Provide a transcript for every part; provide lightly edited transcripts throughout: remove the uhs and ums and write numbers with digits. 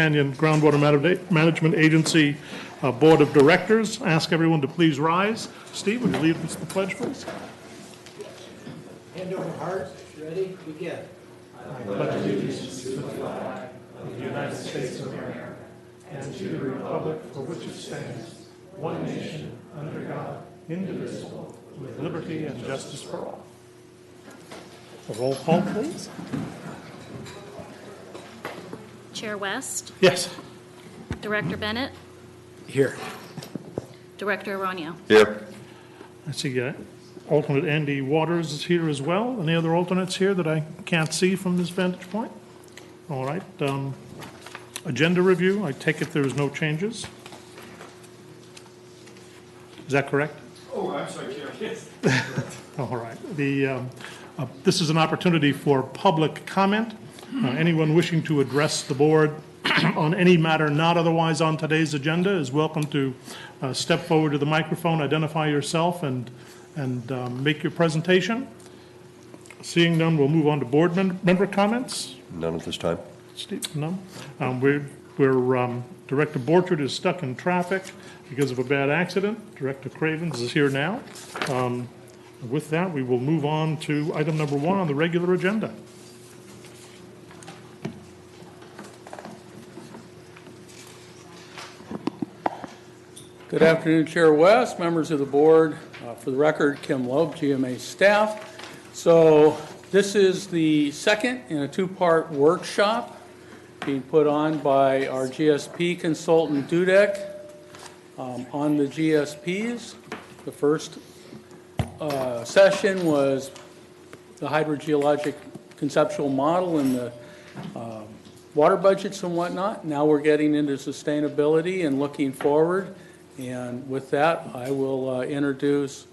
Canyon Groundwater Management Agency Board of Directors. Ask everyone to please rise. Steve, would you lead us the pledge, please? Hand over heart. Ready? Begin. I pledge allegiance to the flag of the United States of America and to the republic for which it stands, one nation, under God, indivisible, with liberty and justice for all. A roll call, please. Chair West, Yes. Director Bennett, Here. Director Aronio. Here. I see alternate Andy Waters is here as well. Any other alternates here that I can't see from this vantage point? All right. Agenda review, I take it there is no changes. Is that correct? Oh, I'm sorry, Chair. Yes. All right. This is an opportunity for public comment. Anyone wishing to address the board on any matter not otherwise on today's agenda is welcome to step forward to the microphone, identify yourself, and make your presentation. Seeing none, we'll move on to board member comments. None at this time. Steve, none. Director Borchard is stuck in traffic because of a bad accident. Director Cravens is here now. With that, we will move on to item number 1 on the regular agenda. Good afternoon, Chair West, members of the board. For the record, Kim Loeb, GMA staff. So this is the second in a two-part workshop being put on by our GSP consultant, Dudek, on the GSPs. The first session was the hydrogeologic conceptual model and the water budgets and whatnot. Now we're getting into sustainability and looking forward. And with that, I will introduce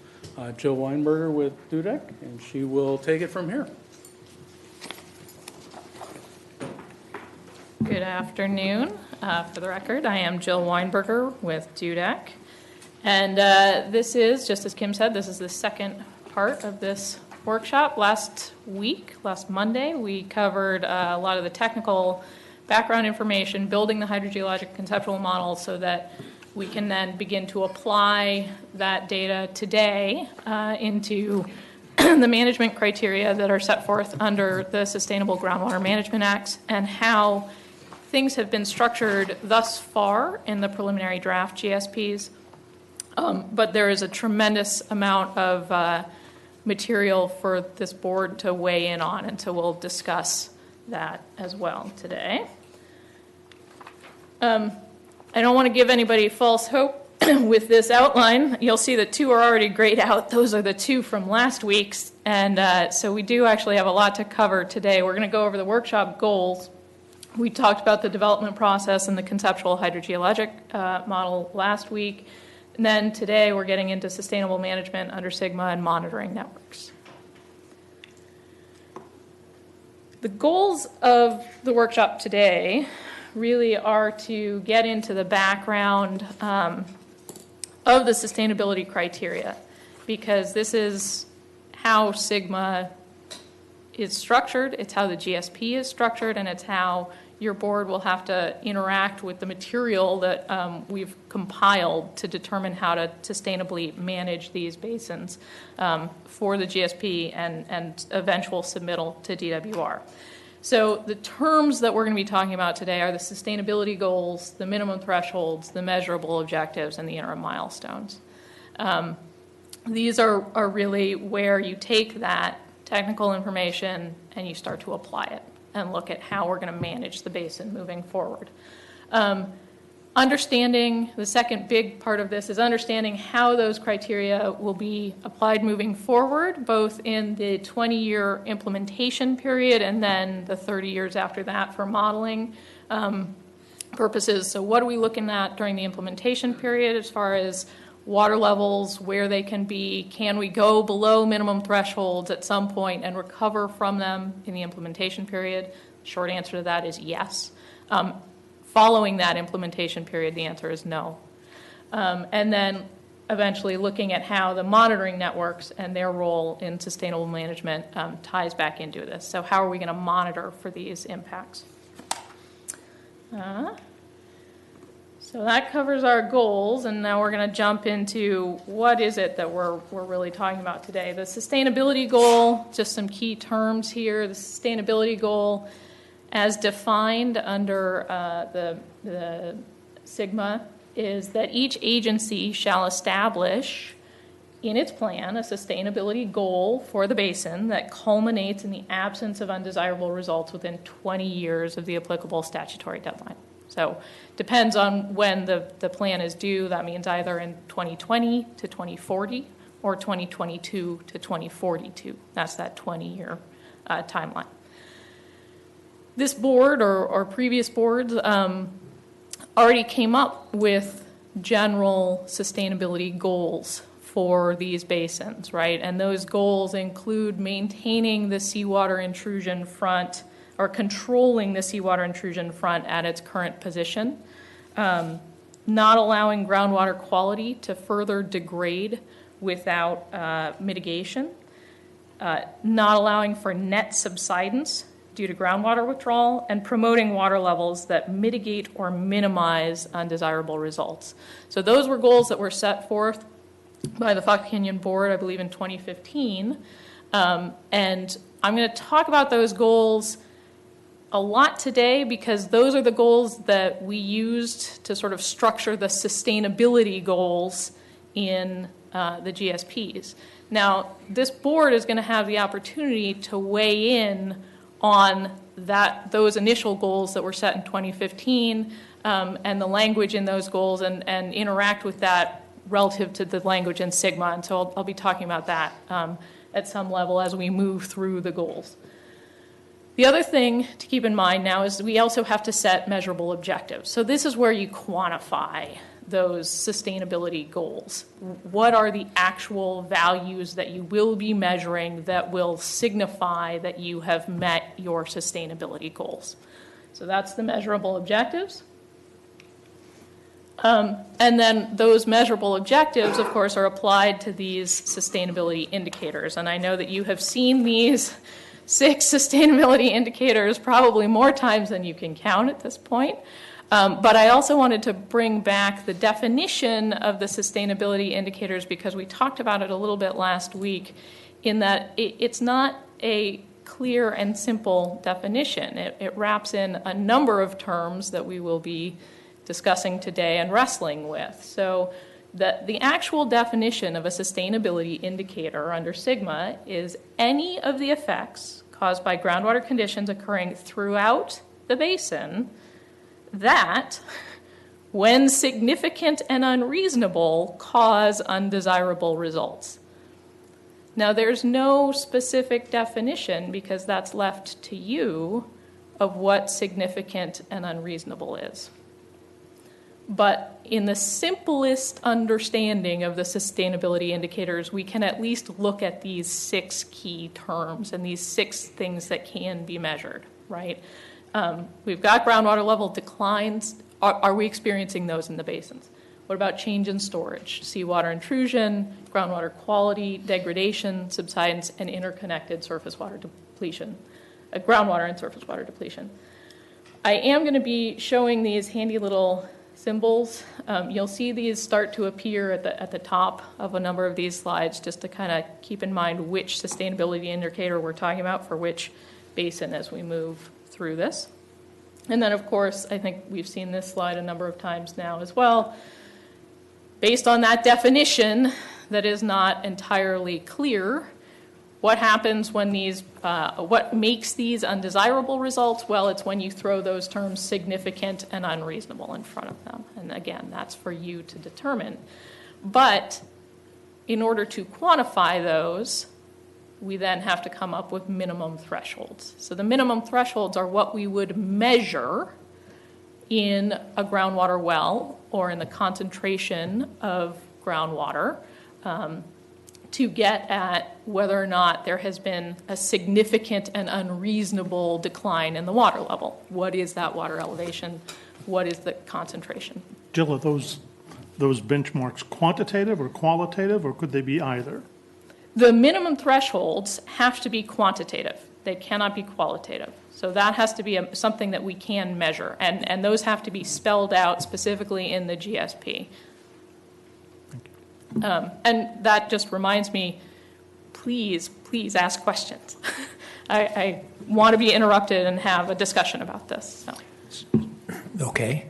Jill Weinberger with Dudek, and she will take it from here. Good afternoon. For the record, I am Jill Weinberger with Dudek. And this is, just as Kim said, this is the second part of this workshop. Last Monday, we covered a lot of the technical background information, building the hydrogeologic conceptual model so that we can then begin to apply that data today into the management criteria that are set forth under the Sustainable Groundwater Management Act and how things have been structured thus far in the preliminary draft GSPs. But there is a tremendous amount of material for this board to weigh in on, and so we'll discuss that as well today. I don't want to give anybody false hope with this outline. You'll see that 2 are already grayed out. Those are the 2 from last week's. And so we do actually have a lot to cover today. We're going to go over the workshop goals. We talked about the development process and the conceptual hydrogeologic model last week. And then today we're getting into sustainable management under Sigma and monitoring networks. The goals of the workshop today really are to get into the background of the sustainability criteria, because this is how Sigma is structured, it's how the GSP is structured, and it's how your board will have to interact with the material that we've compiled to determine how to sustainably manage these basins for the GSP and eventual submittal to DWR. So the terms that we're going to be talking about today are the sustainability goals, the minimum thresholds, the measurable objectives, and the interim milestones. These are really where you take that technical information and you start to apply it and look at how we're going to manage the basin moving forward. Understanding, the second big part of this is understanding how those criteria will be applied moving forward, both in the 20-year implementation period and then the 30 years after that for modeling purposes. So what are we looking at during the implementation period as far as water levels, where they can be? Can we go below minimum thresholds at some point and recover from them in the implementation period? Short answer to that is yes. Following that implementation period, the answer is no. And then eventually looking at how the monitoring networks and their role in sustainable management ties back into this. So how are we going to monitor for these impacts? So that covers our goals, and now we're going to jump into what is it that we're really talking about today. The sustainability goal, just some key terms here. The sustainability goal, as defined under the SIGMA, is that each agency shall establish in its plan a sustainability goal for the basin that culminates in the absence of undesirable results within 20 years of the applicable statutory deadline. So depends on when the plan is due. That means either in 2020 to 2040 or 2022 to 2042. That's that 20-year timeline. This board or previous boards already came up with general sustainability goals for these basins, right? And those goals include maintaining the seawater intrusion front or controlling the seawater intrusion front at its current position, not allowing groundwater quality to further degrade without mitigation, not allowing for net subsidence due to groundwater withdrawal, and promoting water levels that mitigate or minimize undesirable results. So those were goals that were set forth by the Fox Canyon Board, I believe, in 2015. And I'm going to talk about those goals a lot today because those are the goals that we used to sort of structure the sustainability goals in the GSPs. Now, this board is going to have the opportunity to weigh in on those initial goals that were set in 2015 and the language in those goals and interact with that relative to the language in SIGMA. And so I'll be talking about that at some level as we move through the goals. The other thing to keep in mind now is we also have to set measurable objectives. So this is where you quantify those sustainability goals. What are the actual values that you will be measuring that will signify that you have met your sustainability goals? So that's the measurable objectives. And then those measurable objectives, of course, are applied to these sustainability indicators. And I know that you have seen these 6 sustainability indicators probably more times than you can count at this point. But I also wanted to bring back the definition of the sustainability indicators because we talked about it a little bit last week in that it's not a clear and simple definition. It wraps in a number of terms that we will be discussing today and wrestling with. So the actual definition of a sustainability indicator under SIGMA is any of the effects caused by groundwater conditions occurring throughout the basin that, when significant and unreasonable, cause undesirable results. Now, there's no specific definition because that's left to you of what significant and unreasonable is. But in the simplest understanding of the sustainability indicators, we can at least look at these 6 key terms and these 6 things that can be measured, right? We've got groundwater level declines. Are we experiencing those in the basins? What about change in storage, seawater intrusion, groundwater quality, degradation, subsidence, and interconnected surface water depletion, groundwater and surface water depletion? I am going to be showing these handy little symbols. You'll see these start to appear at the top of a number of these slides just to kind of keep in mind which sustainability indicator we're talking about for which basin as we move through this. And then, of course, I think we've seen this slide a number of times now as well. Based on that definition that is not entirely clear, what happens when these, what makes these undesirable results? Well, it's when you throw those terms significant and unreasonable in front of them. And again, that's for you to determine. But in order to quantify those, we then have to come up with minimum thresholds. So the minimum thresholds are what we would measure in a groundwater well or in the concentration of groundwater to get at whether or not there has been a significant and unreasonable decline in the water level. What is that water elevation? What is the concentration? Jill, are those benchmarks quantitative or qualitative, or could they be either? The minimum thresholds have to be quantitative. They cannot be qualitative. So that has to be something that we can measure, and those have to be spelled out specifically in the GSP. And that just reminds me, please ask questions. I want to be interrupted and have a discussion about this. So. Okay.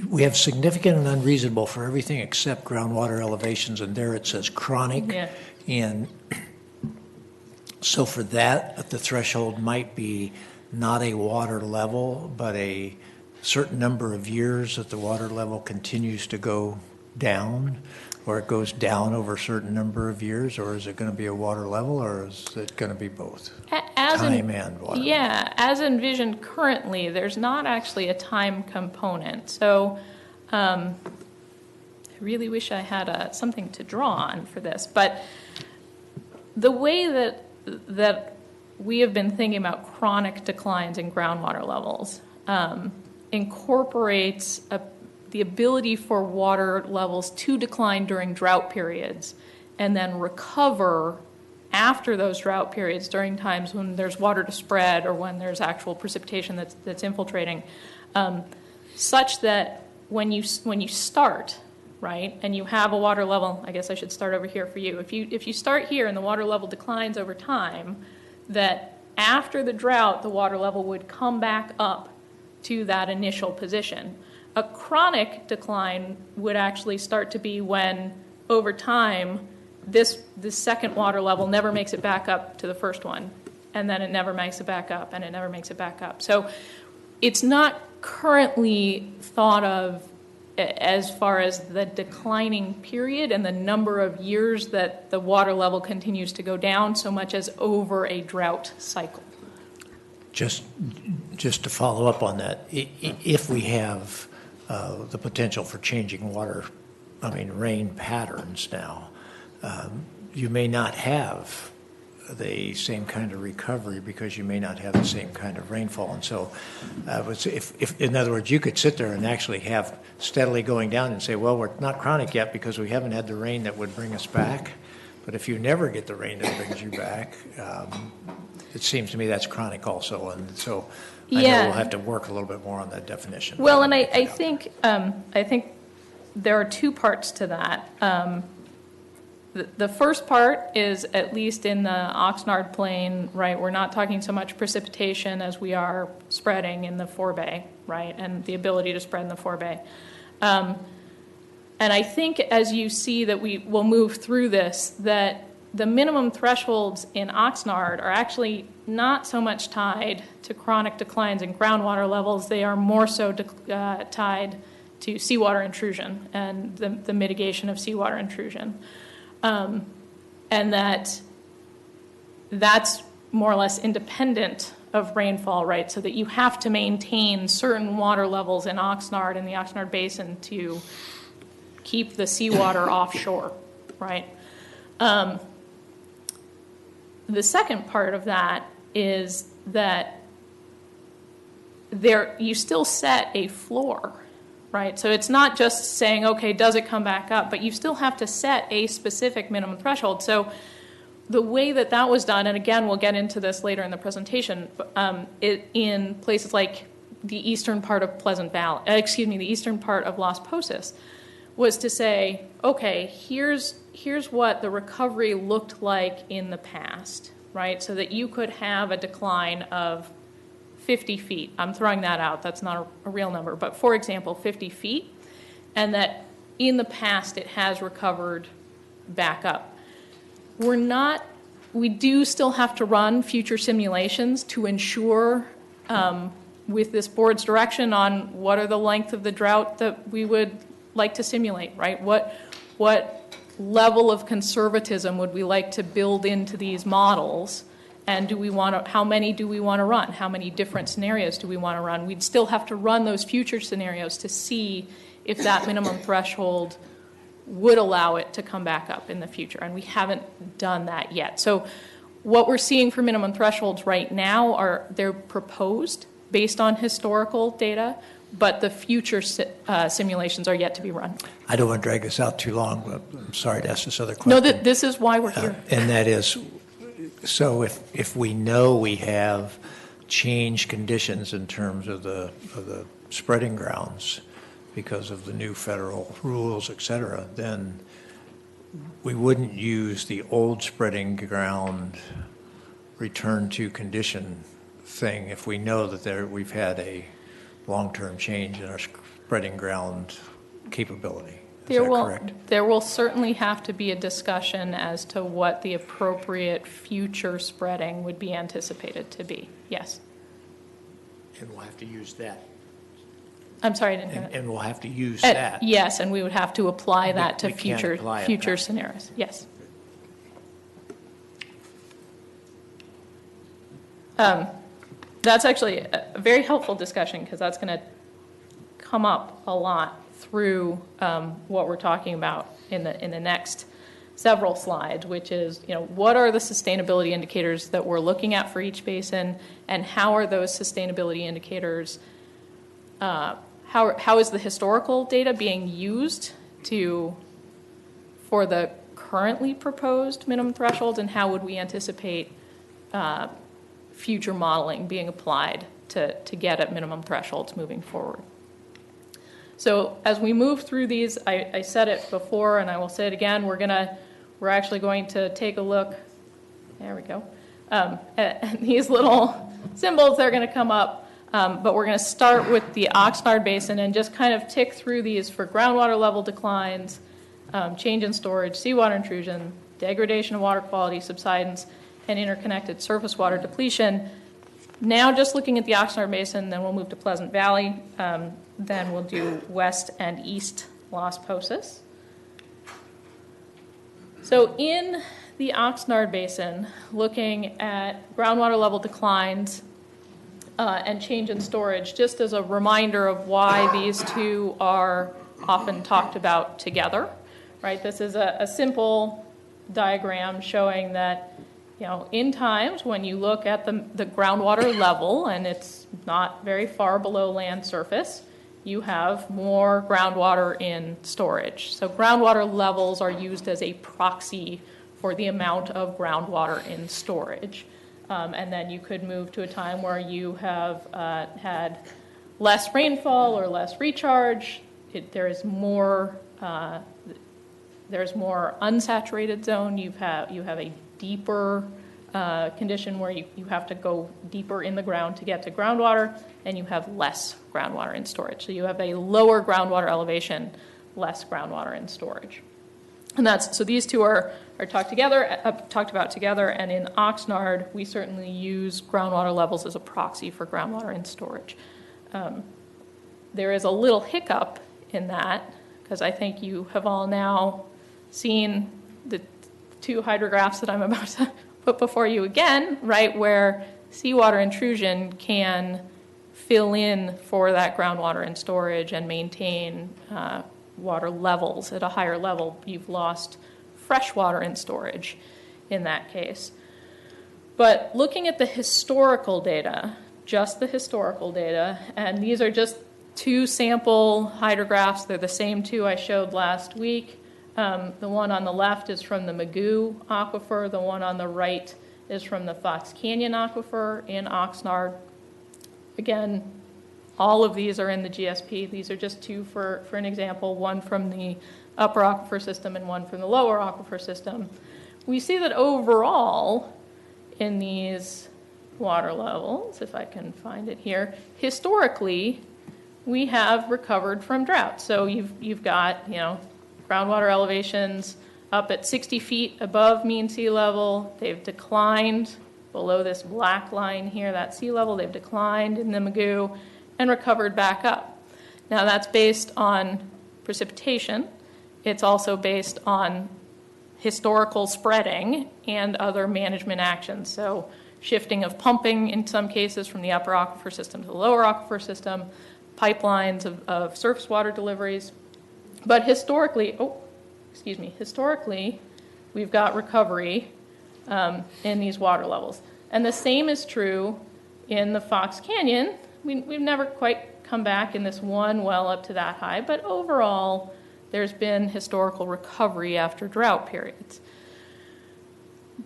We have significant and unreasonable for everything except groundwater elevations, and there it says chronic. Yeah. And so for that, the threshold might be not a water level, but a certain number of years that the water level continues to go down, or it goes down over a certain number of years, or is it going to be a water level, or is it going to be both? Time and water. Yeah, as envisioned currently, there's not actually a time component. So I really wish I had something to draw on for this. But the way that we have been thinking about chronic declines in groundwater levels incorporates the ability for water levels to decline during drought periods and then recover after those drought periods during times when there's water to spread or when there's actual precipitation that's infiltrating, such that when you start, right, and you have a water level, I guess I should start over here for you. If you start here and the water level declines over time, that after the drought, the water level would come back up to that initial position. A chronic decline would actually start to be when, over time, this second water level never makes it back up to the first one, and then it never makes it back up, and it never makes it back up. So it's not currently thought of as far as the declining period and the number of years that the water level continues to go down so much as over a drought cycle. Just to follow up on that, if we have the potential for changing rain patterns now, you may not have the same kind of recovery because you may not have the same kind of rainfall. And so if in other words, you could sit there and actually have steadily going down and say, well, we're not chronic yet because we haven't had the rain that would bring us back. But if you never get the rain that brings you back, it seems to me that's chronic also. And so I know we'll have to work a little bit more on that definition. Well, and I think there are two parts to that. The first part is, at least in the Oxnard Plain, right, we're not talking so much precipitation as we are spreading in the forebay, right, and the ability to spread in the forebay. And I think as you see that we will move through this, that the minimum thresholds in Oxnard are actually not so much tied to chronic declines in groundwater levels. They are more so tied to seawater intrusion and the mitigation of seawater intrusion. And that's more or less independent of rainfall, right? So that you have to maintain certain water levels in Oxnard and the Oxnard Basin to keep the seawater offshore, right? The second part of that is that you still set a floor, right? So it's not just saying, okay, does it come back up? But you still have to set a specific minimum threshold. So the way that was done, and again, we'll get into this later in the presentation, in places like the eastern part of the eastern part of Las Posas, was to say, okay, here's what the recovery looked like in the past, right? So that you could have a decline of 50 feet. I'm throwing that out. That's not a real number. But for example, 50 feet, and that in the past it has recovered back up. We do still have to run future simulations to ensure, with this board's direction on what are the length of the drought that we would like to simulate, right? What level of conservatism would we like to build into these models? And how many do we want to run? How many different scenarios do we want to run? We'd still have to run those future scenarios to see if that minimum threshold would allow it to come back up in the future. And we haven't done that yet. So what we're seeing for minimum thresholds right now they're proposed based on historical data, but the future simulations are yet to be run. I don't want to drag this out too long, but I'm sorry to ask this other question. No, this is why we're here. And that is, So if we know we have changed conditions in terms of the spreading grounds because of the new federal rules, et cetera, then we wouldn't use the old spreading ground return to condition thing if we know that we've had a long-term change in our spreading ground capability. Is that correct? There will certainly have to be a discussion as to what the appropriate future spreading would be anticipated to be. Yes. And we'll have to use that. I'm sorry, I didn't hear that. And we'll have to use that. Yes, and we would have to apply that to we can't apply it future back. scenarios. Yes. That's actually a very helpful discussion because that's going to come up a lot through what we're talking about in the next several slides, which is, what are the sustainability indicators that we're looking at for each basin, and how are those sustainability indicators, how is the historical data being used for the currently proposed minimum thresholds, and how would we anticipate future modeling being applied to get at minimum thresholds moving forward. So as we move through these, I said it before and I will say it again, we're actually going to take a look, there we go, at these little symbols, they're going to come up, but we're going to start with the Oxnard Basin and just kind of tick through these for groundwater level declines, change in storage, seawater intrusion, degradation of water quality, subsidence, and interconnected surface water depletion. Now just looking at the Oxnard Basin, then we'll move to Pleasant Valley, then we'll do west and east Las Posas. So in the Oxnard Basin, looking at groundwater level declines and change in storage, just as a reminder of why these two are often talked about together, right? This is a simple diagram showing that in times when you look at the groundwater level and it's not very far below land surface, you have more groundwater in storage. So groundwater levels are used as a proxy for the amount of groundwater in storage. And then you could move to a time where you have had less rainfall or less recharge. There's more unsaturated zone. You have a deeper condition where you have to go deeper in the ground to get to groundwater, and you have less groundwater in storage. So you have a lower groundwater elevation, less groundwater in storage. And so these two are talked about together, and in Oxnard, we certainly use groundwater levels as a proxy for groundwater in storage. There is a little hiccup in that, because I think you have all now seen the two hydrographs that I'm about to put before you again, right, where seawater intrusion can fill in for that groundwater in storage and maintain water levels at a higher level. You've lost fresh water in storage in that case. But looking at the historical data, just the historical data, and these are just two sample hydrographs. They're the same two I showed last week. The one on the left is from the Magoo Aquifer. The one on the right is from the Fox Canyon Aquifer in Oxnard. Again, all of these are in the GSP. These are just two for an example, one from the upper aquifer system and one from the lower aquifer system. We see that overall in these water levels, if I can find it here, historically, we have recovered from drought. So you've got, groundwater elevations up at 60 feet above mean sea level. They've declined below this black line here, that sea level. They've declined in the Magoo and recovered back up. Now that's based on precipitation. It's also based on historical spreading and other management actions. So shifting of pumping in some cases from the upper aquifer system to the lower aquifer system, pipelines of surface water deliveries. But historically, we've got recovery in these water levels. And the same is true in the Fox Canyon. We've never quite come back in this one well up to that high, but overall, there's been historical recovery after drought periods.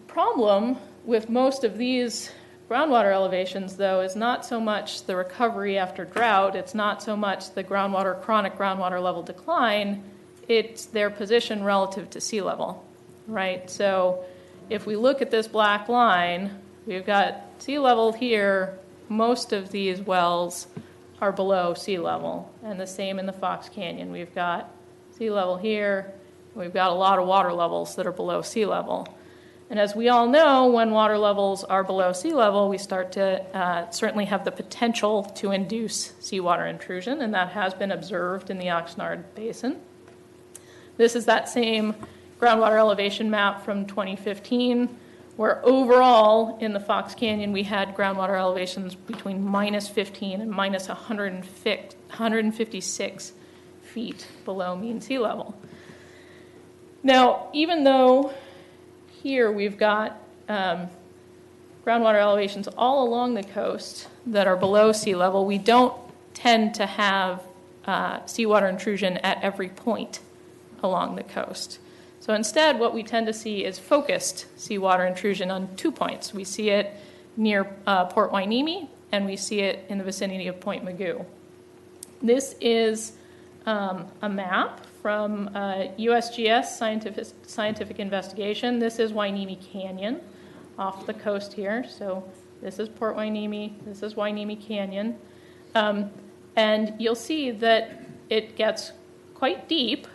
Problem with most of these groundwater elevations, though, is not so much the recovery after drought, it's not so much the chronic groundwater level decline, it's their position relative to sea level, right? So if we look at this black line, we've got sea level here, most of these wells are below sea level, and the same in the Fox Canyon. We've got sea level here, we've got a lot of water levels that are below sea level. And as we all know, when water levels are below sea level, we start to certainly have the potential to induce seawater intrusion, and that has been observed in the Oxnard Basin. This is that same groundwater elevation map from 2015, where overall in the Fox Canyon we had groundwater elevations between minus 15 and minus 156 feet below mean sea level. Now, even though here we've got groundwater elevations all along the coast that are below sea level, we don't tend to have seawater intrusion at every point along the coast. So instead, what we tend to see is focused seawater intrusion on 2 points. We see it near Port Hueneme, and we see it in the vicinity of Point Mugu. This is a map from USGS scientific investigation. This is Hueneme Canyon off the coast here. So this is Port Hueneme, this is Hueneme Canyon. And you'll see that it gets quite deep,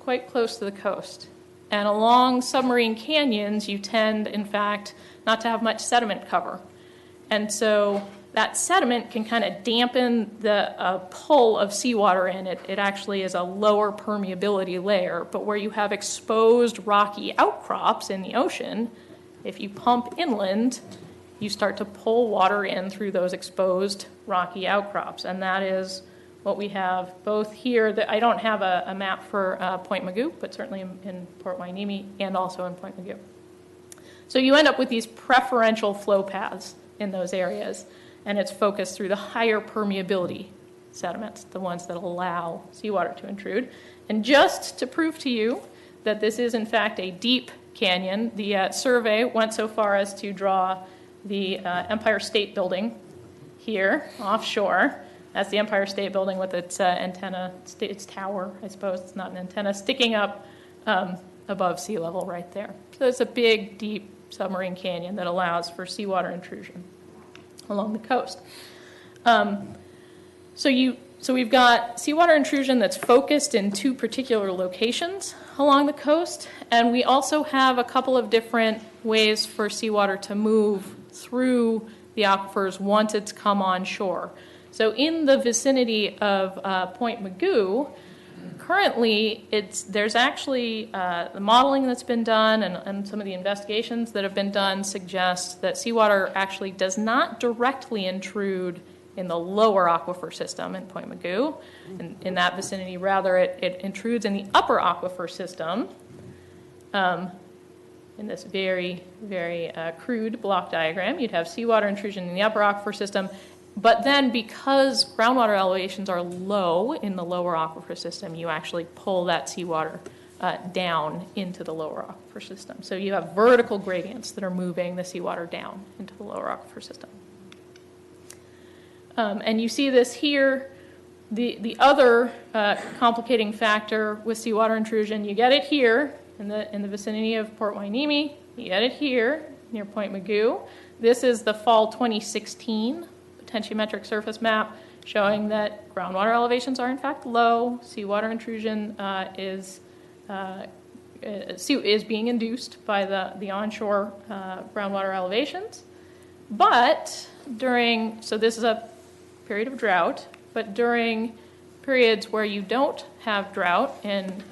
quite close to the coast. And along submarine canyons, you tend, in fact, not to have much sediment cover. And so that sediment can kind of dampen the pull of seawater in it. It actually is a lower permeability layer. But where you have exposed rocky outcrops in the ocean, if you pump inland, you start to pull water in through those exposed rocky outcrops. And that is what we have both here. I don't have a map for Point Mugu, but certainly in Port Hueneme and also in Point Mugu. So you end up with these preferential flow paths in those areas, and it's focused through the higher permeability sediments, the ones that allow seawater to intrude. And just to prove to you that this is in fact a deep canyon, the survey went so far as to draw the Empire State Building here offshore. That's the Empire State Building with its antenna, its tower, I suppose. It's not an antenna, sticking up above sea level right there. So it's a big, deep submarine canyon that allows for seawater intrusion along the coast. So we've got seawater intrusion that's focused in 2 particular locations along the coast, and we also have a couple of different ways for seawater to move through the aquifers once it's come on shore. So in the vicinity of Point Mugu, currently there's actually the modeling that's been done and some of the investigations that have been done suggest that seawater actually does not directly intrude in the lower aquifer system in Point Mugu. In that vicinity, rather, it intrudes in the upper aquifer system in this very, very crude block diagram. You'd have seawater intrusion in the upper aquifer system. But then because groundwater elevations are low in the lower aquifer system, you actually pull that seawater down into the lower aquifer system. So you have vertical gradients that are moving the seawater down into the lower aquifer system. And you see this here. The other complicating factor with seawater intrusion, you get it here in the vicinity of Port Hueneme. You get it here near Point Mugu. This is the fall 2016 potentiometric surface map showing that groundwater elevations are in fact low. Seawater intrusion is being induced by the onshore groundwater elevations. But so this is a period of drought, but during periods where you don't have drought in,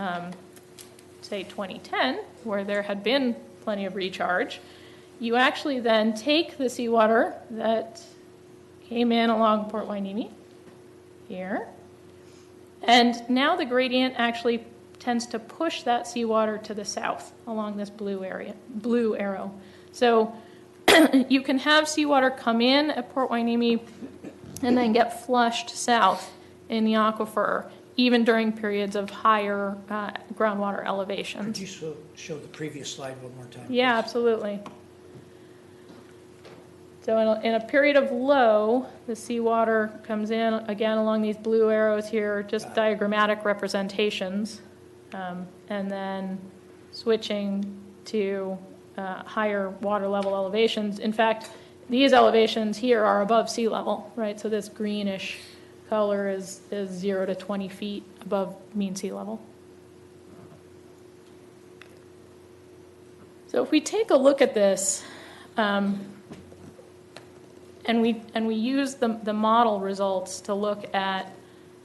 say, 2010, where there had been plenty of recharge, you actually then take the seawater that came in along Port Hueneme here, and now the gradient actually tends to push that seawater to the south along this blue arrow. So you can have seawater come in at Port Hueneme and then get flushed south in the aquifer, even during periods of higher groundwater elevation. Could you show the previous slide one more time? Yeah, please? absolutely. So in a period of low, the seawater comes in, again, along these blue arrows here, just diagrammatic representations, and then switching to higher water level elevations. In fact, these elevations here are above sea level, right? So this greenish color is 0 to 20 feet above mean sea level. So if we take a look at this, and we use the model results to look at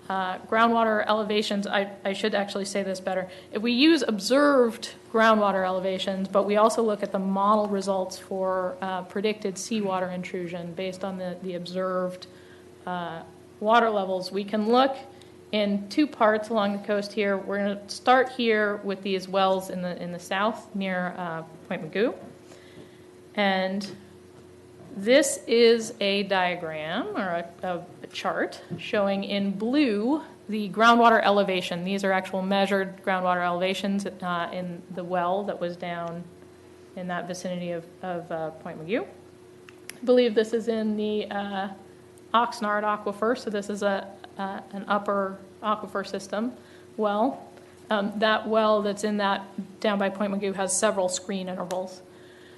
groundwater elevations. I should actually say this better. If we use observed groundwater elevations, but we also look at the model results for predicted seawater intrusion based on the observed water levels, we can look in two parts along the coast here. We're going to start here with these wells in the south near Point Mugu. And this is a diagram or a chart showing in blue the groundwater elevation. These are actual measured groundwater elevations in the well that was down in that vicinity of Point Mugu. I believe this is in the Oxnard aquifer, so this is an upper aquifer system well. That well that's in that down by Point Mugu has several screen intervals.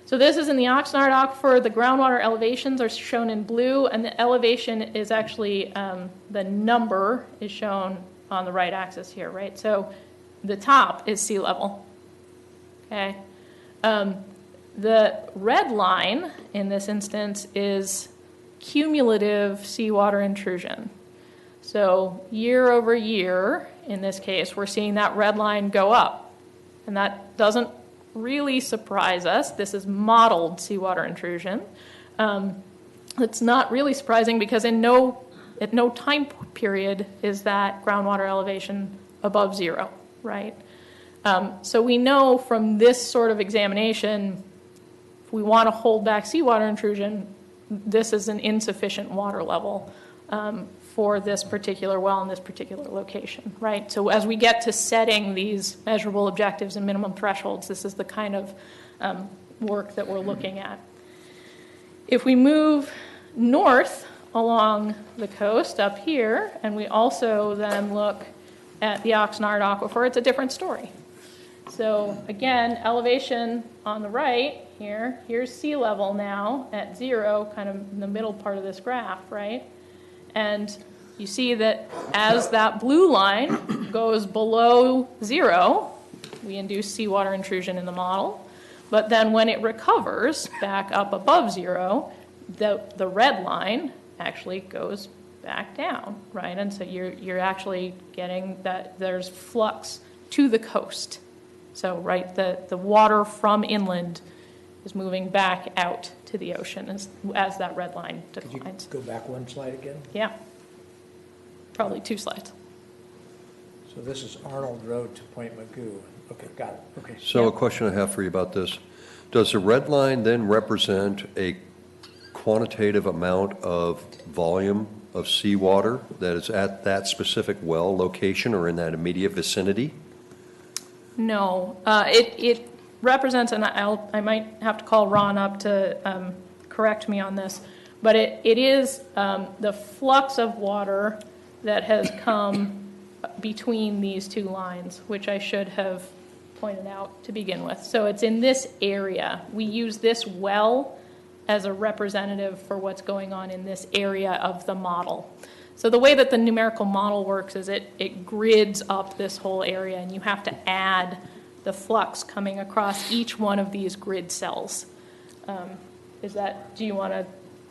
So this is in the Oxnard aquifer. The groundwater elevations are shown in blue, and the elevation is actually, the number is shown on the right axis here, right? So the top is sea level, okay? The red line in this instance is cumulative seawater intrusion. So year over year, in this case, we're seeing that red line go up, and that doesn't really surprise us. This is modeled seawater intrusion. It's not really surprising because at no time period is that groundwater elevation above zero, right? So we know from this sort of examination, if we want to hold back seawater intrusion, this is an insufficient water level for this particular well in this particular location, right? So as we get to setting these measurable objectives and minimum thresholds, this is the kind of work that we're looking at. If we move north along the coast up here, and we also then look at the Oxnard aquifer, it's a different story. So again, elevation on the right here, here's sea level now at zero, kind of in the middle part of this graph, right? And you see that as that blue line goes below zero, we induce seawater intrusion in the model. But then when it recovers back up above zero, the red line actually goes back down, right? And so you're actually getting that there's flux to the coast. So, right, the water from inland is moving back out to the ocean as that red line declines. Could you go back one slide again? Yeah. Probably two slides. So this is Arnold Road to Point Mugu. Okay, got it. Okay. So a question I have for you about this. Does the red line then represent a quantitative amount of volume of seawater that is at that specific well location or in that immediate vicinity? No, it represents, and I might have to call Ron up to correct me on this, but it is the flux of water that has come between these two lines, which I should have pointed out to begin with. So it's in this area. We use this well as a representative for what's going on in this area of the model. So the way that the numerical model works is it grids up this whole area, and you have to add the flux coming across each one of these grid cells. Do you want to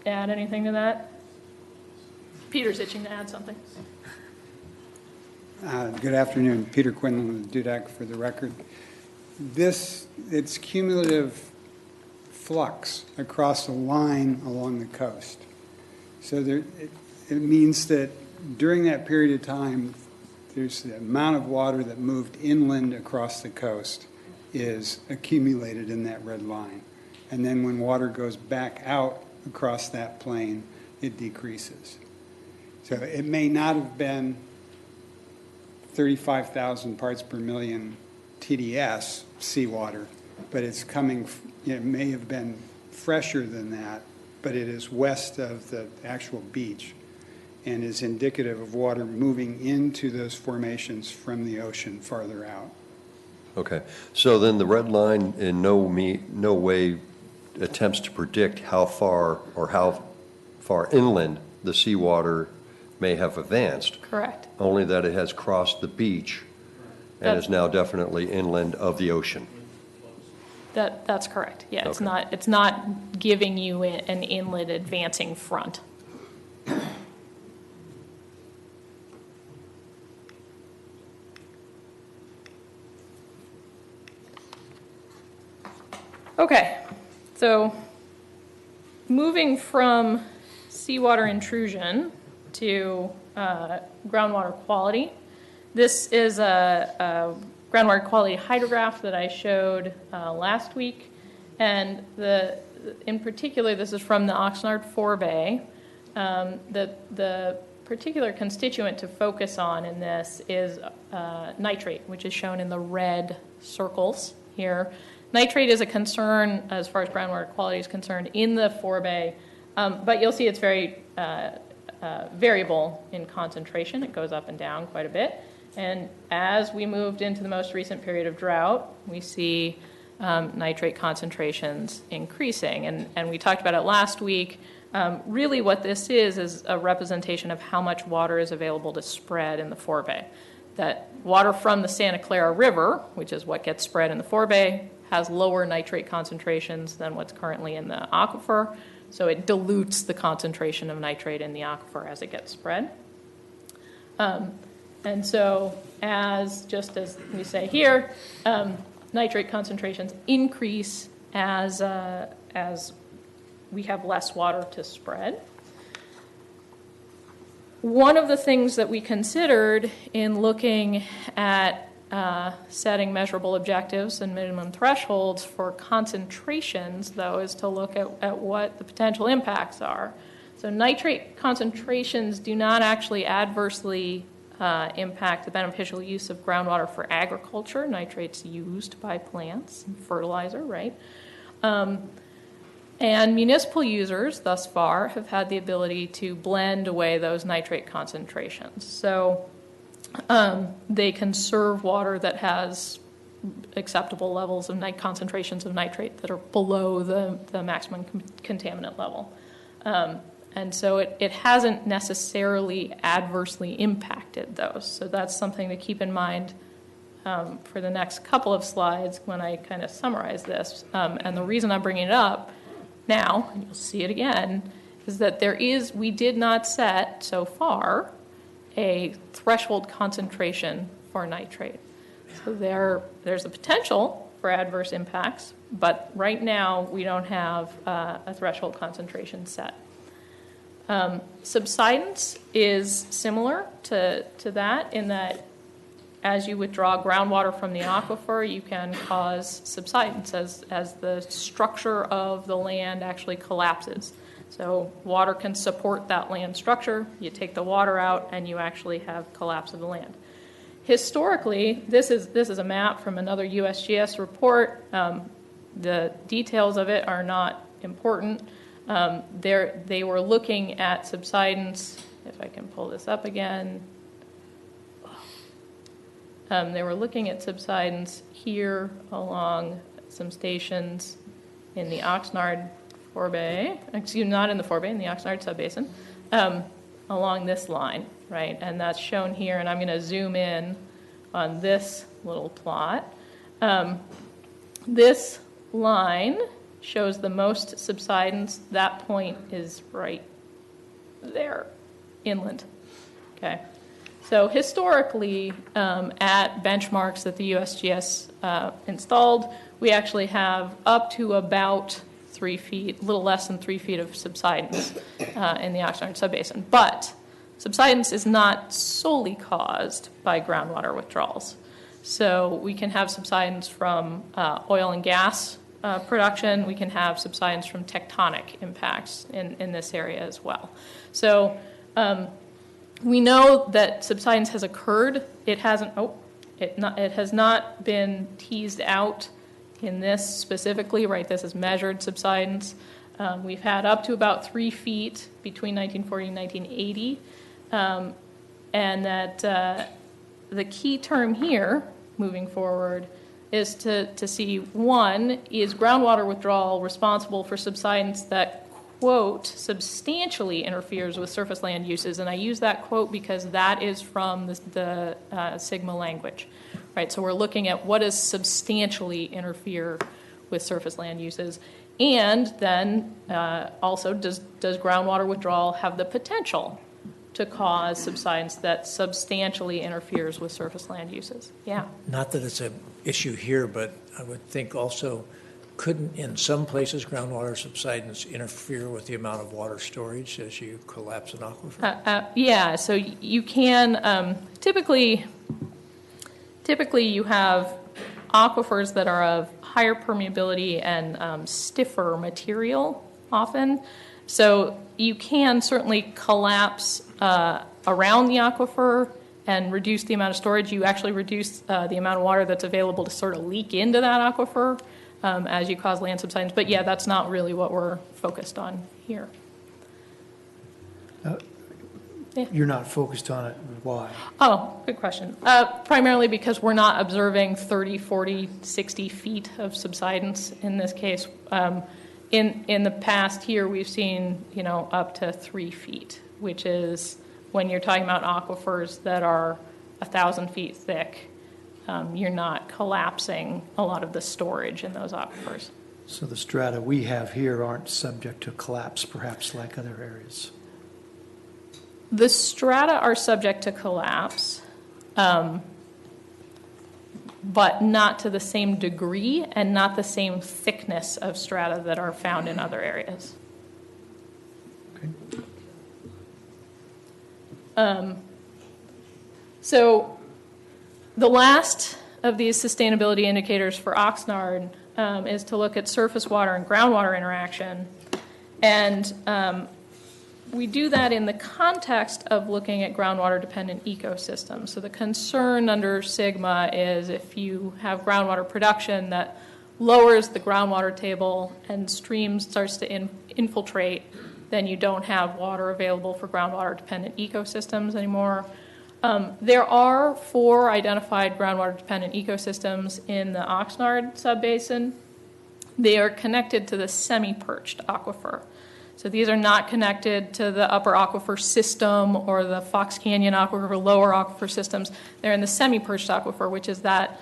add anything to that? Peter's itching to add something. Good afternoon. Peter Quinlan with Dudak for the record. It's cumulative flux across a line along the coast. So it means that during that period of time, there's the amount of water that moved inland across the coast is accumulated in that red line. And then when water goes back out across that plain, it decreases. So it may not have been 35,000 parts per million TDS seawater, but it's coming, it may have been fresher than that but it is west of the actual beach and is indicative of water moving into those formations from the ocean farther out. Okay, so then the red line in no way attempts to predict how far inland the seawater may have advanced, Correct. only that it has crossed the beach and is now definitely inland of the ocean. That's correct. Yeah, Okay. it's not giving you an inlet advancing front. Okay, so moving from seawater intrusion to groundwater quality. This is a groundwater quality hydrograph that I showed last week, and in particular, this is from the Oxnard forebay. The particular constituent to focus on in this is nitrate, which is shown in the red circles here. Nitrate is a concern as far as groundwater quality is concerned in the forebay, but you'll see it's very variable in concentration. It goes up and down quite a bit. And as we moved into the most recent period of drought, we see nitrate concentrations increasing. And we talked about it last week. Really what this is a representation of how much water is available to spread in the forebay. That water from the Santa Clara River, which is what gets spread in the forebay, has lower nitrate concentrations than what's currently in the aquifer. So it dilutes the concentration of nitrate in the aquifer as it gets spread. And so just as we say here, nitrate concentrations increase as we have less water to spread. One of the things that we considered in looking at setting measurable objectives and minimum thresholds for concentrations, though, is to look at what the potential impacts are. So nitrate concentrations do not actually adversely impact the beneficial use of groundwater for agriculture. Nitrate's used by plants, fertilizer, right? And municipal users thus far have had the ability to blend away those nitrate concentrations. So they conserve water that has acceptable levels of concentrations of nitrate that are below the maximum contaminant level. And so it hasn't necessarily adversely impacted those. So that's something to keep in mind for the next couple of slides when I kind of summarize this. And the reason I'm bringing it up now, and you'll see it again, is that we did not set so far a threshold concentration for nitrate. So there's a potential for adverse impacts, but right now we don't have a threshold concentration set. Subsidence is similar to that in that as you withdraw groundwater from the aquifer, you can cause subsidence as the structure of the land actually collapses. So water can support that land structure. You take the water out, and you actually have collapse of the land. Historically, this is a map from another USGS report. The details of it are not important. They were looking at subsidence. If I can pull this up again. They were looking at subsidence here along some stations in the Oxnard forebay, not in the forebay, in the Oxnard subbasin, along this line, right? And that's shown here, and I'm going to zoom in on this little plot. This line shows the most subsidence. That point is right there, inland, okay? So historically, at benchmarks that the USGS installed, we actually have up to about 3 feet, a little less than 3 feet of subsidence in the Oxnard subbasin. But subsidence is not solely caused by groundwater withdrawals. So we can have subsidence from oil and gas production. We can have subsidence from tectonic impacts in this area as well. So we know that subsidence has occurred. It hasn't. It has not been teased out in this specifically, right? This is measured subsidence. We've had up to about 3 feet between 1940 and 1980. And that the key term here, moving forward, is to see, one, is groundwater withdrawal responsible for subsidence that, quote, substantially interferes with surface land uses? And I use that quote because that is from the Sigma language, right? So we're looking at what does substantially interfere with surface land uses. And then also, does groundwater withdrawal have the potential to cause subsidence that substantially interferes with surface land uses? Yeah. Not that it's an issue here, but I would think also, couldn't in some places groundwater subsidence interfere with the amount of water storage as you collapse an aquifer? Yeah, so you can, typically you have aquifers that are of higher permeability and stiffer material often. So you can certainly collapse around the aquifer and reduce the amount of storage. You actually reduce the amount of water that's available to sort of leak into that aquifer as you cause land subsidence. But yeah, that's not really what we're focused on here. You're not focused on it. Why? Oh, good question. Primarily because we're not observing 30, 40, 60 feet of subsidence in this case. In the past here, we've seen, up to 3 feet, which is when you're talking about aquifers that are 1,000 feet thick, you're not collapsing a lot of the storage in those aquifers. So the strata we have here aren't subject to collapse, perhaps like other areas. The strata are subject to collapse, but not to the same degree and not the same thickness of strata that are found in other areas. Okay. So the last of these sustainability indicators for Oxnard is to look at surface water and groundwater interaction. And we do that in the context of looking at groundwater-dependent ecosystems. So the concern under Sigma is if you have groundwater production that lowers the groundwater table and stream starts to infiltrate, then you don't have water available for groundwater-dependent ecosystems anymore. There are 4 identified groundwater-dependent ecosystems in the Oxnard subbasin. They are connected to the semi-perched aquifer. So these are not connected to the upper aquifer system or the Fox Canyon aquifer, lower aquifer systems. They're in the semi-perched aquifer, which is that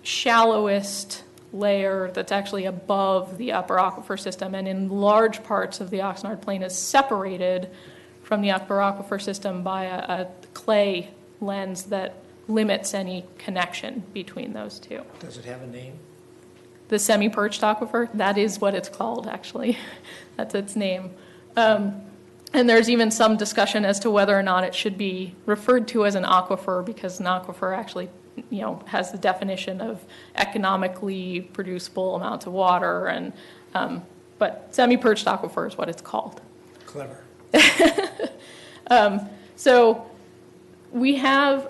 shallowest layer that's actually above the upper aquifer system, and in large parts of the Oxnard Plain is separated from the upper aquifer system by a clay lens that limits any connection between those two. Does it have a name? The semi-perched aquifer, that is what it's called, actually. That's its name. And there's even some discussion as to whether or not it should be referred to as an aquifer, because an aquifer actually, has the definition of economically producible amounts of water. And but semi-perched aquifer is what it's called. Clever. So we have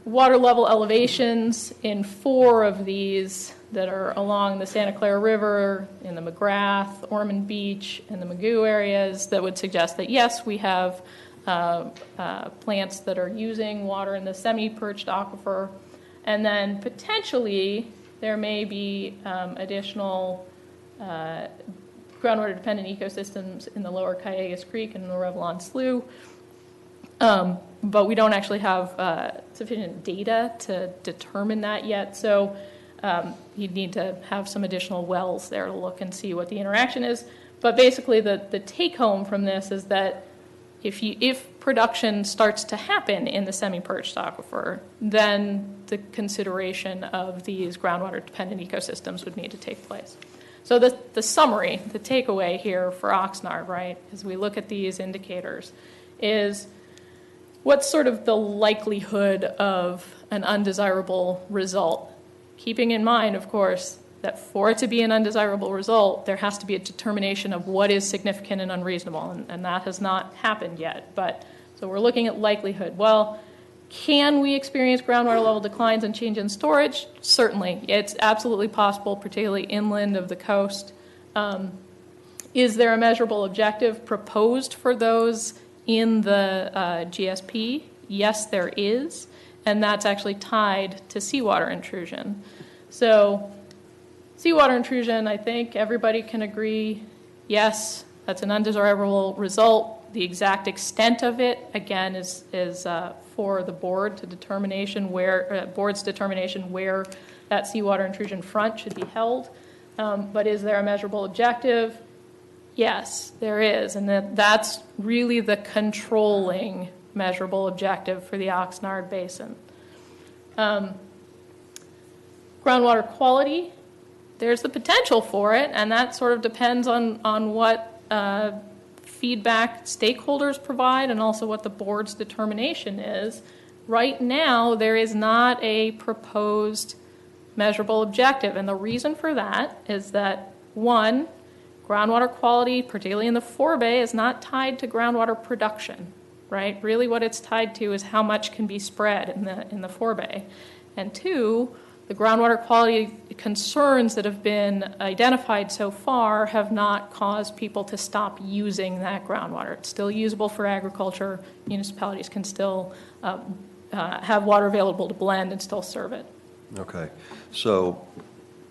water level elevations in 4 of these that are along the Santa Clara River, in the McGrath, Ormond Beach, and the Magoo areas that would suggest that, yes, we have plants that are using water in the semi-perched aquifer. And then potentially there may be additional groundwater-dependent ecosystems in the lower Cayugas Creek and the Revlon Slough. But we don't actually have sufficient data to determine that yet. So you'd need to have some additional wells there to look and see what the interaction is. But basically the take-home from this is that if production starts to happen in the semi-perched aquifer, then the consideration of these groundwater-dependent ecosystems would need to take place. So the summary, the takeaway here for Oxnard, right, as we look at these indicators, is what's sort of the likelihood of an undesirable result? Keeping in mind, of course, that for it to be an undesirable result, there has to be a determination of what is significant and unreasonable, and that has not happened yet. So we're looking at likelihood. Well, can we experience groundwater level declines and change in storage? Certainly. It's absolutely possible, particularly inland of the coast. Is there a measurable objective proposed for those in the GSP? Yes, there is, and that's actually tied to seawater intrusion. So seawater intrusion, I think everybody can agree, yes, that's an undesirable result. The exact extent of it, again, is for the board to determination where board's determination where that seawater intrusion front should be held. But is there a measurable objective? Yes, there is, and that's really the controlling measurable objective for the Oxnard Basin. Groundwater quality, there's the potential for it, and that sort of depends on what feedback stakeholders provide and also what the board's determination is. Right now, there is not a proposed measurable objective, and the reason for that is that, one, groundwater quality, particularly in the forebay, is not tied to groundwater production, right? Really what it's tied to is how much can be spread in the forebay. And two, the groundwater quality concerns that have been identified so far have not caused people to stop using that groundwater. It's still usable for agriculture. Municipalities can still have water available to blend and still serve it. Okay, so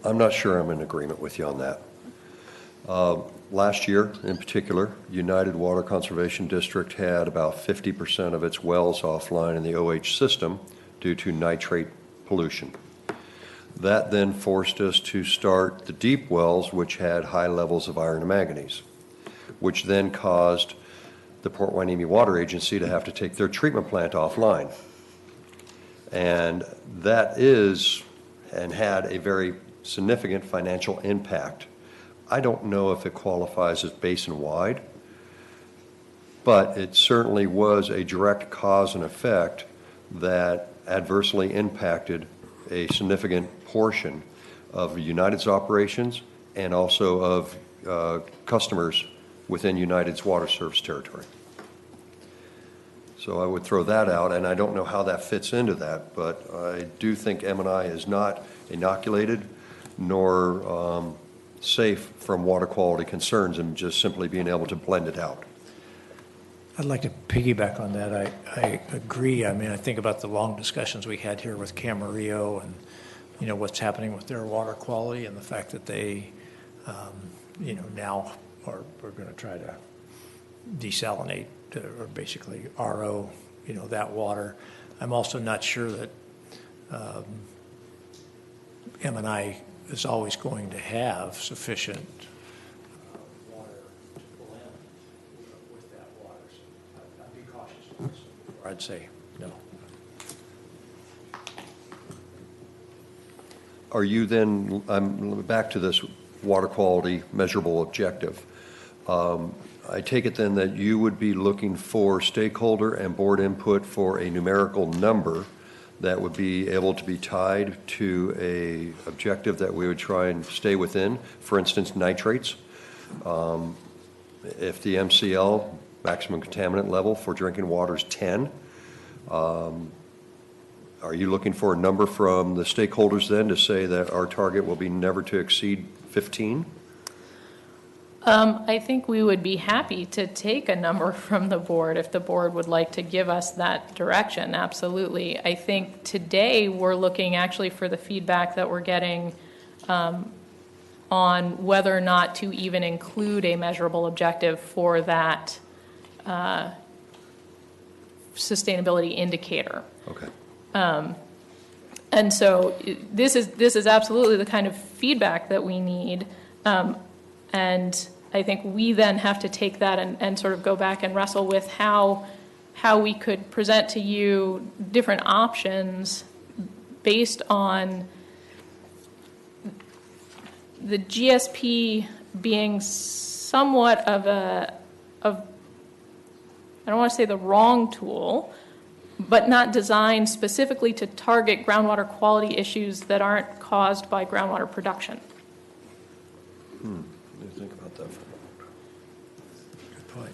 I'm not sure I'm in agreement with you on that. Last year, in particular, United Water Conservation District had about 50% of its wells offline in the OH system due to nitrate pollution. That then forced us to start the deep wells, which had high levels of iron and manganese, which then caused the Port Hueneme Water Agency to have to take their treatment plant offline. And that is and had a very significant financial impact. I don't know if it qualifies as basin-wide, but it certainly was a direct cause and effect that adversely impacted a significant portion of United's operations and also of customers within United's water service territory. So I would throw that out, and I don't know how that fits into that, but I do think M&I is not inoculated nor safe from water quality concerns and just simply being able to blend it out. I'd like to piggyback on that. I agree. I mean, I think about the long discussions we had here with Camarillo and, you know, what's happening with their water quality and the fact that they, you know, now we're going to try to desalinate or basically RO, you know, that water. I'm also not sure that M&I is always going to have sufficient water to blend with that water. So I'd be cautious, or I'd say no. Are you then, I'm back to this water quality measurable objective. I take it then that you would be looking for stakeholder and board input for a numerical number that would be able to be tied to a objective that we would try and stay within, for instance, nitrates. If the MCL, maximum contaminant level for drinking water, is 10, are you looking for a number from the stakeholders then to say that our target will be never to exceed 15? I think we would be happy to take a number from the board if the board would like to give us that direction, absolutely. I think today we're looking actually for the feedback that we're getting on whether or not to even include a measurable objective for that sustainability indicator. Okay. And so this is absolutely the kind of feedback that we need. And I think we then have to take that and sort of go back and wrestle with how we could present to you different options based on the GSP being somewhat of I don't want to say the wrong tool, but not designed specifically to target groundwater quality issues that aren't caused by groundwater production. Think about that for a moment. Good point.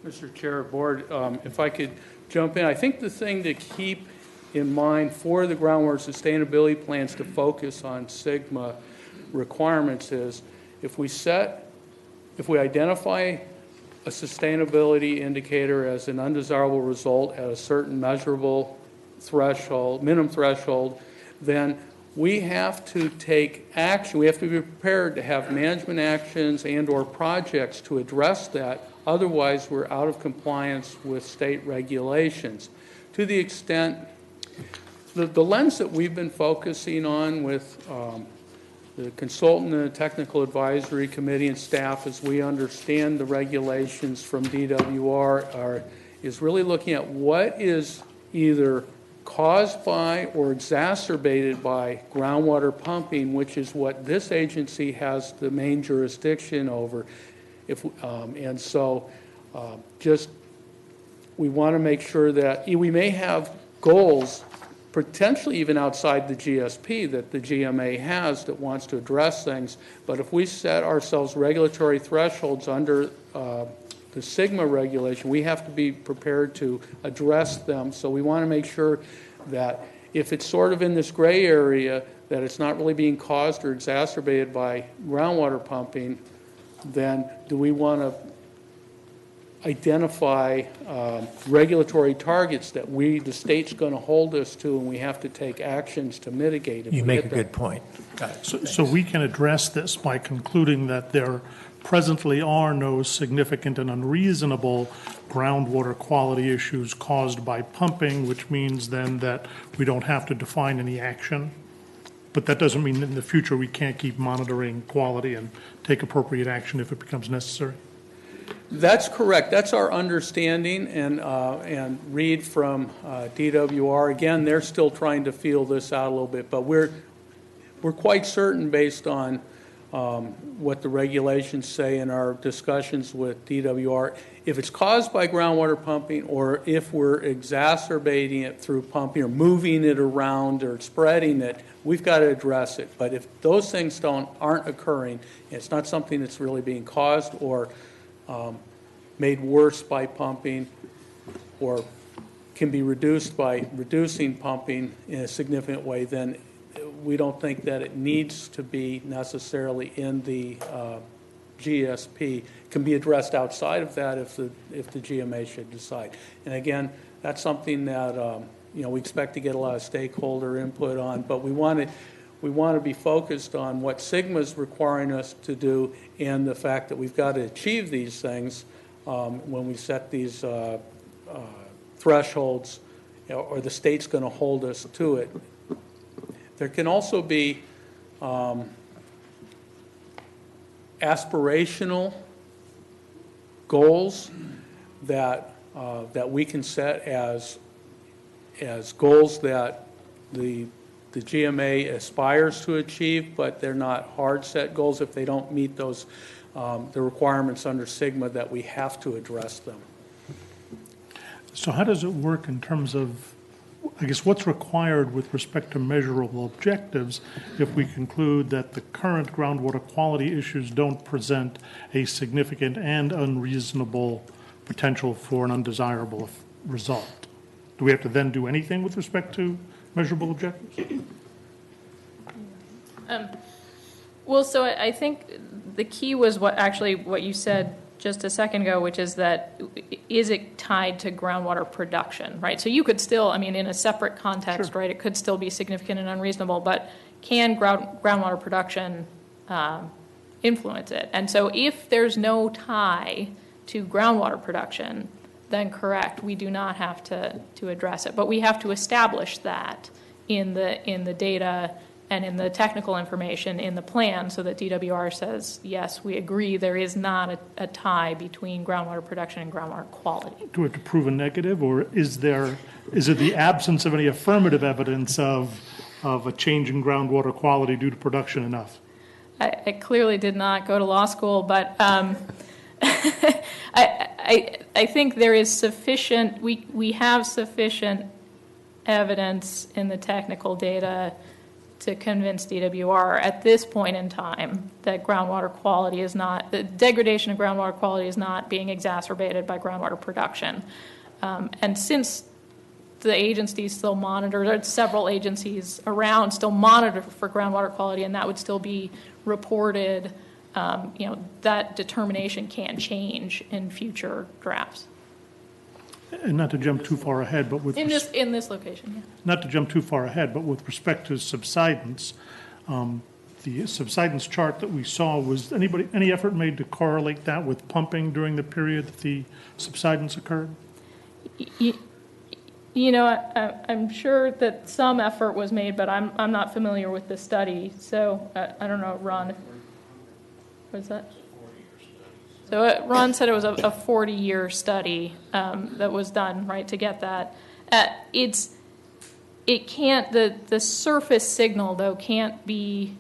Mr. Chair, Board, if I could jump in, I think the thing to keep in mind for the groundwater sustainability plans to focus on Sigma requirements is if we identify a sustainability indicator as an undesirable result at a certain measurable threshold, minimum threshold, then we have to take action. We have to be prepared to have management actions and/or projects to address that. Otherwise, we're out of compliance with state regulations. To the extent, the lens that we've been focusing on with the consultant and the technical advisory committee and staff as we understand the regulations from DWR is really looking at what is either caused by or exacerbated by groundwater pumping, which is what this agency has the main jurisdiction over. We want to make sure that we may have goals potentially even outside the GSP that the GMA has that wants to address things, but if we set ourselves regulatory thresholds under the Sigma regulation, we have to be prepared to address them. So we want to make sure that if it's sort of in this gray area, that it's not really being caused or exacerbated by groundwater pumping, then do we want to identify regulatory targets that the state's going to hold us to, and we have to take actions to mitigate it. You make a good point. So we can address this by concluding that there presently are no significant and unreasonable groundwater quality issues caused by pumping, which means then that we don't have to define any action. But that doesn't mean that in the future we can't keep monitoring quality and take appropriate action if it becomes necessary. That's correct. That's our understanding, and read from DWR. Again, they're still trying to feel this out a little bit, but we're quite certain based on what the regulations say in our discussions with DWR. If it's caused by groundwater pumping, or if we're exacerbating it through pumping or moving it around or spreading it, we've got to address it. But if those things aren't occurring, it's not something that's really being caused or made worse by pumping, or can be reduced by reducing pumping in a significant way, then we don't think that it needs to be necessarily in the GSP. It can be addressed outside of that if the GMA should decide. And again, that's something that we expect to get a lot of stakeholder input on, but we want to be focused on what Sigma's requiring us to do and the fact that we've got to achieve these things when we set these thresholds, or the state's going to hold us to it. There can also be aspirational goals that we can set as goals that the GMA aspires to achieve, but they're not hard set goals. If they don't meet those the requirements under Sigma, that we have to address them. So how does it work in terms of, I guess, what's required with respect to measurable objectives if we conclude that the current groundwater quality issues don't present a significant and unreasonable potential for an undesirable result? Do we have to then do anything with respect to measurable objectives? Well, so I think the key was what you said just a second ago, which is that is it tied to groundwater production, right? So you could still, in a separate context, Sure. right, it could still be significant and unreasonable, but can groundwater production influence it? And so if there's no tie to groundwater production, then correct, we do not have to address it. But we have to establish that in the data and in the technical information in the plan so that DWR says, yes, we agree there is not a tie between groundwater production and groundwater quality. Do we have to prove a negative, or is it the absence of any affirmative evidence of a change in groundwater quality due to production enough? I clearly did not go to law school, but I think there is sufficient, we have sufficient evidence in the technical data to convince DWR at this point in time that groundwater quality is not, the degradation of groundwater quality is not being exacerbated by groundwater production. And since the agencies still monitor, there's several agencies around still monitor for groundwater quality, and that would still be reported. That determination can change in future drafts. And not to jump too far ahead, but In this location, yeah. not to jump too far ahead, but with respect to subsidence, the subsidence chart that we saw, was any effort made to correlate that with pumping during the period that the subsidence occurred? I'm sure that some effort was made, but I'm not familiar with the study, so I don't know, Ron. What is that? So Ron said it was a 40-year study that was done, right, to get that. The surface signal, though, can't be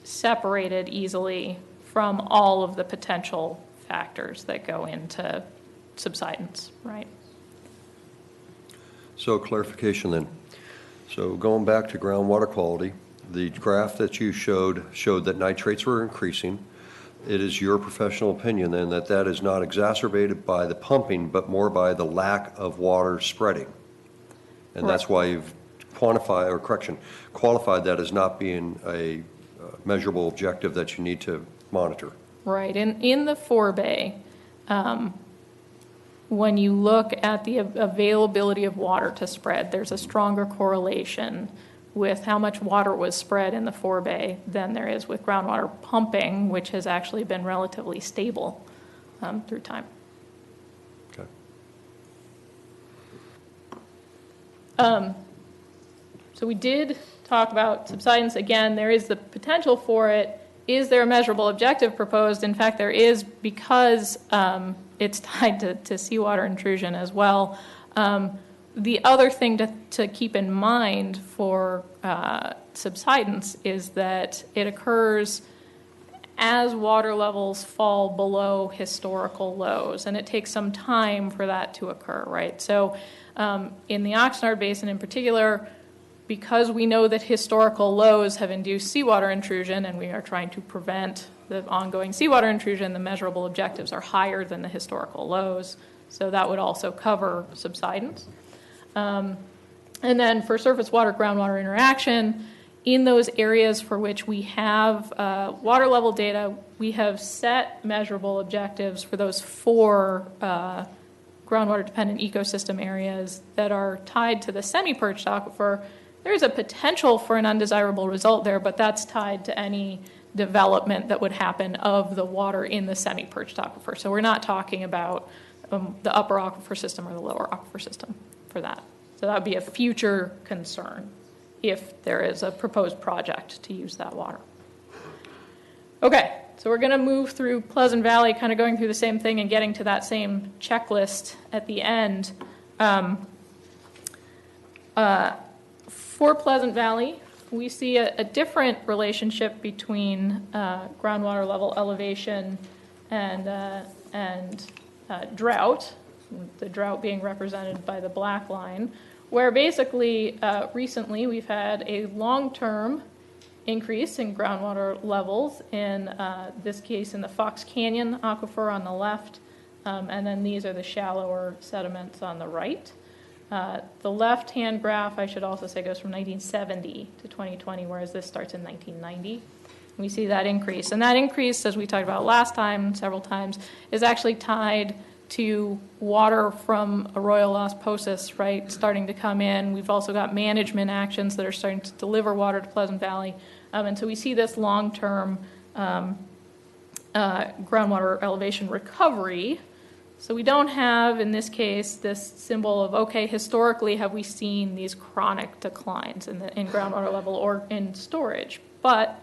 separated easily from all of the potential factors that go into subsidence, right? So clarification then. So going back to groundwater quality, the graph that you showed that nitrates were increasing. It is your professional opinion then that that is not exacerbated by the pumping, but more by the lack of water spreading. And that's why you've qualified that as not being a measurable objective that you need to monitor. Right. In the forebay, when you look at the availability of water to spread, there's a stronger correlation with how much water was spread in the forebay than there is with groundwater pumping, which has actually been relatively stable through time. Okay. So we did talk about subsidence. Again, there is the potential for it. Is there a measurable objective proposed? In fact, there is, because it's tied to seawater intrusion as well. The other thing to keep in mind for subsidence is that it occurs as water levels fall below historical lows, and it takes some time for that to occur, right? So in the Oxnard Basin in particular, because we know that historical lows have induced seawater intrusion and we are trying to prevent the ongoing seawater intrusion, the measurable objectives are higher than the historical lows. So that would also cover subsidence. And then for surface water groundwater interaction, in those areas for which we have water level data, we have set measurable objectives for those 4 groundwater dependent ecosystem areas that are tied to the semi-perched aquifer. There's a potential for an undesirable result there, but that's tied to any development that would happen of the water in the semi-perched aquifer. So we're not talking about the upper aquifer system or the lower aquifer system for that. So that would be a future concern if there is a proposed project to use that water. Okay, so we're going to move through Pleasant Valley, kind of going through the same thing and getting to that same checklist at the end. For Pleasant Valley, we see a different relationship between groundwater level elevation and drought, the drought being represented by the black line, where basically recently we've had a long-term increase in groundwater levels, in this case in the Fox Canyon aquifer on the left, and then these are the shallower sediments on the right. The left-hand graph, I should also say, goes from 1970 to 2020, whereas this starts in 1990. We see that increase. And that increase, as we talked about last time, several times, is actually tied to water from arroyo Las Posas, right, starting to come in. We've also got management actions that are starting to deliver water to Pleasant Valley. And so we see this long-term groundwater elevation recovery. So we don't have, in this case, this symbol of, okay, historically have we seen these chronic declines in groundwater level or in storage. But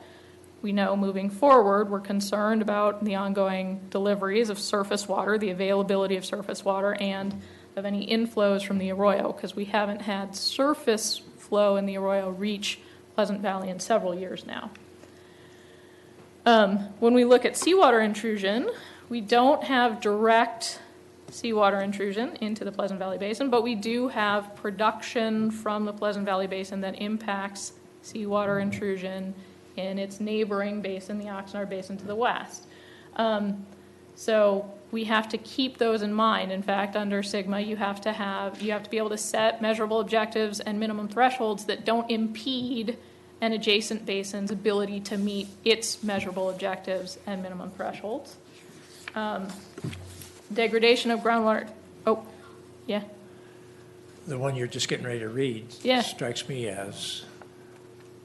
we know moving forward, we're concerned about the ongoing deliveries of surface water, the availability of surface water, and of any inflows from the arroyo, because we haven't had surface flow in the arroyo reach Pleasant Valley in several years now. When we look at seawater intrusion, we don't have direct seawater intrusion into the Pleasant Valley Basin, but we do have production from the Pleasant Valley Basin that impacts seawater intrusion in its neighboring basin, the Oxnard Basin to the west. So we have to keep those in mind. In fact, under Sigma, you have to be able to set measurable objectives and minimum thresholds that don't impede an adjacent basin's ability to meet its measurable objectives and minimum thresholds. Degradation of groundwater. Oh, yeah. The one you're just getting ready to read Yeah. strikes me as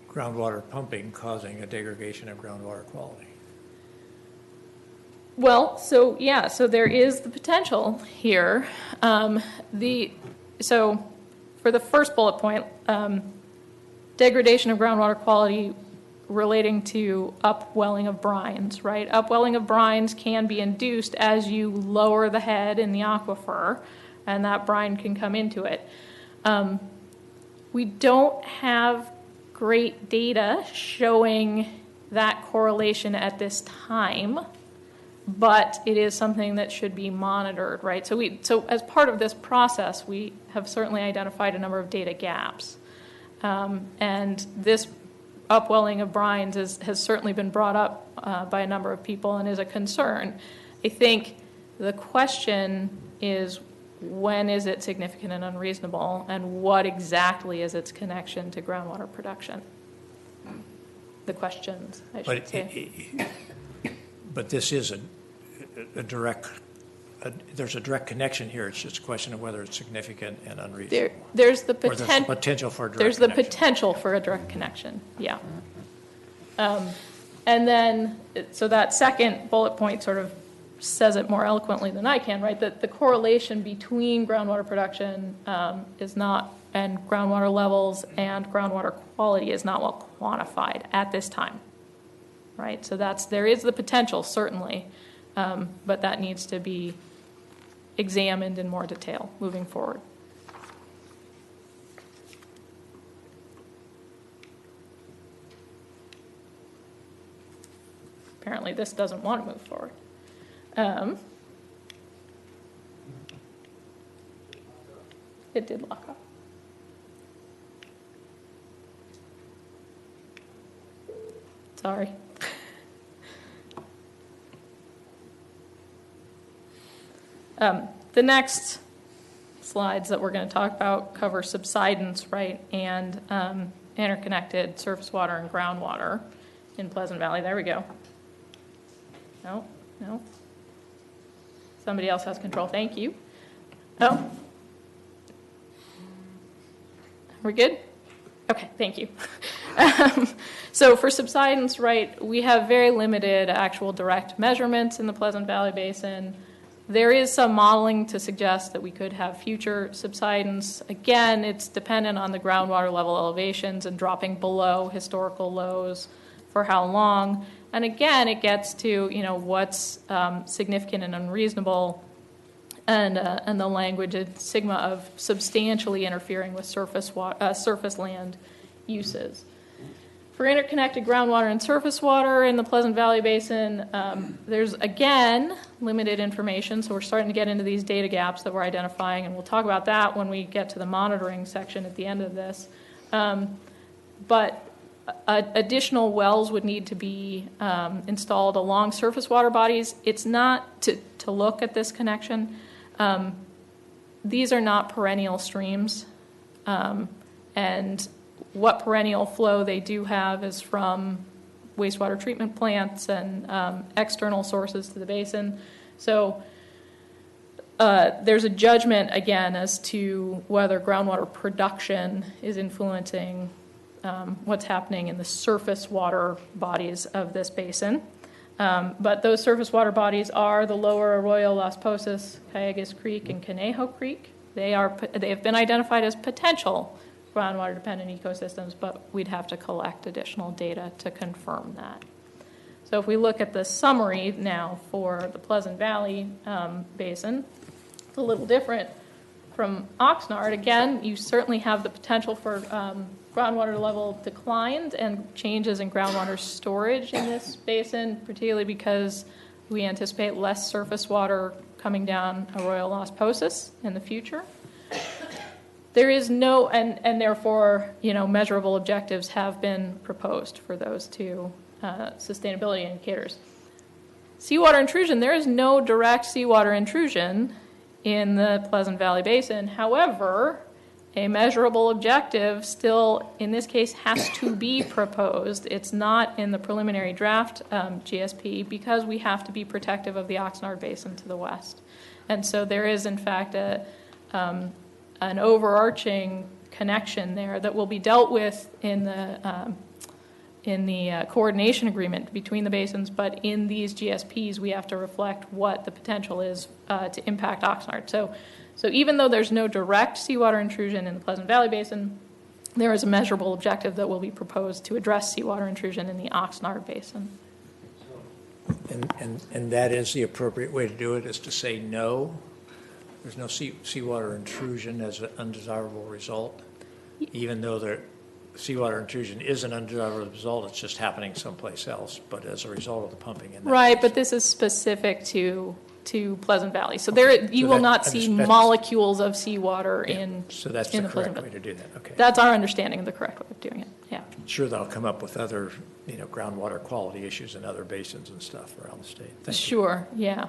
groundwater pumping causing a degradation of groundwater quality. Well, so yeah, so there is the potential here. So for the first bullet point, degradation of groundwater quality relating to upwelling of brines, right? Upwelling of brines can be induced as you lower the head in the aquifer, and that brine can come into it. We don't have great data showing that correlation at this time, but it is something that should be monitored, right? So as part of this process, we have certainly identified a number of data gaps. And this upwelling of brines has certainly been brought up by a number of people and is a concern. I think the question is, when is it significant and unreasonable, and what exactly is its connection to groundwater production? The questions, I should say. But this is a direct, there's a direct connection here. It's just a question of whether it's significant and unreasonable. There's the Or there's potential for a direct There's the connection. potential for a direct connection, yeah. And then, so that second bullet point sort of says it more eloquently than I can, right? That the correlation between groundwater production is not, and groundwater levels and groundwater quality is not well quantified at this time, right? So there is the potential, certainly, but that needs to be examined in more detail moving forward. Apparently this doesn't want to move forward. It did lock up. Sorry. The next slides that we're going to talk about cover subsidence, right, and interconnected surface water and groundwater in Pleasant Valley. There we go. No. Somebody else has control. Thank you. Oh. We're good? Okay, thank you. So for subsidence, right, we have very limited actual direct measurements in the Pleasant Valley Basin. There is some modeling to suggest that we could have future subsidence. Again, it's dependent on the groundwater level elevations and dropping below historical lows for how long. And again, it gets to, what's significant and unreasonable, and the language at Sigma of substantially interfering with surface land uses. For interconnected groundwater and surface water in the Pleasant Valley Basin, there's, again, limited information, so we're starting to get into these data gaps that we're identifying, and we'll talk about that when we get to the monitoring section at the end of this. But additional wells would need to be installed along surface water bodies. It's not to look at this connection. These are not perennial streams, and what perennial flow they do have is from wastewater treatment plants and external sources to the basin. So there's a judgment, again, as to whether groundwater production is influencing what's happening in the surface water bodies of this basin. But those surface water bodies are the lower Arroyo Las Posas, Calleguas Creek, and Conejo Creek. They have been identified as potential groundwater-dependent ecosystems, but we'd have to collect additional data to confirm that. So if we look at the summary now for the Pleasant Valley Basin, it's a little different from Oxnard. Again, you certainly have the potential for groundwater level declines and changes in groundwater storage in this basin, particularly because we anticipate less surface water coming down Arroyo Las Posas in the future. There is no, and therefore, measurable objectives have been proposed for those two sustainability indicators. seawater intrusion, there is no direct seawater intrusion in the Pleasant Valley Basin. However, a measurable objective still, in this case, has to be proposed. It's not in the preliminary draft GSP because we have to be protective of the Oxnard Basin to the west. And so there is, in fact, an overarching connection there that will be dealt with in the coordination agreement between the basins, but in these GSPs, we have to reflect what the potential is to impact Oxnard. So even though there's no direct seawater intrusion in the Pleasant Valley Basin, there is a measurable objective that will be proposed to address seawater intrusion in the Oxnard Basin. And that is the appropriate way to do it, is to say no. There's no seawater intrusion as an undesirable result, even though the seawater intrusion is an undesirable result, it's just happening someplace else, but as a result of the pumping in that Right, basin. but this is specific to Pleasant Valley. So there, you So will that- not see that's- molecules of seawater Yeah, in So that's in the the Pleasant correct way Valley. to do that, okay. That's our understanding of the correct way of doing it, yeah. Sure, they'll come up with other, groundwater quality issues in other basins and stuff around the state. Thank you. Sure, yeah.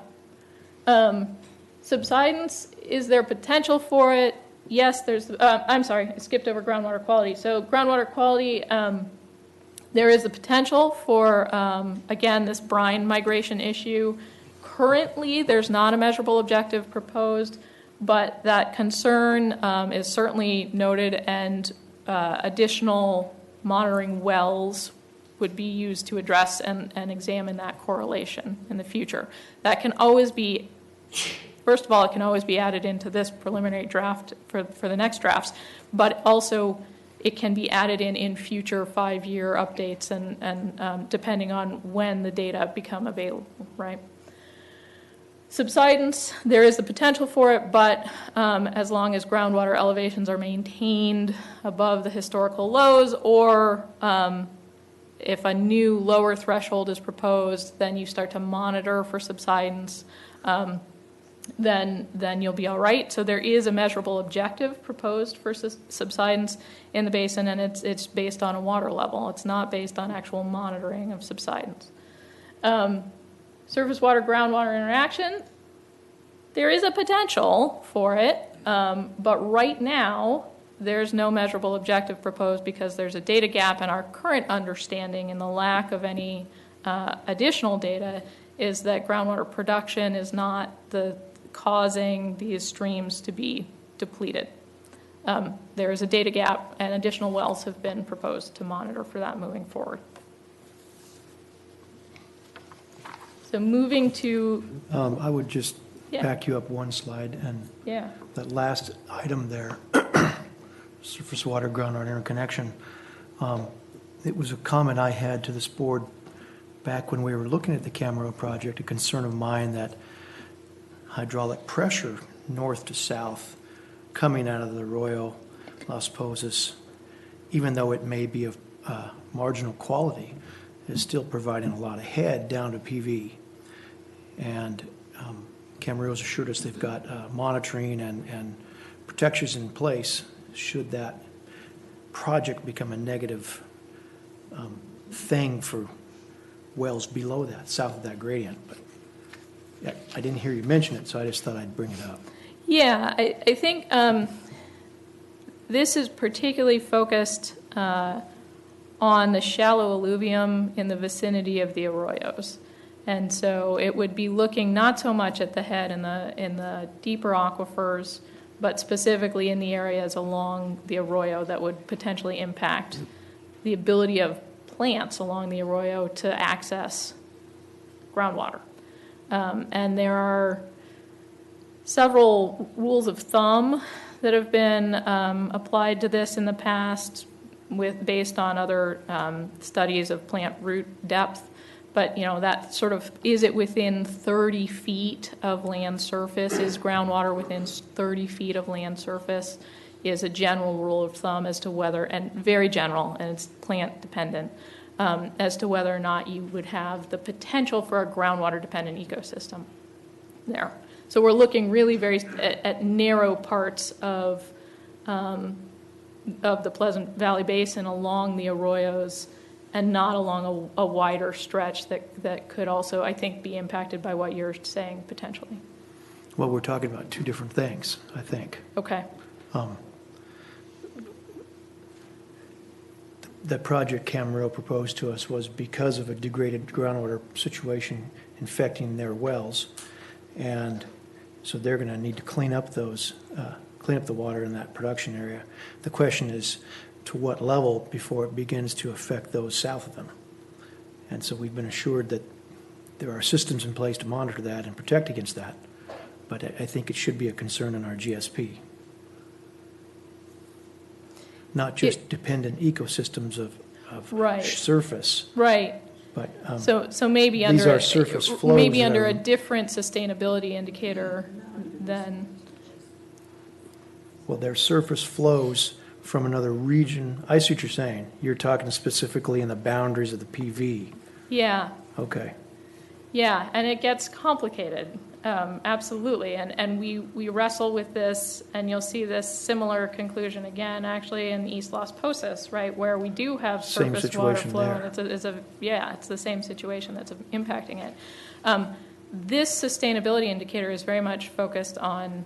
Subsidence, is there potential for it? Yes, there's, I'm sorry, I skipped over groundwater quality. So groundwater quality, there is the potential for, again, this brine migration issue. Currently, there's not a measurable objective proposed, but that concern is certainly noted, and additional monitoring wells would be used to address and examine that correlation in the future. That can always be, first of all, it can always be added into this preliminary draft for the next drafts, but also it can be added in future 5-year updates and depending on when the data become available, right? Subsidence, there is the potential for it, but as long as groundwater elevations are maintained above the historical lows, or if a new lower threshold is proposed, then you start to monitor for subsidence, then you'll be all right. So there is a measurable objective proposed for subsidence in the basin, and it's based on a water level. It's not based on actual monitoring of subsidence. Surface water, groundwater interaction, there is a potential for it, but right now, there's no measurable objective proposed because there's a data gap, and our current understanding and the lack of any additional data is that groundwater production is not causing these streams to be depleted. There is a data gap, and additional wells have been proposed to monitor for that moving forward. So moving to, I would just Yeah. back you up one slide, and yeah, that last item there, surface water groundwater interconnection, it was a comment I had to this board back when we were looking at the Camaro project, a concern of mine that hydraulic pressure north to south coming out of the Arroyo Las Posas, even though it may be of marginal quality, is still providing a lot of head down to PV. And Camarillo's assured us they've got monitoring and protections in place should that project become a negative thing for wells below that, south of that gradient. But yeah, I didn't hear you mention it, so I just thought I'd bring it up. yeah, I think this is particularly focused on the shallow alluvium in the vicinity of the arroyos. And so it would be looking not so much at the head in the deeper aquifers, but specifically in the areas along the arroyo that would potentially impact the ability of plants along the arroyo to access groundwater. And there are several rules of thumb that have been applied to this in the past based on other studies of plant root depth. But, that sort of, is it within 30 feet of land surface? Is groundwater within 30 feet of land surface? Is a general rule of thumb as to whether, and very general, and it's plant dependent, as to whether or not you would have the potential for a groundwater dependent ecosystem there. So we're looking really very at narrow parts of the Pleasant Valley Basin along the arroyos and not along a wider stretch that could also, I think, be impacted by what you're saying potentially. Well, we're talking about two different things, I think. Okay. The project Camarillo proposed to us was because of a degraded groundwater situation infecting their wells. And so they're going to need to clean up those, clean up the water in that production area. The question is, to what level before it begins to affect those south of them? And so we've been assured that there are systems in place to monitor that and protect against that. But I think it should be a concern in our GSP. Not just dependent ecosystems of Right. surface, Right. but So maybe these under are surface flows maybe that under are- a different sustainability indicator than, well, there's surface flows from another region. I see what you're saying. You're talking specifically in the boundaries of the PV. yeah, Okay. yeah, and it gets complicated, absolutely. And we wrestle with this, and you'll see this similar conclusion again, actually, in East Las Posas, right, where we do have Same surface water situation flow, there. and it's the same situation that's impacting it. This sustainability indicator is very much focused on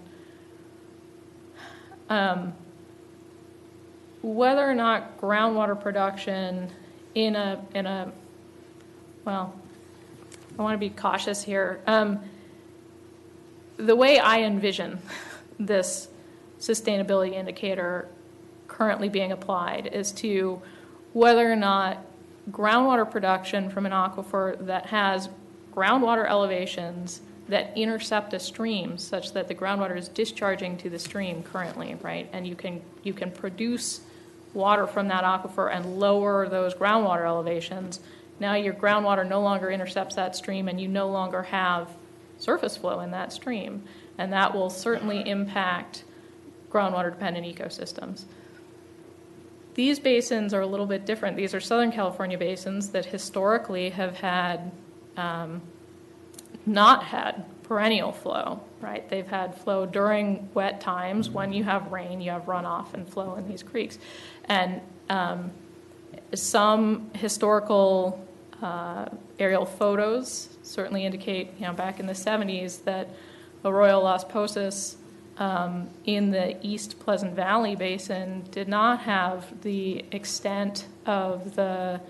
whether or not groundwater production in a well, I want to be cautious here. The way I envision this sustainability indicator currently being applied is to whether or not groundwater production from an aquifer that has groundwater elevations that intercept a stream such that the groundwater is discharging to the stream currently, right? And you can produce water from that aquifer and lower those groundwater elevations. Now your groundwater no longer intercepts that stream and you no longer have surface flow in that stream. And that will certainly impact groundwater-dependent ecosystems. These basins are a little bit different. These are Southern California basins that historically have had not had perennial flow, right? They've had flow during wet times. When you have rain, you have runoff and flow in these creeks. And some historical aerial photos certainly indicate, back in the 70s that Arroyo Las Posas in the East Pleasant Valley Basin did not have the extent of the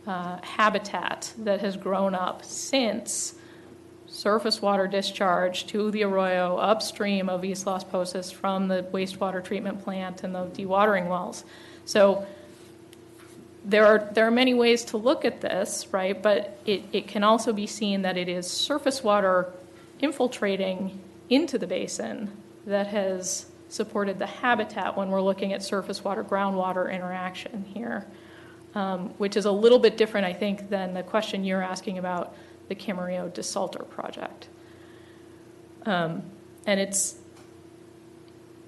habitat that has grown up since surface water discharge to the arroyo upstream of East Las Posas from the wastewater treatment plant and the dewatering wells. So there are many ways to look at this, right? But it can also be seen that it is surface water infiltrating into the basin that has supported the habitat when we're looking at surface water groundwater interaction here, which is a little bit different, I think, than the question you're asking about the Camarillo desalter project. And it's,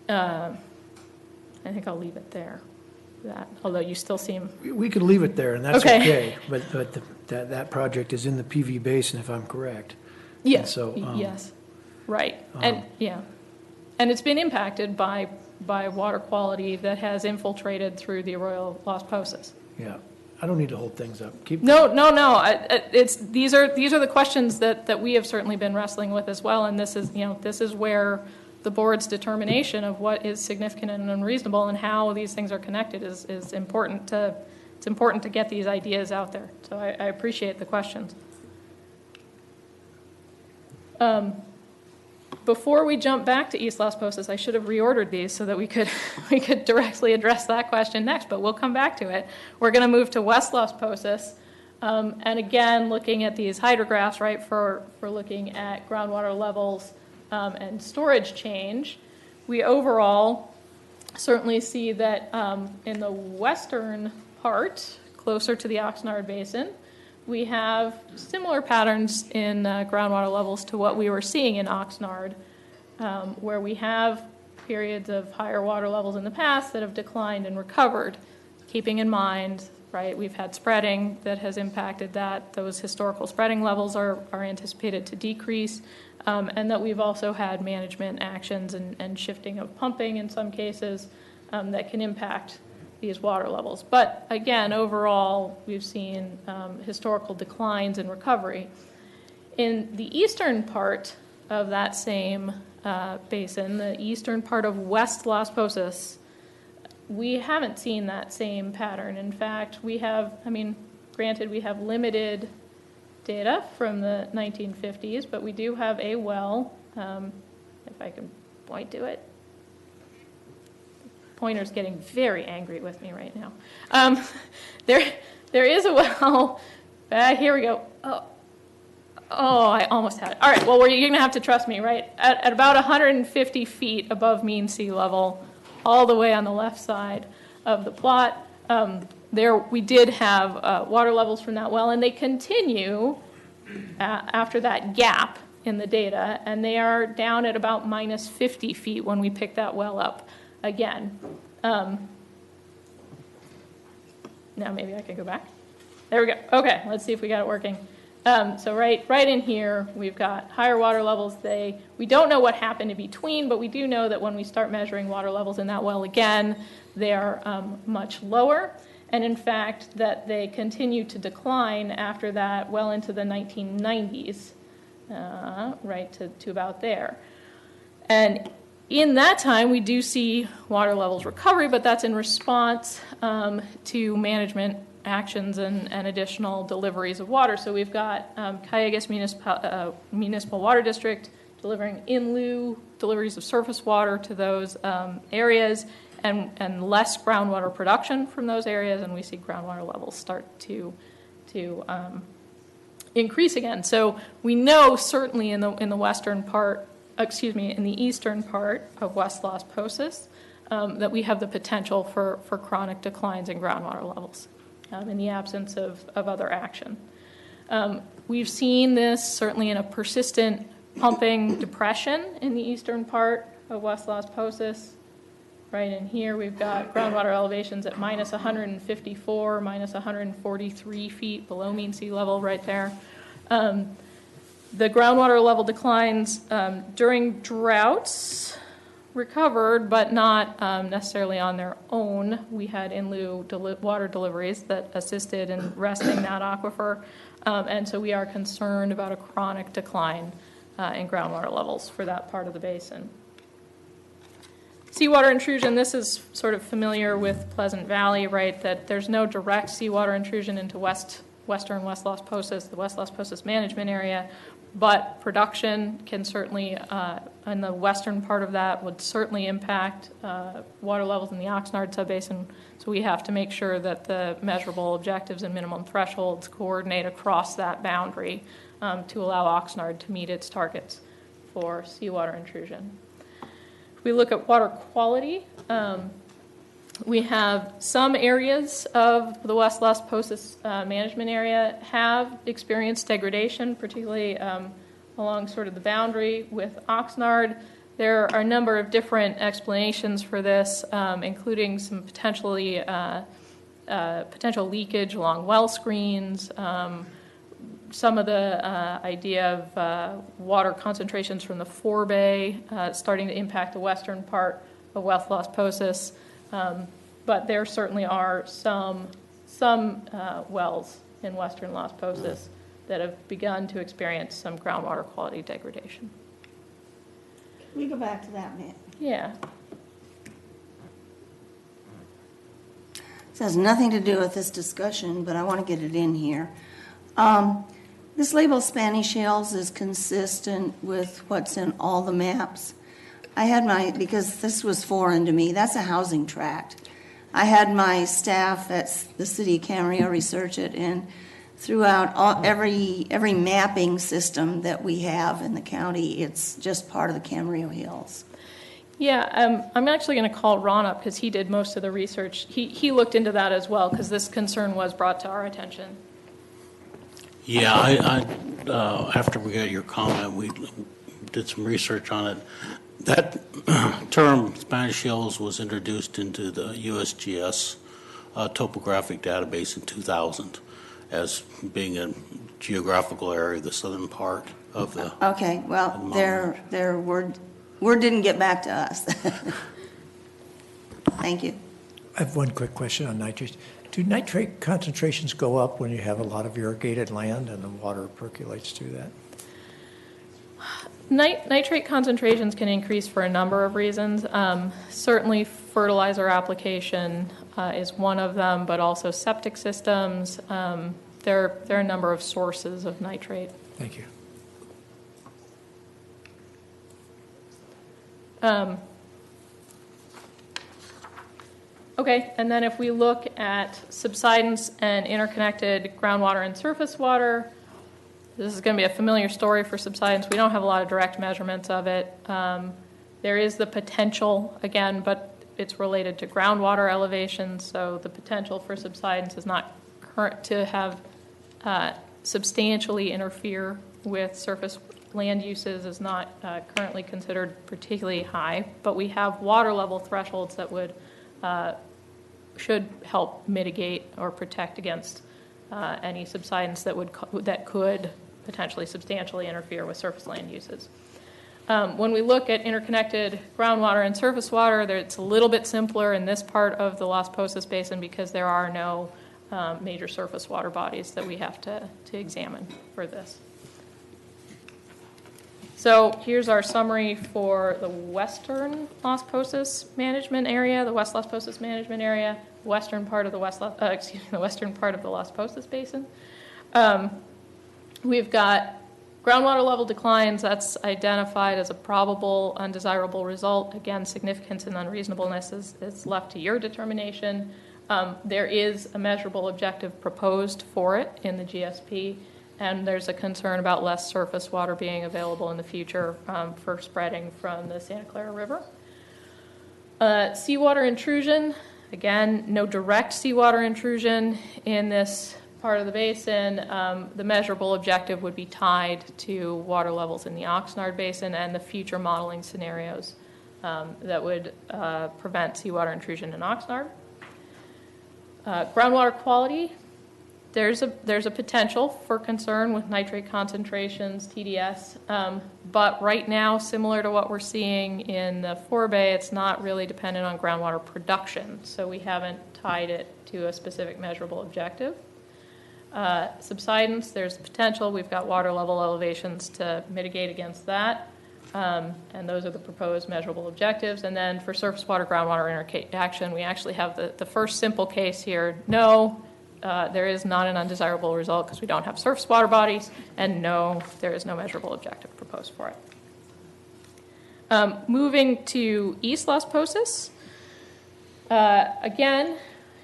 I think I'll leave it there, although you still seem... We could leave it there, and that's Okay. okay. But that project is in the PV basin, if I'm correct. Yeah, And so, yes, right. And, and it's been impacted by water quality that has infiltrated through the Arroyo Las Posas. Yeah, I don't need to hold things up. Keep. No. These are the questions that we have certainly been wrestling with as well, and this is where the board's determination of what is significant and unreasonable and how these things are connected is important to. It's important to get these ideas out there. So I appreciate the questions. Before we jump back to East Las Posas, I should have reordered these so that we could directly address that question next, but we'll come back to it. We're going to move to West Las Posas, and again, looking at these hydrographs, right, for looking at groundwater levels and storage change. We overall certainly see that in the western part, closer to the Oxnard Basin, we have similar patterns in groundwater levels to what we were seeing in Oxnard, where we have periods of higher water levels in the past that have declined and recovered, keeping in mind, right, we've had spreading that has impacted that. Those historical spreading levels are anticipated to decrease, and that we've also had management actions and shifting of pumping in some cases that can impact these water levels. But again, overall, we've seen historical declines in recovery. In the eastern part of that same basin, the eastern part of West Las Posas, we haven't seen that same pattern. In fact, we have, granted, we have limited data from the 1950s, but we do have a well, if I can point to it. Pointer's getting very angry with me right now. There is a well, here we go. Oh, I almost had it. All right, well, you're going to have to trust me, right? At about 150 feet above mean sea level, all the way on the left side of the plot, there we did have water levels from that well, and they continue after that gap in the data, and they are down at about minus 50 feet when we pick that well up again. Now maybe I can go back. There we go. Okay, let's see if we got it working. So right in here, we've got higher water levels. We don't know what happened in between, but we do know that when we start measuring water levels in that well again, they are much lower. And in fact, that they continue to decline after that well into the 1990s, right to about there. And in that time, we do see water levels recovery, but that's in response to management actions and additional deliveries of water. So we've got Calleguas Municipal Water District delivering in lieu deliveries of surface water to those areas, and less groundwater production from those areas, and we see groundwater levels start to increase again. So we know certainly in the western part, in the eastern part of West Las Posas, that we have the potential for chronic declines in groundwater levels in the absence of other action. We've seen this certainly in a persistent pumping depression in the eastern part of West Las Posas. Right in here, we've got groundwater elevations at minus 154, minus 143 feet below mean sea level right there. The groundwater level declines during droughts recovered, but not necessarily on their own. We had in lieu water deliveries that assisted in resting that aquifer, and so we are concerned about a chronic decline in groundwater levels for that part of the basin. Seawater intrusion, this is sort of familiar with Pleasant Valley, right, that there's no direct seawater intrusion into western West Las Posas, the West Las Posas management area, but production can certainly, in the western part of that, would certainly impact water levels in the Oxnard subbasin. So we have to make sure that the measurable objectives and minimum thresholds coordinate across that boundary to allow Oxnard to meet its targets for seawater intrusion. If we look at water quality, we have some areas of the West Las Posas management area have experienced degradation, particularly along sort of the boundary with Oxnard. There are a number of different explanations for this, including some potential leakage along well screens, some of the idea of water concentrations from the forebay starting to impact the western part of West Las Posas. But there certainly are some wells in western Las Posas that have begun to experience some groundwater quality degradation. Can we go back to that, Matt? Yeah. This has nothing to do with this discussion, but I want to get it in here. This label Spanish Hills is consistent with what's in all the maps. I had because this was foreign to me, that's a housing tract. I had my staff at the city of Camarillo research it, and throughout every mapping system that we have in the county, it's just part of the Camarillo Hills. Yeah, I'm actually going to call Ron up because he did most of the research. He looked into that as well because this concern was brought to our attention. Yeah, I after we got your comment, we did some research on it. That term, Spanish Hills, was introduced into the USGS topographic database in 2000 as being a geographical area, the southern part of the. Okay, well, their word didn't get back to us. Thank you. I have one quick question on nitrates. Do nitrate concentrations go up when you have a lot of irrigated land and the water percolates through that? Nitrate concentrations can increase for a number of reasons. Certainly fertilizer application is one of them, but also septic systems. There are a number of sources of nitrate. Thank you. Okay, and then if we look at subsidence and interconnected groundwater and surface water, this is going to be a familiar story for subsidence. We don't have a lot of direct measurements of it. There is the potential, again, but it's related to groundwater elevation, so the potential for subsidence is not current to have substantially interfere with surface land uses is not currently considered particularly high, but we have water level thresholds that would should help mitigate or protect against any subsidence that could potentially substantially interfere with surface land uses. When we look at interconnected groundwater and surface water, it's a little bit simpler in this part of the Las Posas Basin because there are no major surface water bodies that we have to examine for this. So here's our summary for the western Las Posas management area, the West Las Posas management area, western part of the the western part of the Las Posas Basin. We've got groundwater level declines. That's identified as a probable undesirable result. Again, significance and unreasonableness is left to your determination. There is a measurable objective proposed for it in the GSP. And there's a concern about less surface water being available in the future for spreading from the Santa Clara River. Seawater intrusion, again, no direct seawater intrusion in this part of the basin. The measurable objective would be tied to water levels in the Oxnard Basin and the future modeling scenarios that would prevent seawater intrusion in Oxnard. Groundwater quality. There's a potential for concern with nitrate concentrations, TDS, but right now, similar to what we're seeing in the forebay, it's not really dependent on groundwater production, so we haven't tied it to a specific measurable objective. Subsidence, there's potential. We've got water level elevations to mitigate against that, and those are the proposed measurable objectives. And then for surface water, groundwater interaction, we actually have the first simple case here. No. There is not an undesirable result because we don't have surface water bodies, and no, there is no measurable objective proposed for it. Moving to East Las Posas. Again,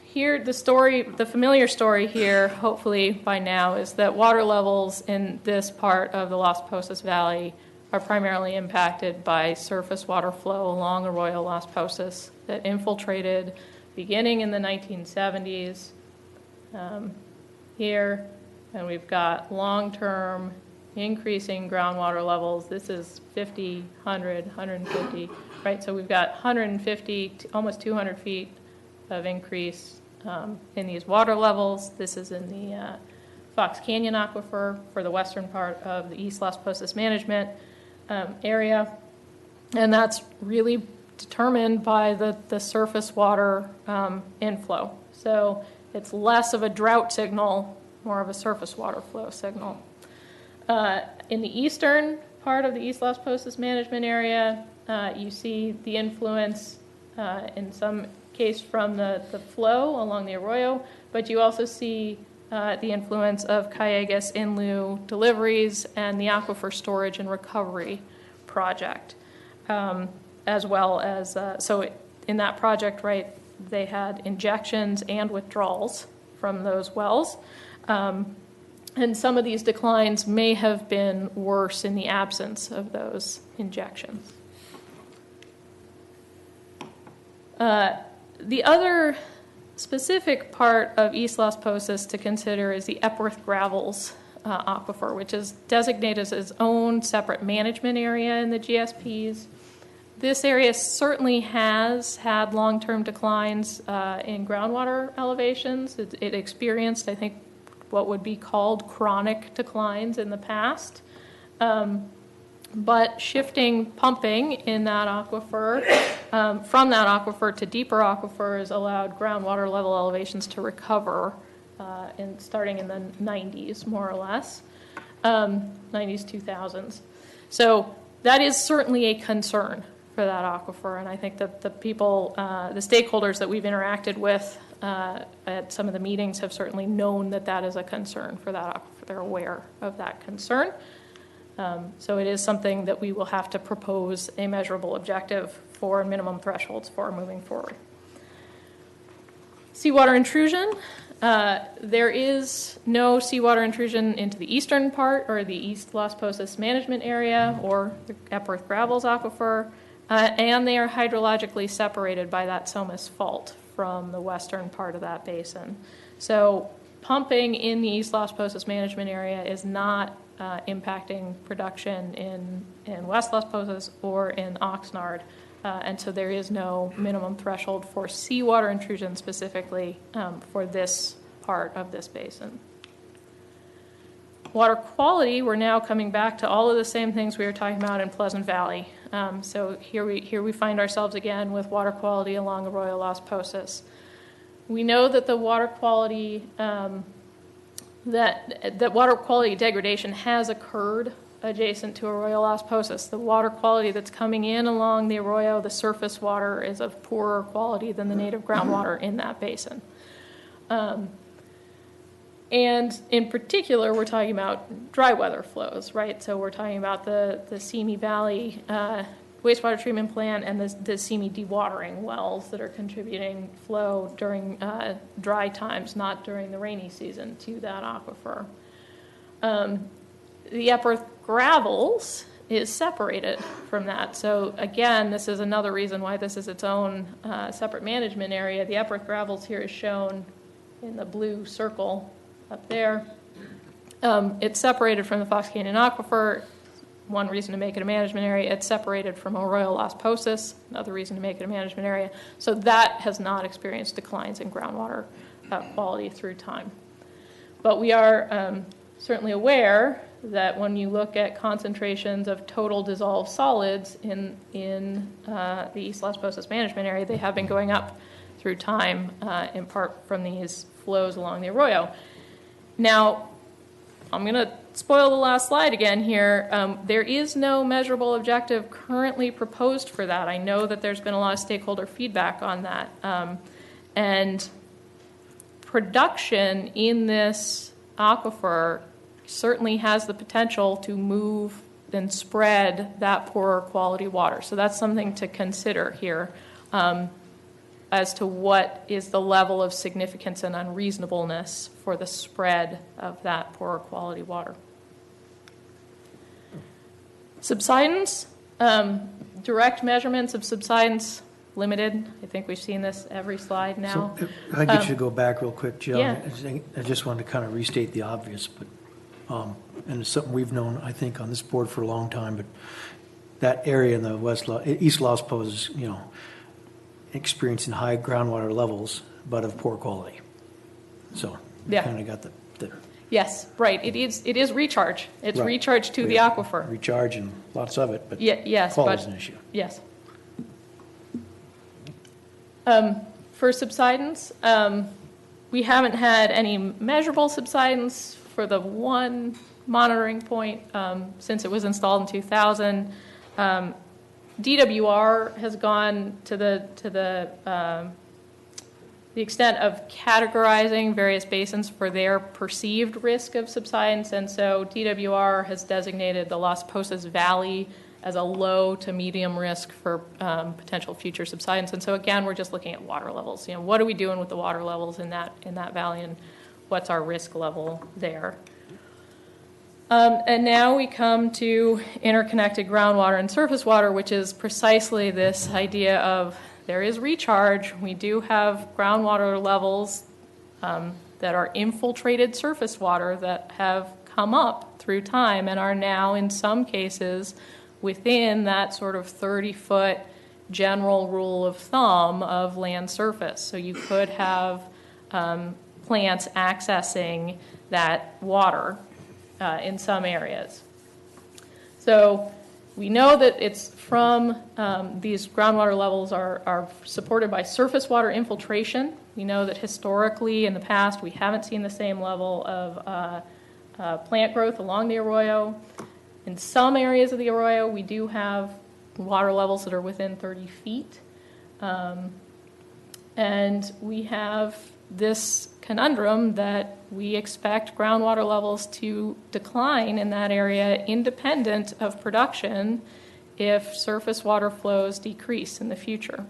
here the familiar story here, hopefully by now, is that water levels in this part of the Las Posas Valley are primarily impacted by surface water flow along Arroyo Las Posas that infiltrated beginning in the 1970s. Here, and we've got long-term increasing groundwater levels. This is 50, 100, 150, right? So we've got 150 to almost 200 feet of increase in these water levels. This is in the Fox Canyon Aquifer for the western part of the East Las Posas management area. And that's really determined by the surface water inflow. So it's less of a drought signal, more of a surface water flow signal. In the eastern part of the East Las Posas management area, you see the influence in some case from the flow along the arroyo, but you also see the influence of Callegas in-lieu deliveries and the aquifer storage and recovery project, as well as, so in that project, right, they had injections and withdrawals from those wells. And some of these declines may have been worse in the absence of those injections. The other specific part of East Las Posas to consider is the Epworth Gravels aquifer, which is designated as its own separate management area in the GSPs. This area certainly has had long-term declines in groundwater elevations. It experienced, I think, what would be called chronic declines in the past. But shifting pumping in that aquifer, from that aquifer to deeper aquifers allowed groundwater level elevations to recover starting in the 90s, more or less, 90s, 2000s. So that is certainly a concern for that aquifer, and I think that the people, the stakeholders that we've interacted with at some of the meetings have certainly known that that is a concern for that aquifer. They're aware of that concern. So it is something that we will have to propose a measurable objective for minimum thresholds for moving forward. Seawater intrusion. There is no seawater intrusion into the eastern part or the East Las Posas management area or the Epworth Gravels aquifer, and they are hydrologically separated by that Somas Fault from the western part of that basin. So pumping in the East Las Posas management area is not impacting production in West Las Posas or in Oxnard. And so there is no minimum threshold for seawater intrusion specifically for this part of this basin. Water quality, we're now coming back to all of the same things we were talking about in Pleasant Valley. So here we find ourselves again with water quality along Arroyo Las Posas. We know that the water quality that water quality degradation has occurred adjacent to Arroyo Las Posas. The water quality that's coming in along the arroyo, the surface water, is of poorer quality than the native groundwater in that basin. And in particular, we're talking about dry weather flows, right? So we're talking about the Simi Valley wastewater treatment plant and the Simi dewatering wells that are contributing flow during dry times, not during the rainy season, to that aquifer. The Epworth Gravels is separated from that. So again, this is another reason why this is its own separate management area. The Epworth Gravels here is shown in the blue circle up there. It's separated from the Fox Canyon Aquifer. One reason to make it a management area. It's separated from Arroyo Las Posas, another reason to make it a management area. So that has not experienced declines in groundwater quality through time. But we are certainly aware that when you look at concentrations of total dissolved solids in the East Las Posas management area, they have been going up through time, in part from these flows along the arroyo. Now, I'm going to spoil the last slide again here. There is no measurable objective currently proposed for that. I know that there's been a lot of stakeholder feedback on that. And production in this aquifer certainly has the potential to move and spread that poorer quality water. So that's something to consider here as to what is the level of significance and unreasonableness for the spread of that poorer quality water. Subsidence, direct measurements of subsidence, limited. I think we've seen this every slide now. So if I get you to go back real quick, Jill. Yeah. I just wanted to kind of restate the obvious, but and it's something we've known, I think, on this board for a long time, but that area in the East Las Posas, experiencing high groundwater levels, but of poor quality. So Yeah. kind of got the Yes, right. It is recharge. It's right. Recharge to the aquifer. Recharge and lots of it, but yes, quality is an issue. Yes. For subsidence, we haven't had any measurable subsidence for the one monitoring point since it was installed in 2000. DWR has gone to the extent of categorizing various basins for their perceived risk of subsidence, and so DWR has designated the Las Posas Valley as a low to medium risk for potential future subsidence. And so again, we're just looking at water levels. What are we doing with the water levels in that valley, and what's our risk level there? And now we come to interconnected groundwater and surface water, which is precisely this idea of there is recharge. We do have groundwater levels that are infiltrated surface water that have come up through time and are now, in some cases, within that sort of 30-foot general rule of thumb of land surface. So you could have plants accessing that water in some areas. So We know that it's from, these groundwater levels are supported by surface water infiltration. We know that historically in the past we haven't seen the same level of plant growth along the arroyo. In some areas of the arroyo, we do have water levels that are within 30 feet. And we have this conundrum that we expect groundwater levels to decline in that area independent of production if surface water flows decrease in the future.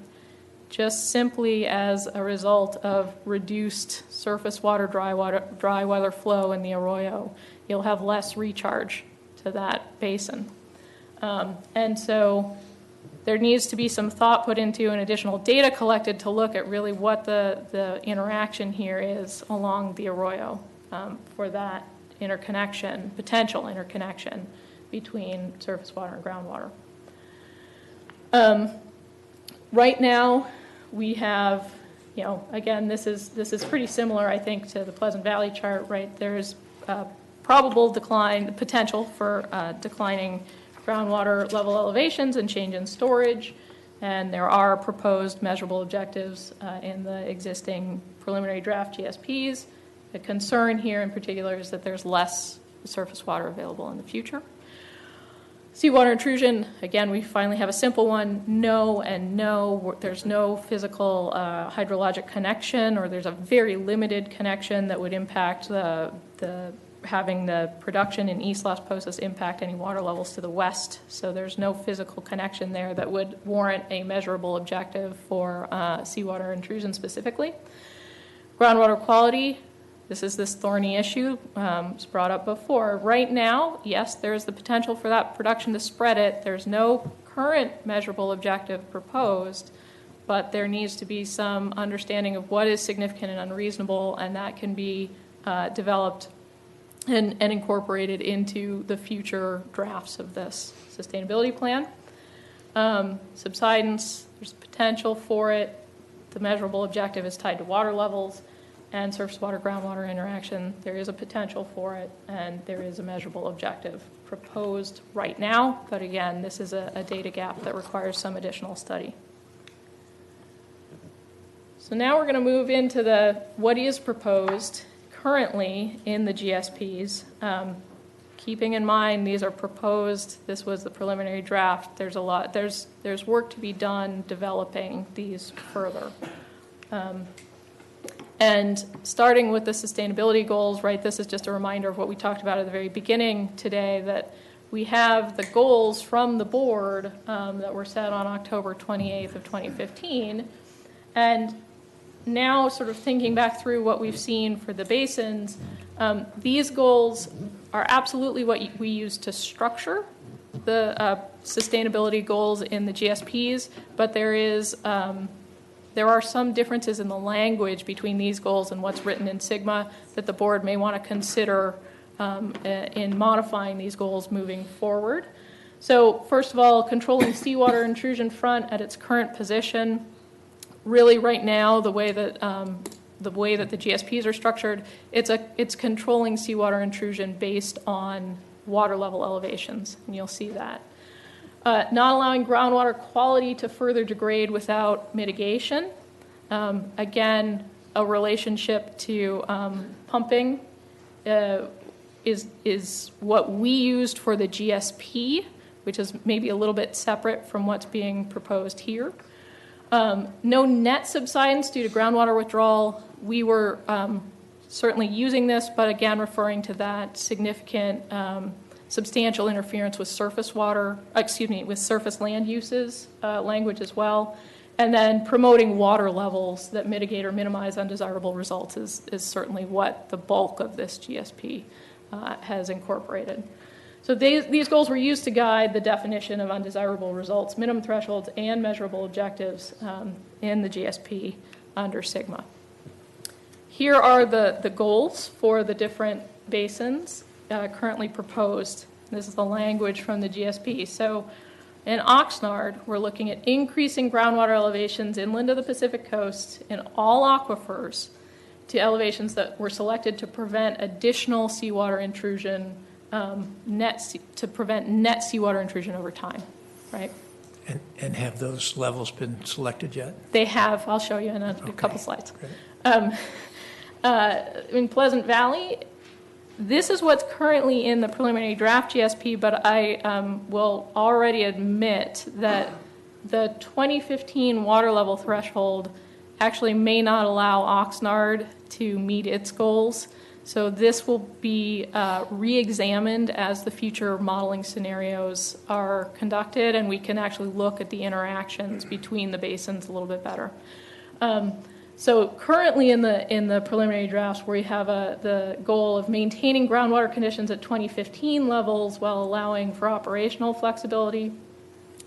Just simply as a result of reduced surface water, dry weather flow in the arroyo, you'll have less recharge to that basin. And so there needs to be some thought put into and additional data collected to look at really what the interaction here is along the arroyo for that interconnection, potential interconnection between surface water and groundwater. Right now, we have, again, this is pretty similar, I think, to the Pleasant Valley chart, right? There's probable decline, potential for declining groundwater level elevations and change in storage, and there are proposed measurable objectives in the existing preliminary draft GSPs. The concern here in particular is that there's less surface water available in the future. Seawater intrusion, again, we finally have a simple one, no and no. There's no physical hydrologic connection, or there's a very limited connection that would impact having the production in East Las Posas impact any water levels to the west. So there's no physical connection there that would warrant a measurable objective for seawater intrusion specifically. Groundwater quality, this is this thorny issue, was brought up before. Right now, yes, there's the potential for that production to spread it. There's no current measurable objective proposed, but there needs to be some understanding of what is significant and unreasonable, and that can be developed and incorporated into the future drafts of this sustainability plan. Subsidence, there's potential for it. The measurable objective is tied to water levels and surface water groundwater interaction. There is a potential for it, and there is a measurable objective proposed right now, but again, this is a data gap that requires some additional study. So now we're going to move into what is proposed currently in the GSPs. Keeping in mind these are proposed, this was the preliminary draft, there's work to be done developing these further. And starting with the sustainability goals, right, this is just a reminder of what we talked about at the very beginning today, that we have the goals from the board that were set on October 28th of 2015. And now sort of thinking back through what we've seen for the basins, these goals are absolutely what we use to structure the sustainability goals in the GSPs, but there are some differences in the language between these goals and what's written in Sigma that the board may want to consider in modifying these goals moving forward. So first of all, controlling seawater intrusion front at its current position. Really right now, the way that the GSPs are structured, it's controlling seawater intrusion based on water level elevations, and you'll see that. Not allowing groundwater quality to further degrade without mitigation. Again, a relationship to pumping is what we used for the GSP, which is maybe a little bit separate from what's being proposed here. No net subsidence due to groundwater withdrawal. We were certainly using this, but again, referring to that significant substantial interference with surface land uses language as well. And then promoting water levels that mitigate or minimize undesirable results is certainly what the bulk of this GSP has incorporated. So these goals were used to guide the definition of undesirable results, minimum thresholds, and measurable objectives in the GSP under Sigma. Here are the goals for the different basins currently proposed. This is the language from the GSP. So in Oxnard, we're looking at increasing groundwater elevations inland of the Pacific coast in all aquifers to elevations that were selected to prevent additional seawater intrusion to prevent net seawater intrusion over time, right? And have those levels been selected yet? They have. I'll show you in a couple slides. Great. In Pleasant Valley, this is what's currently in the preliminary draft GSP, but I will already admit that the 2015 water level threshold actually may not allow Oxnard to meet its goals. So this will be re-examined as the future modeling scenarios are conducted, and we can actually look at the interactions between the basins a little bit better. So currently in the preliminary drafts, we have the goal of maintaining groundwater conditions at 2015 levels while allowing for operational flexibility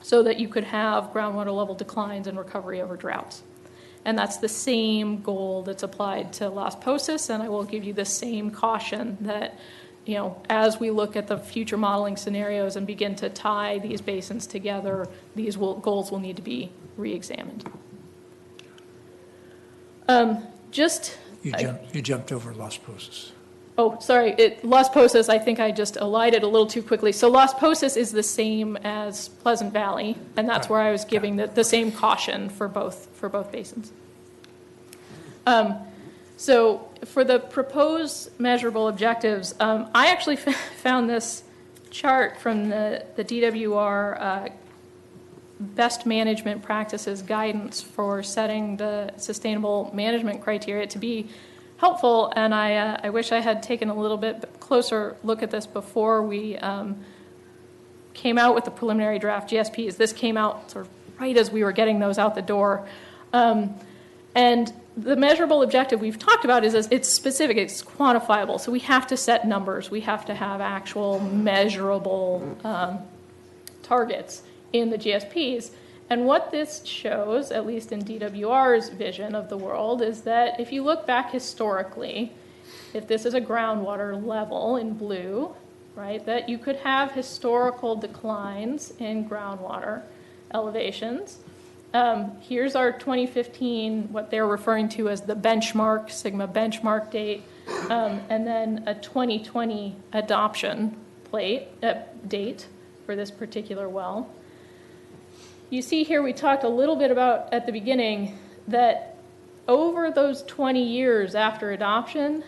so that you could have groundwater level declines and recovery over droughts. And that's the same goal that's applied to Las Posas, and I will give you the same caution that, as we look at the future modeling scenarios and begin to tie these basins together, these goals will need to be re-examined. You jumped over Las Posas. Oh, sorry, Las Posas, I think I just elided a little too quickly. So Las Posas is the same as Pleasant Valley, and that's where I was giving the same caution for both basins. So for the proposed measurable objectives, I actually found this chart from the DWR best management practices guidance for setting the sustainable management criteria to be helpful, and I wish I had taken a little bit closer look at this before we came out with the preliminary draft GSPs. This came out sort of right as we were getting those out the door. And the measurable objective we've talked about is it's specific, it's quantifiable, so we have to set numbers. We have to have actual measurable targets in the GSPs. And what this shows, at least in DWR's vision of the world, is that if you look back historically, if this is a groundwater level in blue, right, that you could have historical declines in groundwater elevations. Here's our 2015, what they're referring to as the benchmark, Sigma benchmark date, and then a 2020 adoption date for this particular well. You see here we talked a little bit about at the beginning that over those 20 years after adoption,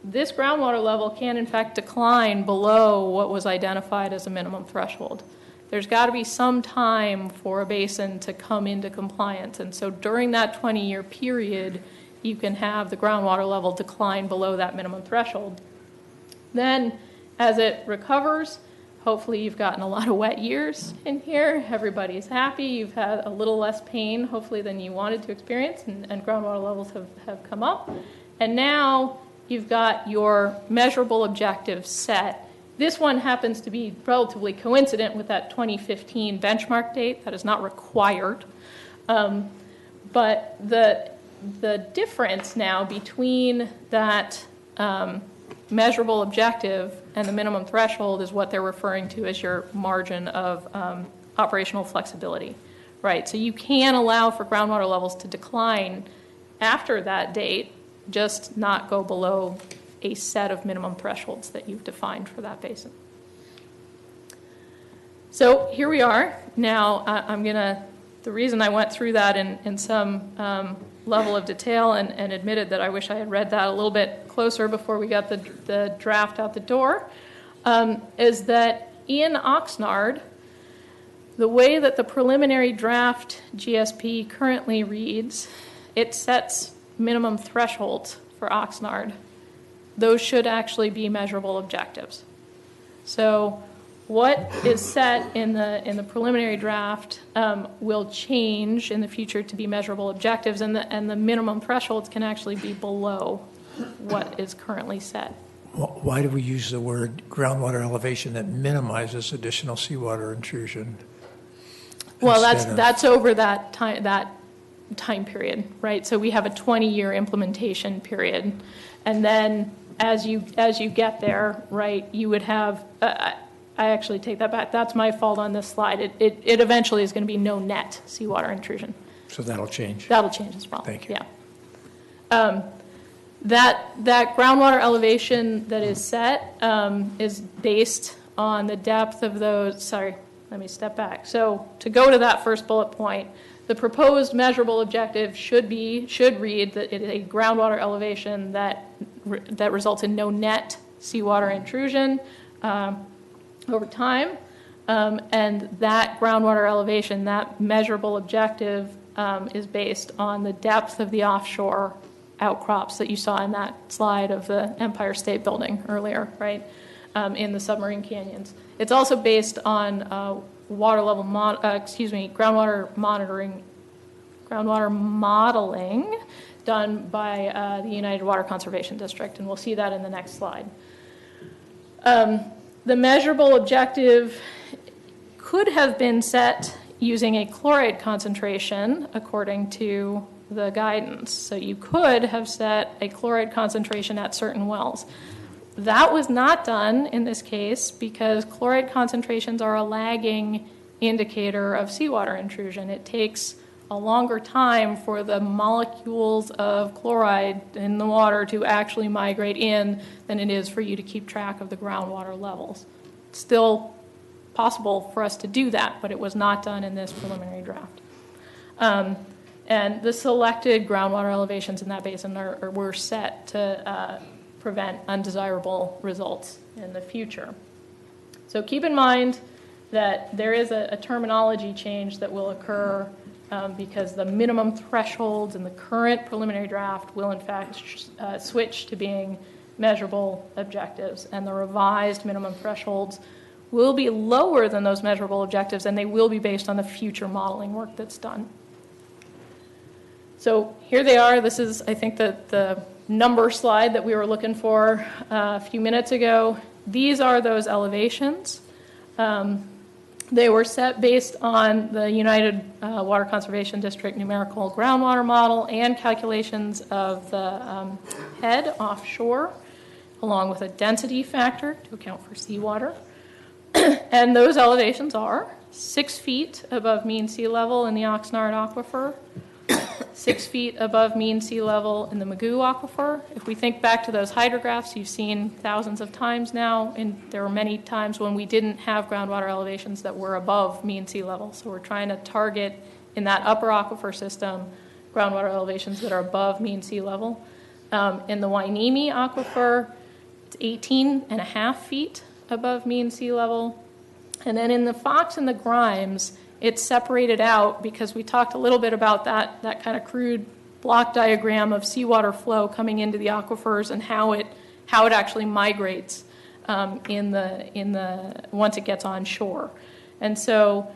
this groundwater level can in fact decline below what was identified as a minimum threshold. There's got to be some time for a basin to come into compliance, and so during that 20-year period, you can have the groundwater level decline below that minimum threshold. Then, as it recovers, hopefully you've gotten a lot of wet years in here. Everybody's happy. You've had a little less pain, hopefully, than you wanted to experience, and groundwater levels have come up. And now you've got your measurable objectives set. This one happens to be relatively coincident with that 2015 benchmark date. That is not required. But the difference now between that measurable objective and the minimum threshold is what they're referring to as your margin of operational flexibility, right? So you can allow for groundwater levels to decline after that date, just not go below a set of minimum thresholds that you've defined for that basin. So here we are. Now the reason I went through that in some level of detail and admitted that I wish I had read that a little bit closer before we got the draft out the door, is that in Oxnard, the way that the preliminary draft GSP currently reads, it sets minimum thresholds for Oxnard. Those should actually be measurable objectives. So what is set in the preliminary draft will change in the future to be measurable objectives, and the minimum thresholds can actually be below what is currently set. Why do we use the word groundwater elevation that minimizes additional seawater intrusion? Well, that's over that time period, right? So we have a 20-year implementation period, and then as you get there, right, you would have. I actually take that back. That's my fault on this slide. It eventually is going to be no net seawater intrusion. So that'll change. That'll change as well. Thank you. Yeah. That groundwater elevation that is set is based on the depth of those, sorry, let me step back. So to go to that first bullet point, the proposed measurable objective should read that it is a groundwater elevation that results in no net seawater intrusion over time. And that groundwater elevation, that measurable objective, is based on the depth of the offshore outcrops that you saw in that slide of the Empire State Building earlier, right, in the submarine canyons. It's also based on groundwater modeling done by the United Water Conservation District, and we'll see that in the next slide. The measurable objective could have been set using a chloride concentration according to the guidance. So you could have set a chloride concentration at certain wells. That was not done in this case because chloride concentrations are a lagging indicator of seawater intrusion. It takes a longer time for the molecules of chloride in the water to actually migrate in than it is for you to keep track of the groundwater levels. It's still possible for us to do that, but it was not done in this preliminary draft. And the selected groundwater elevations in that basin were set to prevent undesirable results in the future. So keep in mind that there is a terminology change that will occur because the minimum thresholds in the current preliminary draft will in fact switch to being measurable objectives, and the revised minimum thresholds will be lower than those measurable objectives, and they will be based on the future modeling work that's done. So here they are. This is, I think, the number slide that we were looking for a few minutes ago. These are those elevations. They were set based on the United Water Conservation District numerical groundwater model and calculations of the head offshore, along with a density factor to account for seawater. And those elevations are 6 feet above mean sea level in the Oxnard Aquifer, 6 feet above mean sea level in the Magoo Aquifer. If we think back to those hydrographs you've seen thousands of times now, and there were many times when we didn't have groundwater elevations that were above mean sea level. So we're trying to target in that upper aquifer system groundwater elevations that are above mean sea level. In the Wainimi Aquifer, it's 18.5 feet above mean sea level. And then in the Fox and the Grimes, it's separated out because we talked a little bit about that kind of crude block diagram of seawater flow coming into the aquifers and how it actually migrates once it gets on shore. And so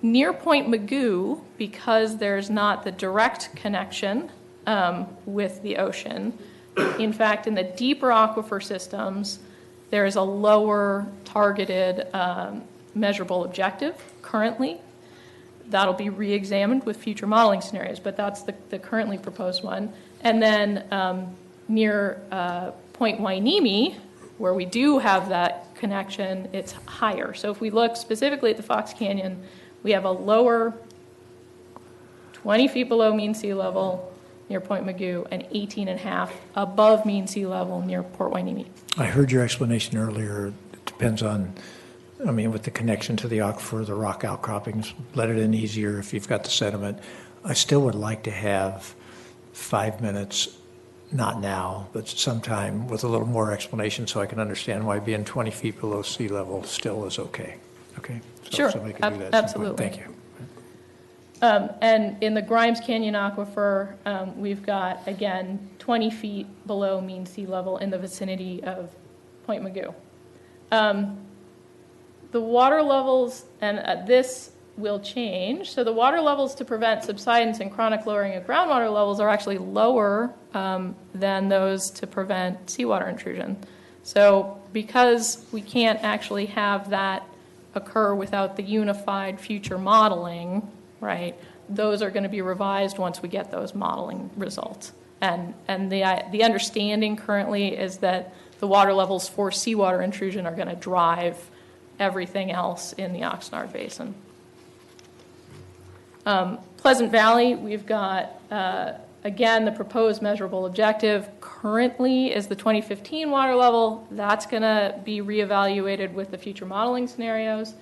near Point Magoo, because there's not the direct connection with the ocean, in fact, in the deeper aquifer systems, there is a lower targeted measurable objective currently. That'll be re-examined with future modeling scenarios, but that's the currently proposed one. And then near Point Wainimi, where we do have that connection, it's higher. So if we look specifically at the Fox Canyon, we have a lower 20 feet below mean sea level near Point Magoo and 18.5 above mean sea level near Port Wainimi. I heard your explanation earlier. It depends on, with the connection to the aquifer, the rock outcroppings, let it in easier if you've got the sediment. I still would like to have 5 minutes, not now, but sometime with a little more explanation so I can understand why being 20 feet below sea level still is okay. Okay? So Sure, somebody could do that at some point. absolutely. Thank you. And in the Grimes Canyon Aquifer, we've got, again, 20 feet below mean sea level in the vicinity of Point Magoo. The water levels, and this will change. So the water levels to prevent subsidence and chronic lowering of groundwater levels are actually lower than those to prevent seawater intrusion. So because we can't actually have that occur without the unified future modeling, right, those are going to be revised once we get those modeling results. And the understanding currently is that the water levels for seawater intrusion are going to drive everything else in the Oxnard Basin. Pleasant Valley, we've got Again, the proposed measurable objective currently is the 2015 water level. That's going to be reevaluated with the future modeling scenarios.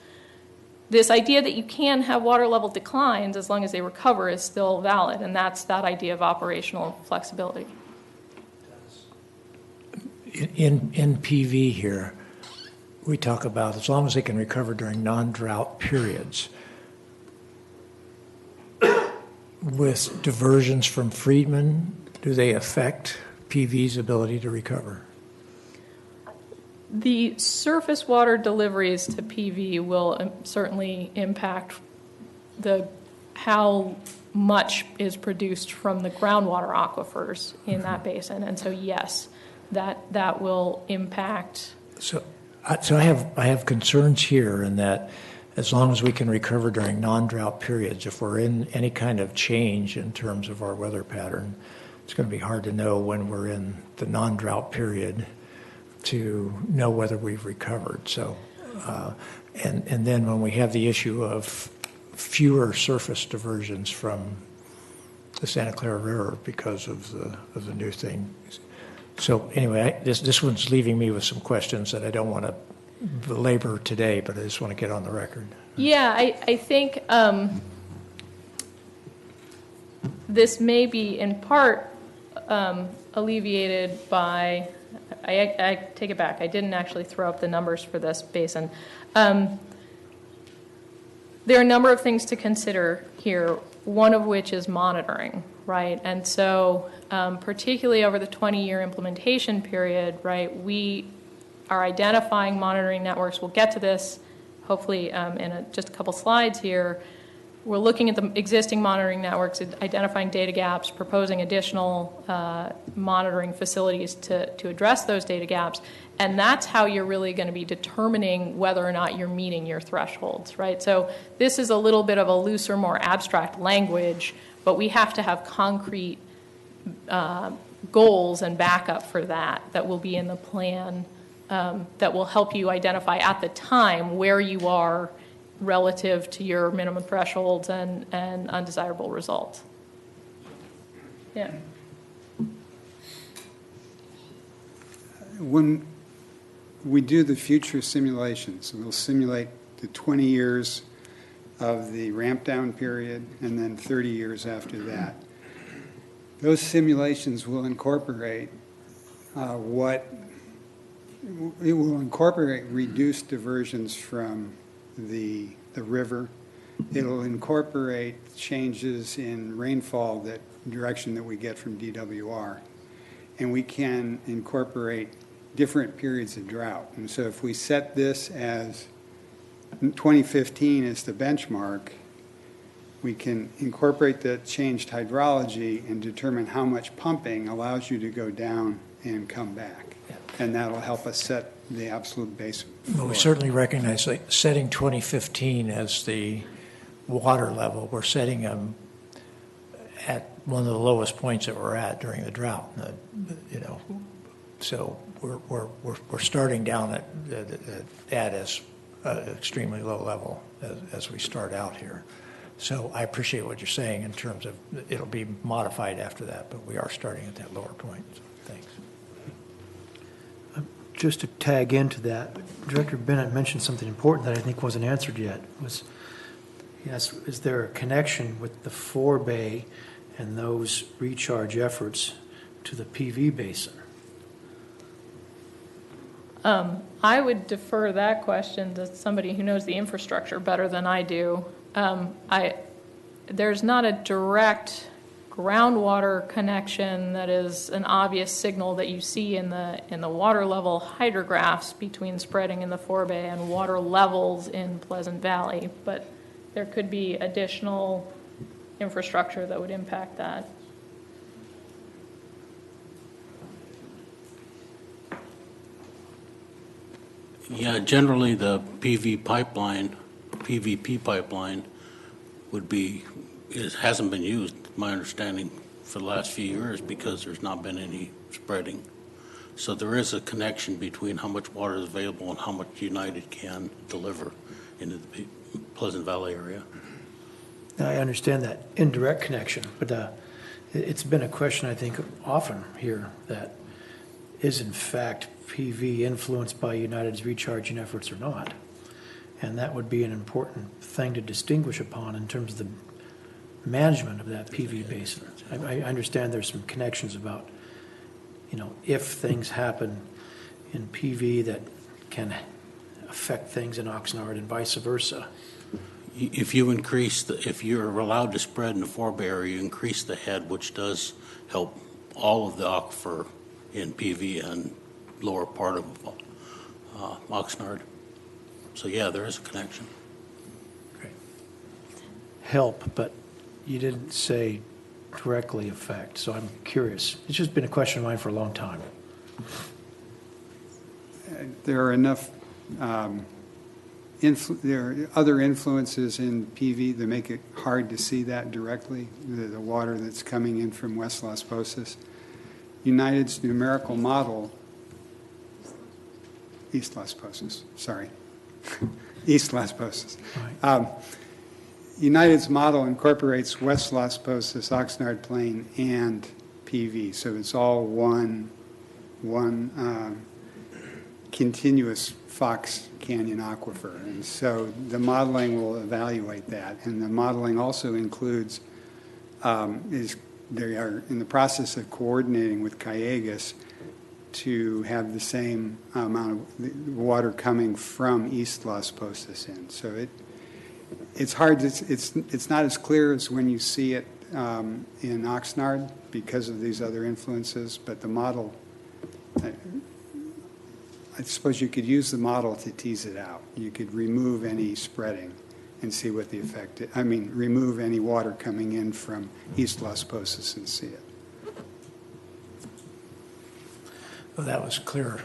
This idea that you can have water level declines as long as they recover is still valid, and that's that idea of operational flexibility. In PV here, we talk about as long as they can recover during non-drought periods. With diversions from Friedman, do they affect PV's ability to recover? The surface water deliveries to PV will certainly impact how much is produced from the groundwater aquifers in that basin, and so yes, that will impact. So I have concerns here in that as long as we can recover during non-drought periods, if we're in any kind of change in terms of our weather pattern, it's going to be hard to know when we're in the non-drought period to know whether we've recovered. So, and then when we have the issue of fewer surface diversions from the Santa Clara River because of the new thing. So anyway, this one's leaving me with some questions that I don't want to belabor today, but I just want to get on the record. Yeah, I think this may be in part alleviated by, I take it back, I didn't actually throw up the numbers for this basin. There are a number of things to consider here, one of which is monitoring, right? And so particularly over the 20-year implementation period, right, we are identifying monitoring networks. We'll get to this hopefully in just a couple slides here. We're looking at the existing monitoring networks, identifying data gaps, proposing additional monitoring facilities to address those data gaps, and that's how you're really going to be determining whether or not you're meeting your thresholds, right? So this is a little bit of a looser, more abstract language, but we have to have concrete goals and backup for that will be in the plan that will help you identify at the time where you are relative to your minimum thresholds and undesirable results. Yeah. When we do the future simulations, we'll simulate the 20 years of the ramp down period and then 30 years after that. Those simulations will incorporate reduced diversions from the river. It'll incorporate changes in rainfall direction that we get from DWR. And we can incorporate different periods of drought. And so if we set this as 2015 as the benchmark, we can incorporate the changed hydrology and determine how much pumping allows you to go down and come back. Yeah. And that'll help us set the absolute base. Well, we certainly recognize that setting 2015 as the water level, we're setting them at one of the lowest points that we're at during the drought. So we're starting down at as extremely low level as we start out here. So I appreciate what you're saying in terms of it'll be modified after that, but we are starting at that lower point. So thanks. Just to tag into that, Director Bennett mentioned something important that I think wasn't answered yet. Is there a connection with the forebay and those recharge efforts to the PV basin? I would defer that question to somebody who knows the infrastructure better than I do. There's not a direct groundwater connection that is an obvious signal that you see in the water level hydrographs between spreading in the forebay and water levels in Pleasant Valley, but there could be additional infrastructure that would impact that. Yeah, generally the PVP pipeline hasn't been used, my understanding, for the last few years because there's not been any spreading. So there is a connection between how much water is available and how much United can deliver into the Pleasant Valley area. I understand that indirect connection, but It's been a question, I think, often here that is in fact PV influenced by United's recharging efforts or not? And that would be an important thing to distinguish upon in terms of the management of that PV basin. I understand there's some connections about, if things happen in PV that can affect things in Oxnard and vice versa. If you're allowed to spread in the forebear, you increase the head, which does help all of the aquifer in PV and lower part of Oxnard. So yeah, there is a connection. Okay. Help, but you didn't say directly affect, so I'm curious. It's just been a question of mine for a long time. There are enough, there are other influences in PV that make it hard to see that directly, the water that's coming in from West Las Posas. United's numerical model, East Las Posas, sorry, East Las Posas. Right. United's model incorporates West Las Posas, Oxnard Plain, and PV, so it's all one continuous Fox Canyon aquifer. And so the modeling will evaluate that. And the modeling also includes, they are in the process of coordinating with Callegas to have the same amount of water coming from East Las Posas in. So it's hard, it's not as clear as when you see it in Oxnard because of these other influences, but the model, I suppose you could use the model to tease it out. You could remove any spreading and see what the effect is. I mean, remove any water coming in from East Las Posas and see it. Well, that was clear.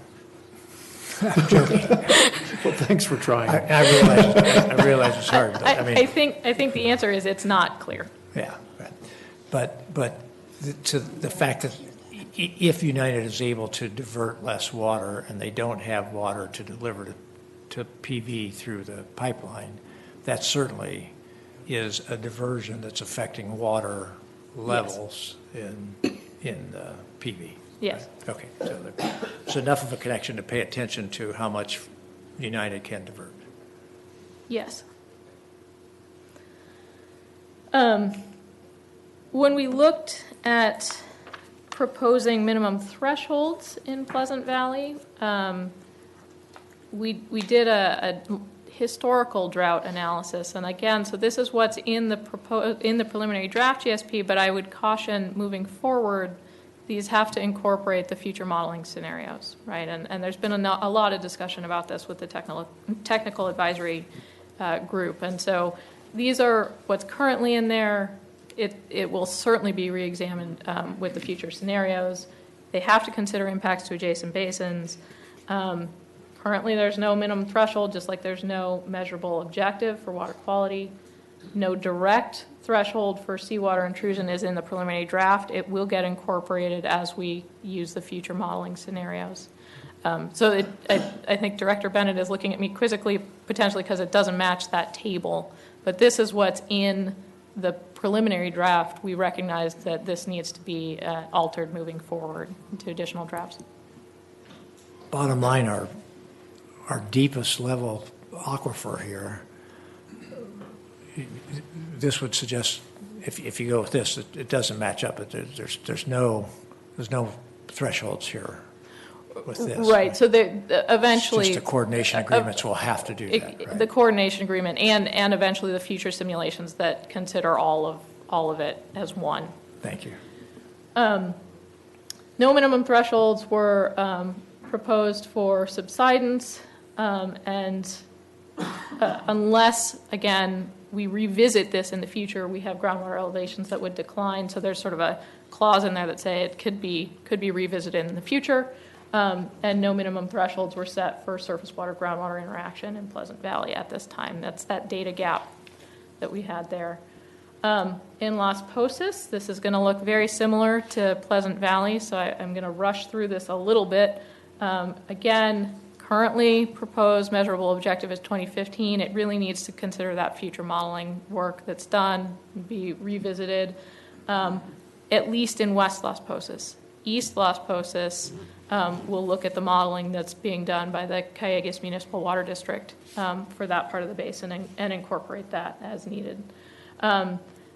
Well, thanks for trying. I realize it's hard. But, I think the answer is it's not clear. Yeah, right. But to the fact that if United is able to divert less water and they don't have water to deliver to PV through the pipeline, that certainly is a diversion that's affecting water levels in PV. Yes. Right? Okay, so there's enough of a connection to pay attention to how much United can divert. Yes. When we looked at proposing minimum thresholds in Pleasant Valley, we did a historical drought analysis, and again, so this is what's in the preliminary draft GSP. But I would caution moving forward, these have to incorporate the future modeling scenarios, right? And there's been a lot of discussion about this with the technical advisory group, and so these are what's currently in there. It will certainly be re-examined with the future scenarios. They have to consider impacts to adjacent basins. Currently, there's no minimum threshold, just like there's no measurable objective for water quality. No direct threshold for seawater intrusion is in the preliminary draft. It will get incorporated as we use the future modeling scenarios. So I think Director Bennett is looking at me quizzically, potentially because it doesn't match that table. But this is what's in the preliminary draft. We recognize that this needs to be altered moving forward into additional drafts. Bottom line, our deepest level aquifer here, this would suggest, if you go with this, it doesn't match up. There's no thresholds here with this. Right. So eventually, it's just the coordination agreements will have to do that. Right? The coordination agreement and eventually the future simulations that consider all of it as one. Thank you. No minimum thresholds were proposed for subsidence, and unless, again, we revisit this in the future, we have groundwater elevations that would decline. So there's sort of a clause in there that say it could be revisited in the future. And no minimum thresholds were set for surface water groundwater interaction in Pleasant Valley at this time. That's that data gap that we had there. In Las Posas, this is going to look very similar to Pleasant Valley, so I'm going to rush through this a little bit. Again, currently proposed measurable objective is 2015. It really needs to consider that future modeling work that's done, be revisited. at least in West Las Posas. East Las Posas, we'll look at the modeling that's being done by the Calleguas Municipal Water District for that part of the basin and incorporate that as needed.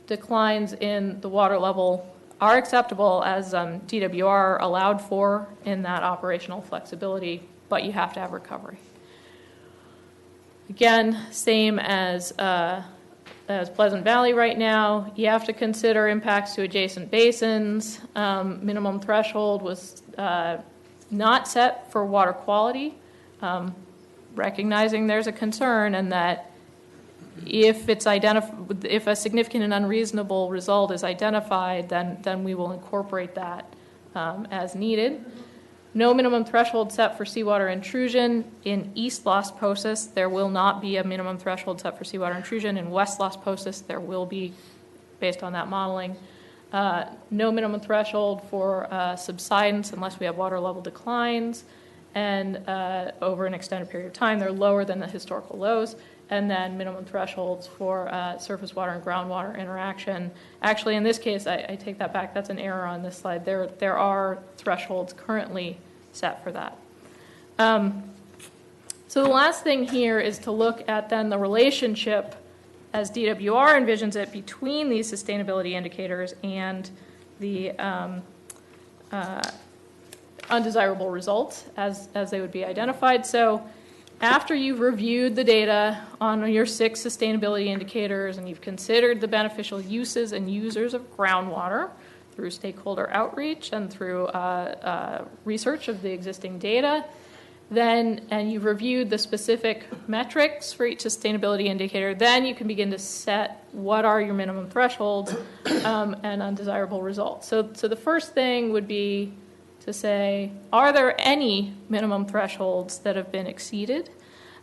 Declines in the water level are acceptable as DWR allowed for in that operational flexibility, but you have to have recovery. Again, same as Pleasant Valley right now, you have to consider impacts to adjacent basins. Minimum threshold was not set for water quality, recognizing there's a concern and that if a significant and unreasonable result is identified, then we will incorporate that as needed. No minimum threshold set for seawater intrusion. In East Las Posas, there will not be a minimum threshold set for seawater intrusion. In West Las Posas, there will be, based on that modeling. No minimum threshold for subsidence unless we have water level declines. And over an extended period of time, they're lower than the historical lows. And then minimum thresholds for surface water and groundwater interaction. Actually, in this case, I take that back. That's an error on this slide. There are thresholds currently set for that. So the last thing here is to look at then the relationship as DWR envisions it between these sustainability indicators and the undesirable results as they would be identified. So after you've reviewed the data on your 6 sustainability indicators and you've considered the beneficial uses and users of groundwater through stakeholder outreach and through research of the existing data, and you've reviewed the specific metrics for each sustainability indicator, then you can begin to set what are your minimum thresholds and undesirable results. So the first thing would be to say, are there any minimum thresholds that have been exceeded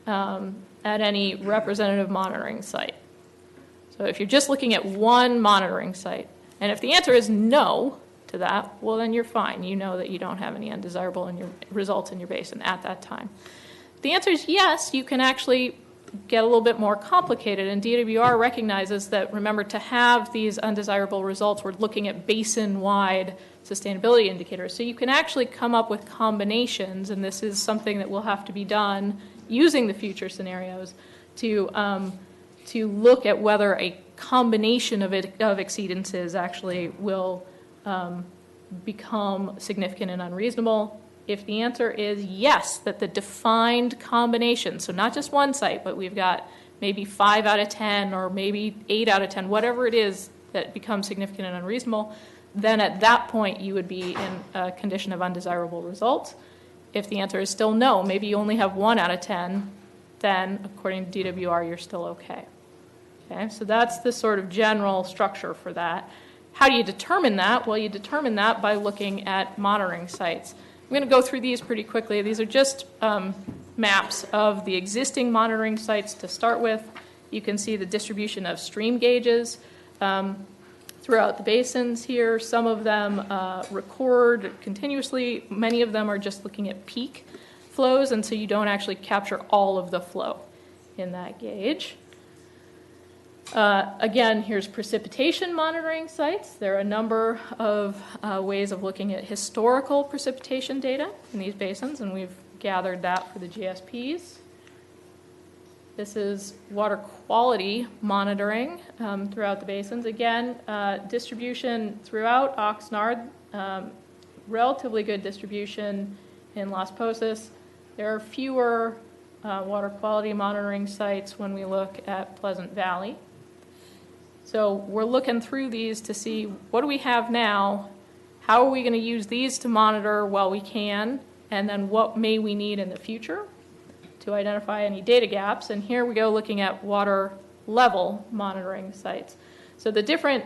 at any representative monitoring site? So if you're just looking at one monitoring site, and if the answer is no to that, well, then you're fine. You know that you don't have any undesirable in your results in your basin at that time. If the answer is yes, you can actually get a little bit more complicated, and DWR recognizes that, remember, to have these undesirable results, we're looking at basin-wide sustainability indicators. So you can actually come up with combinations, and this is something that will have to be done using the future scenarios to look at whether a combination of exceedances actually will become significant and unreasonable. If the answer is yes, that the defined combination, so not just one site, but we've got maybe 5 out of 10 or maybe 8 out of 10, whatever it is that becomes significant and unreasonable, then at that point you would be in a condition of undesirable results. If the answer is still no, maybe you only have 1 out of 10, then according to DWR, you're still okay. Okay, so that's the sort of general structure for that. How do you determine that? Well, you determine that by looking at monitoring sites. I'm going to go through these pretty quickly. These are just maps of the existing monitoring sites to start with. You can see the distribution of stream gauges throughout the basins here. Some of them record continuously. Many of them are just looking at peak flows, and so you don't actually capture all of the flow in that gauge. Again, here's precipitation monitoring sites. There are a number of ways of looking at historical precipitation data in these basins, and we've gathered that for the GSPs. This is water quality monitoring throughout the basins. Again, distribution throughout Oxnard, relatively good distribution in Las Posas. There are fewer water quality monitoring sites when we look at Pleasant Valley. So we're looking through these to see what do we have now, how are we going to use these to monitor while we can, and then what may we need in the future to identify any data gaps. And here we go looking at water level monitoring sites. So the different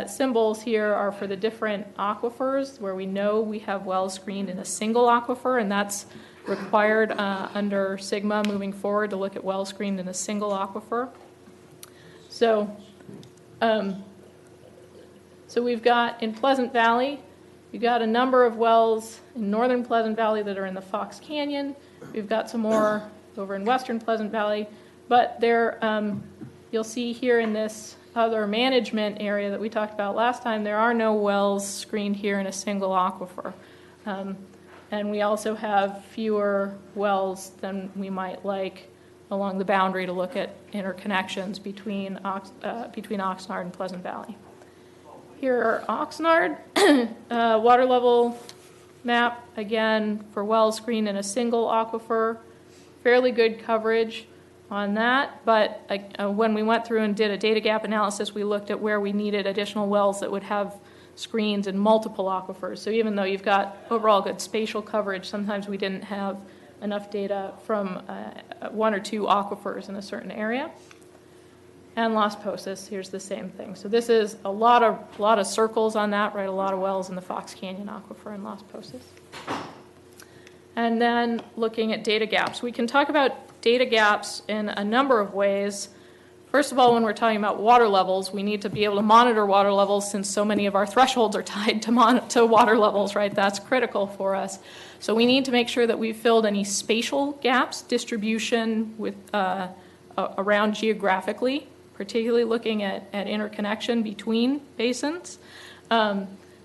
symbols here are for the different aquifers where we know we have wells screened in a single aquifer, and that's required under Sigma moving forward to look at wells screened in a single aquifer. So we've got in Pleasant Valley, we've got a number of wells in northern Pleasant Valley that are in the Fox Canyon. We've got some more over in western Pleasant Valley, but there, you'll see here in this other management area that we talked about last time, there are no wells screened here in a single aquifer. And we also have fewer wells than we might like along the boundary to look at interconnections between Oxnard and Pleasant Valley. Here are Oxnard, water level map, again, for wells screened in a single aquifer. Fairly good coverage on that, but when we went through and did a data gap analysis, we looked at where we needed additional wells that would have screens in multiple aquifers. So even though you've got overall good spatial coverage, sometimes we didn't have enough data from one or two aquifers in a certain area. And Las Posas, here's the same thing. So this is a lot of circles on that, right? A lot of wells in the Fox Canyon aquifer in Las Posas. And then looking at data gaps. We can talk about data gaps in a number of ways. First of all, when we're talking about water levels, we need to be able to monitor water levels since so many of our thresholds are tied to water levels, right? That's critical for us. So we need to make sure that we've filled any spatial gaps, distribution with around geographically, particularly looking at interconnection between basins.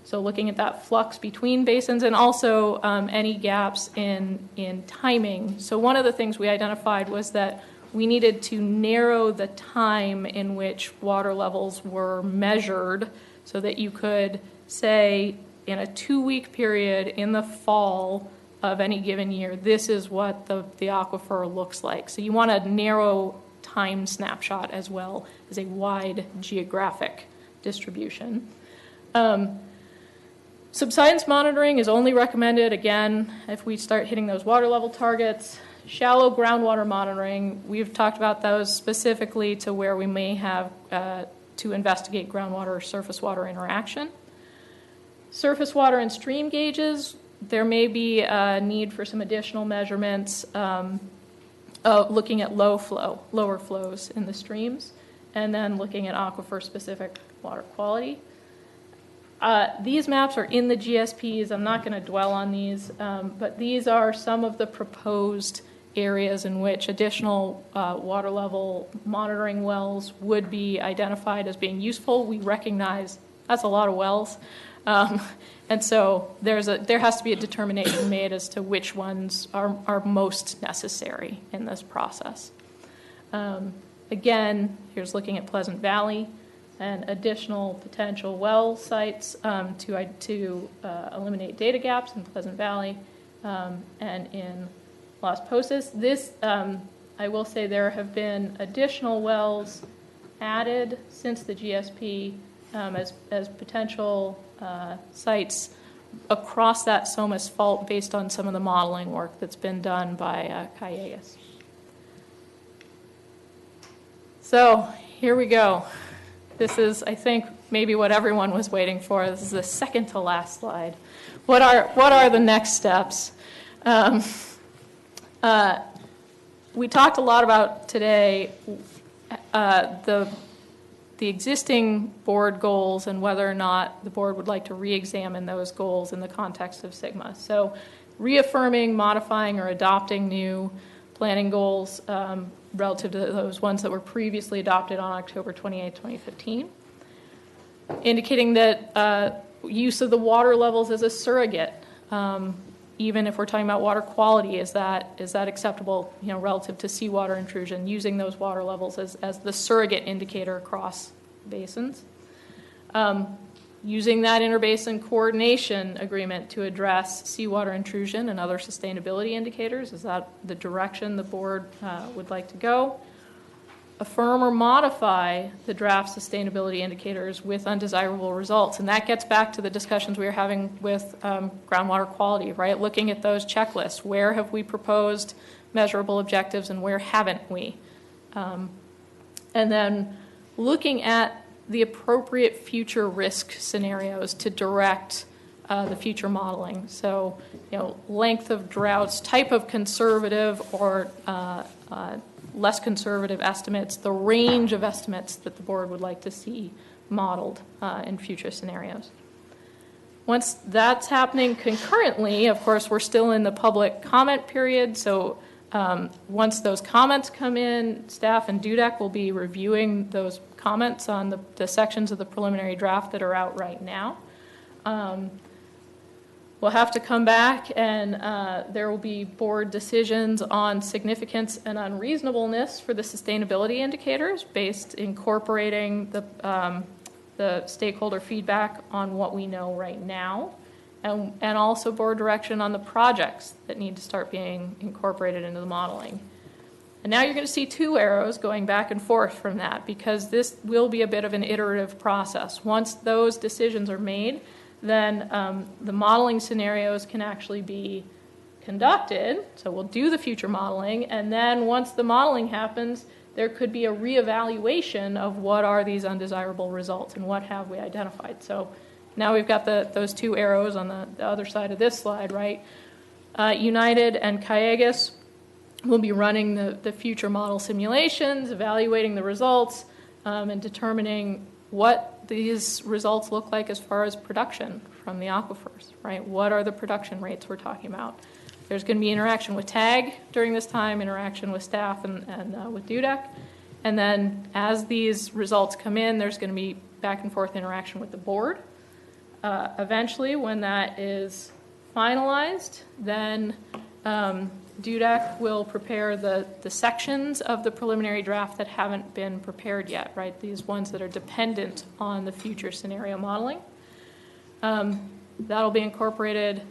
So looking at that flux between basins, and also any gaps in timing. So one of the things we identified was that we needed to narrow the time in which water levels were measured so that you could say in a 2-week period in the fall of any given year, this is what the aquifer looks like. So you want a narrow time snapshot as well as a wide geographic distribution. Subsidence monitoring is only recommended, again, if we start hitting those water level targets. Shallow groundwater monitoring, we've talked about those specifically to where we may have to investigate groundwater or surface water interaction. Surface water and stream gauges, there may be a need for some additional measurements looking at lower flows in the streams, and then looking at aquifer-specific water quality. These maps are in the GSPs. I'm not going to dwell on these, but these are some of the proposed areas in which additional water level monitoring wells would be identified as being useful. We recognize that's a lot of wells. And so there has to be a determination made as to which ones are most necessary in this process. Again, here's looking at Pleasant Valley and additional potential well sites to eliminate data gaps in Pleasant Valley and in Las Posas. This, I will say, there have been additional wells added since the GSP as potential sites across that Somas fault based on some of the modeling work that's been done by Callejas. So here we go. This is, I think, maybe what everyone was waiting for. This is the second to last slide. What are the next steps? We talked a lot about today the existing board goals and whether or not the board would like to re-examine those goals in the context of Sigma. So reaffirming, modifying, or adopting new planning goals relative to those ones that were previously adopted on October 28, 2015. Indicating that use of the water levels as a surrogate, even if we're talking about water quality, is that acceptable, relative to seawater intrusion, using those water levels as the surrogate indicator across basins. Using that interbasin coordination agreement to address seawater intrusion and other sustainability indicators. Is that the direction the board would like to go? Affirm or modify the draft sustainability indicators with undesirable results. And that gets back to the discussions we were having with groundwater quality, right? Looking at those checklists. Where have we proposed measurable objectives and where haven't we? And then looking at the appropriate future risk scenarios to direct the future modeling. So, length of droughts, type of conservative or less conservative estimates, the range of estimates that the board would like to see modeled in future scenarios. Once that's happening concurrently, of course, we're still in the public comment period, so Once those comments come in, staff and DUDEC will be reviewing those comments on the sections of the preliminary draft that are out right now. We'll have to come back and there will be board decisions on significance and unreasonableness for the sustainability indicators based incorporating the stakeholder feedback on what we know right now, and also board direction on the projects that need to start being incorporated into the modeling. And now you're going to see two arrows going back and forth from that, because this will be a bit of an iterative process. Once those decisions are made, then the modeling scenarios can actually be conducted. So we'll do the future modeling, and then once the modeling happens, there could be a reevaluation of what are these undesirable results and what have we identified. So now we've got those two arrows on the other side of this slide, right? United and Kiegas will be running the future model simulations, evaluating the results, and determining what these results look like as far as production from the aquifers, right? What are the production rates we're talking about? There's going to be interaction with TAG during this time, interaction with staff and with DUDEC. And then as these results come in, there's going to be back and forth interaction with the board. Eventually, when that is finalized, then DUDEC will prepare the sections of the preliminary draft that haven't been prepared yet, right? These ones that are dependent on the future scenario modeling. That'll be incorporated.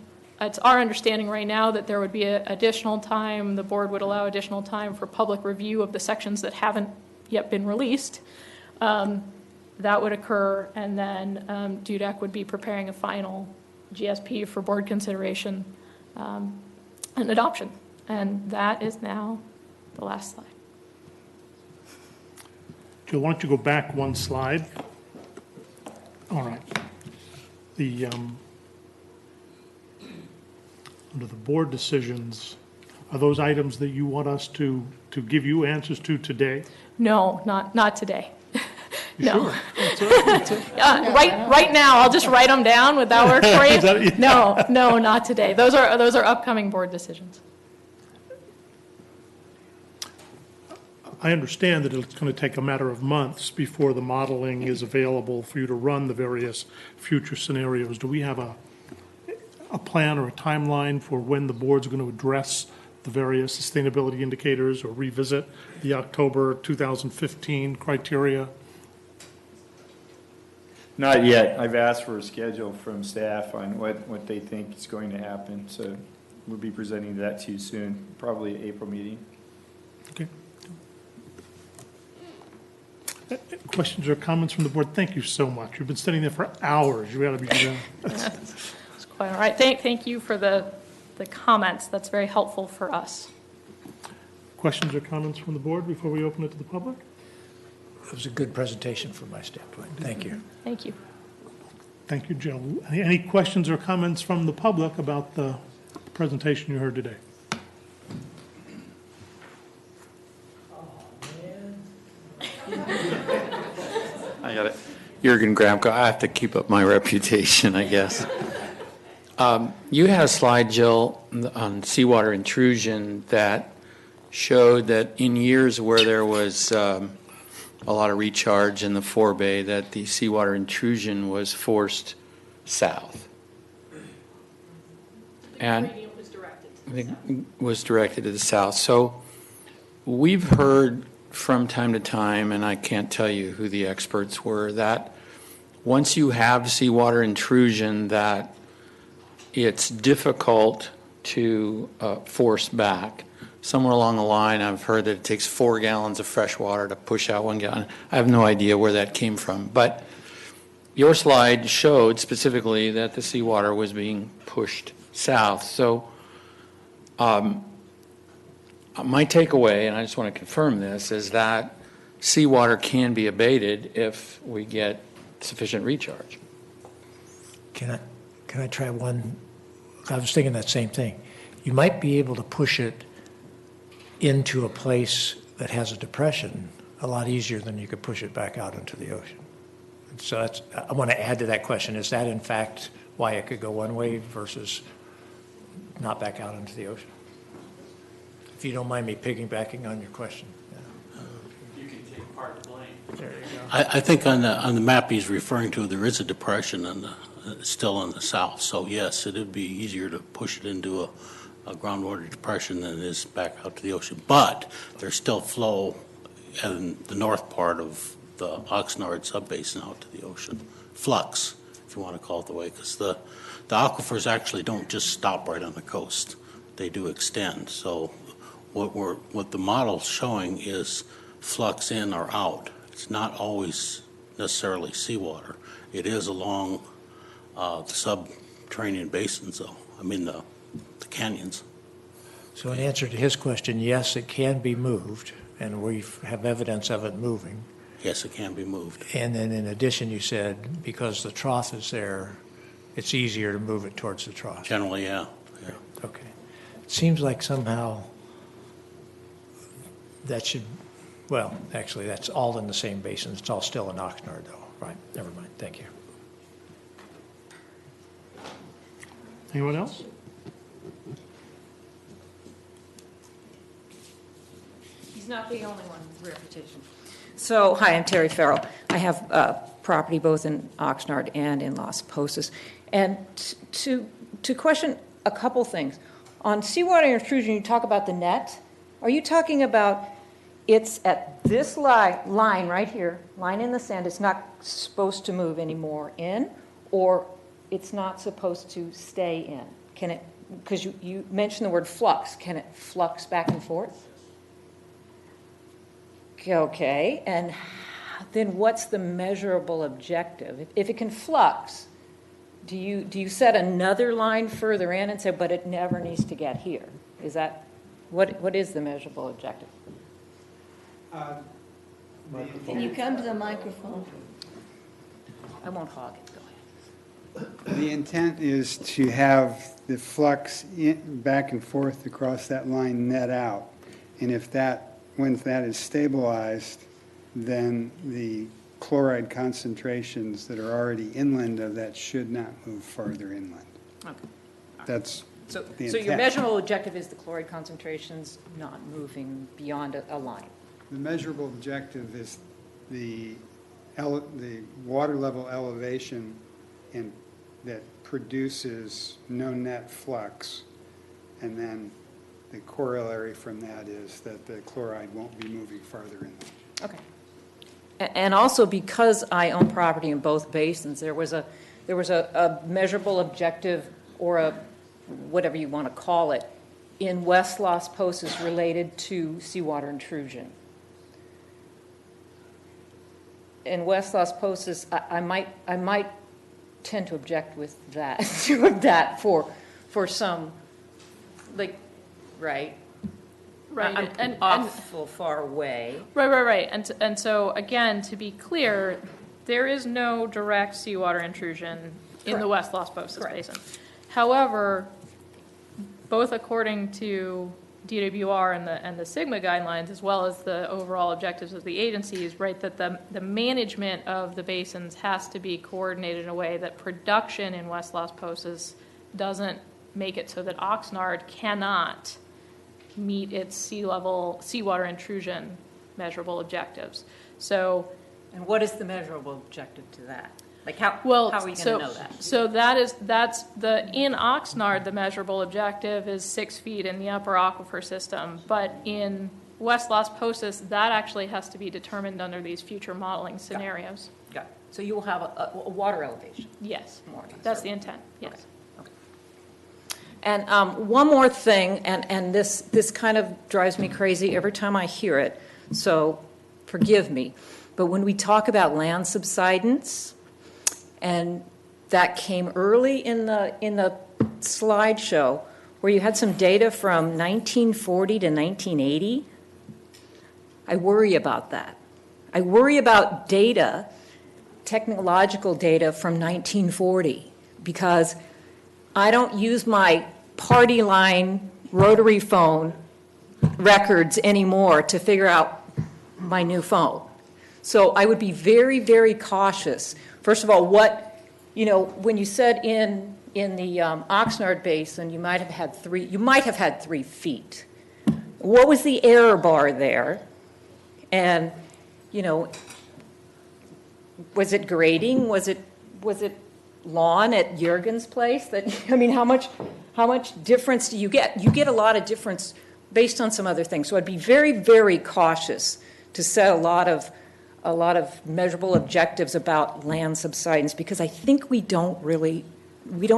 It's our understanding right now that there would be additional time, the board would allow additional time for public review of the sections that haven't yet been released. That would occur, and then DUDEC would be preparing a final GSP for board consideration and adoption. And that is now the last slide. Jill, why don't you go back one slide? All right. Under the board decisions, are those items that you want us to give you answers to today? No, not today. You No. sure? That's all right. That's all right. Right now, I'll just write them down. Would that work for Is that- you? No, not today. Those are upcoming board decisions. I understand that it's going to take a matter of months before the modeling is available for you to run the various future scenarios. Do we have a plan or a timeline for when the board's going to address the various sustainability indicators or revisit the October 2015 criteria? Not yet. I've asked for a schedule from staff on what they think is going to happen, so we'll be presenting that to you soon, probably April meeting. Okay. Questions or comments from the board? Thank you so much. You've been sitting there for hours. You ought to be doing. That's quite all right. Thank you for the comments. That's very helpful for us. Questions or comments from the board before we open it to the public? It was a good presentation from my standpoint. Thank you. Thank you. Thank you, Jill. Any questions or comments from the public about the presentation you heard today? I got it. Jürgen Gramko, I have to keep up my reputation, I guess. You had a slide, Jill, on seawater intrusion that showed that in years where there was a lot of recharge in the forebay, that the seawater intrusion was forced south. And was directed to the south. So we've heard from time to time, and I can't tell you who the experts were, that once you have seawater intrusion, that it's difficult to force back. Somewhere along the line, I've heard that it takes 4 gallons of fresh water to push out 1 gallon. I have no idea where that came from. But your slide showed specifically that the seawater was being pushed south. So my takeaway, and I just want to confirm this, is that seawater can be abated if we get sufficient recharge. Can I try one? I was thinking that same thing. You might be able to push it into a place that has a depression a lot easier than you could push it back out into the ocean. So I want to add to that question. Is that in fact why it could go one way versus not back out into the ocean? if you don't mind me piggybacking on your question. You can take part of the blame. There you go. I think on the map he's referring to, there is a depression still in the south. So yes, it would be easier to push it into a groundwater depression than it is back out to the ocean. But there's still flow in the north part of the Oxnard subbasin out to the ocean. Flux, if you want to call it the way, because the aquifers actually don't just stop right on the coast. They do extend. So what the model's showing is flux in or out. It's not always necessarily seawater. It is along the subterranean basins, though. I mean the canyons. So in answer to his question, yes, it can be moved, and we have evidence of it moving. Yes, it can be moved. And then in addition, you said because the trough is there, it's easier to move it towards the trough. Generally, yeah. Okay. It seems like somehow that should, well, actually, that's all in the same basin. It's all still in Oxnard, though. Right. Never mind. Thank you. Anyone else? He's not the only one with reputation. So, hi, I'm Terry Farrell. I have property both in Oxnard and in Las Posas. And to question a couple things. On seawater intrusion, you talk about the net. Are you talking about it's at this line right here, line in the sand, it's not supposed to move anymore in, or it's not supposed to stay in? Can it, because you mentioned the word flux, can it flux back and forth? Okay, and then what's the measurable objective? If it can flux, do you set another line further in and say, but it never needs to get here? Is that, what is the measurable objective? Can you come to the microphone? I won't hog it, go ahead. The intent is to have the flux back and forth across that line net out. And if that, once that is stabilized, then the chloride concentrations that are already inland of that should not move farther inland. Okay. That's So the your intent. measurable objective is the chloride concentrations not moving beyond a line? The measurable objective is the water level elevation that produces no net flux, and then the corollary from that is that the chloride won't be moving farther inland. Okay. And also, because I own property in both basins, there was a measurable objective, or a whatever you want to call it, in West Las Posas related to seawater intrusion. In West Las Posas, I might tend to object with that to that for some, like, right. Right, I'm and awful far away. Right. And so, again, to be clear, there is no direct seawater intrusion in the West Las Posas Basin. However, both according to DWR and the SIGMA guidelines, as well as the overall objectives of the agencies, right, that the management of the basins has to be coordinated in a way that production in West Las Posas doesn't make it so that Oxnard cannot meet its seawater intrusion measurable objectives. So, And what is the measurable objective to that? Like how are we going to know that? So that's in Oxnard, the measurable objective is 6 feet in the upper aquifer system, but in West Las Posas, that actually has to be determined under these future modeling scenarios. Got it. So you will have a water elevation? Yes, More or less. that's the intent, yes. Okay. And one more thing, and this kind of drives me crazy every time I hear it, so forgive me, but when we talk about land subsidence, and that came early in the slideshow, where you had some data from 1940 to 1980, I worry about that. I worry about data, technological data from 1940, because I don't use my party line rotary phone records anymore to figure out my new phone. So I would be very, very cautious. First of all, when you said in the Oxnard Basin, you might have had 3 feet. what was the error bar there? And, was it grading? Was it lawn at Jurgen's place? How much difference do you get? You get a lot of difference based on some other things. So I'd be very, very cautious to set a lot of measurable objectives about land subsidence, because I think we don't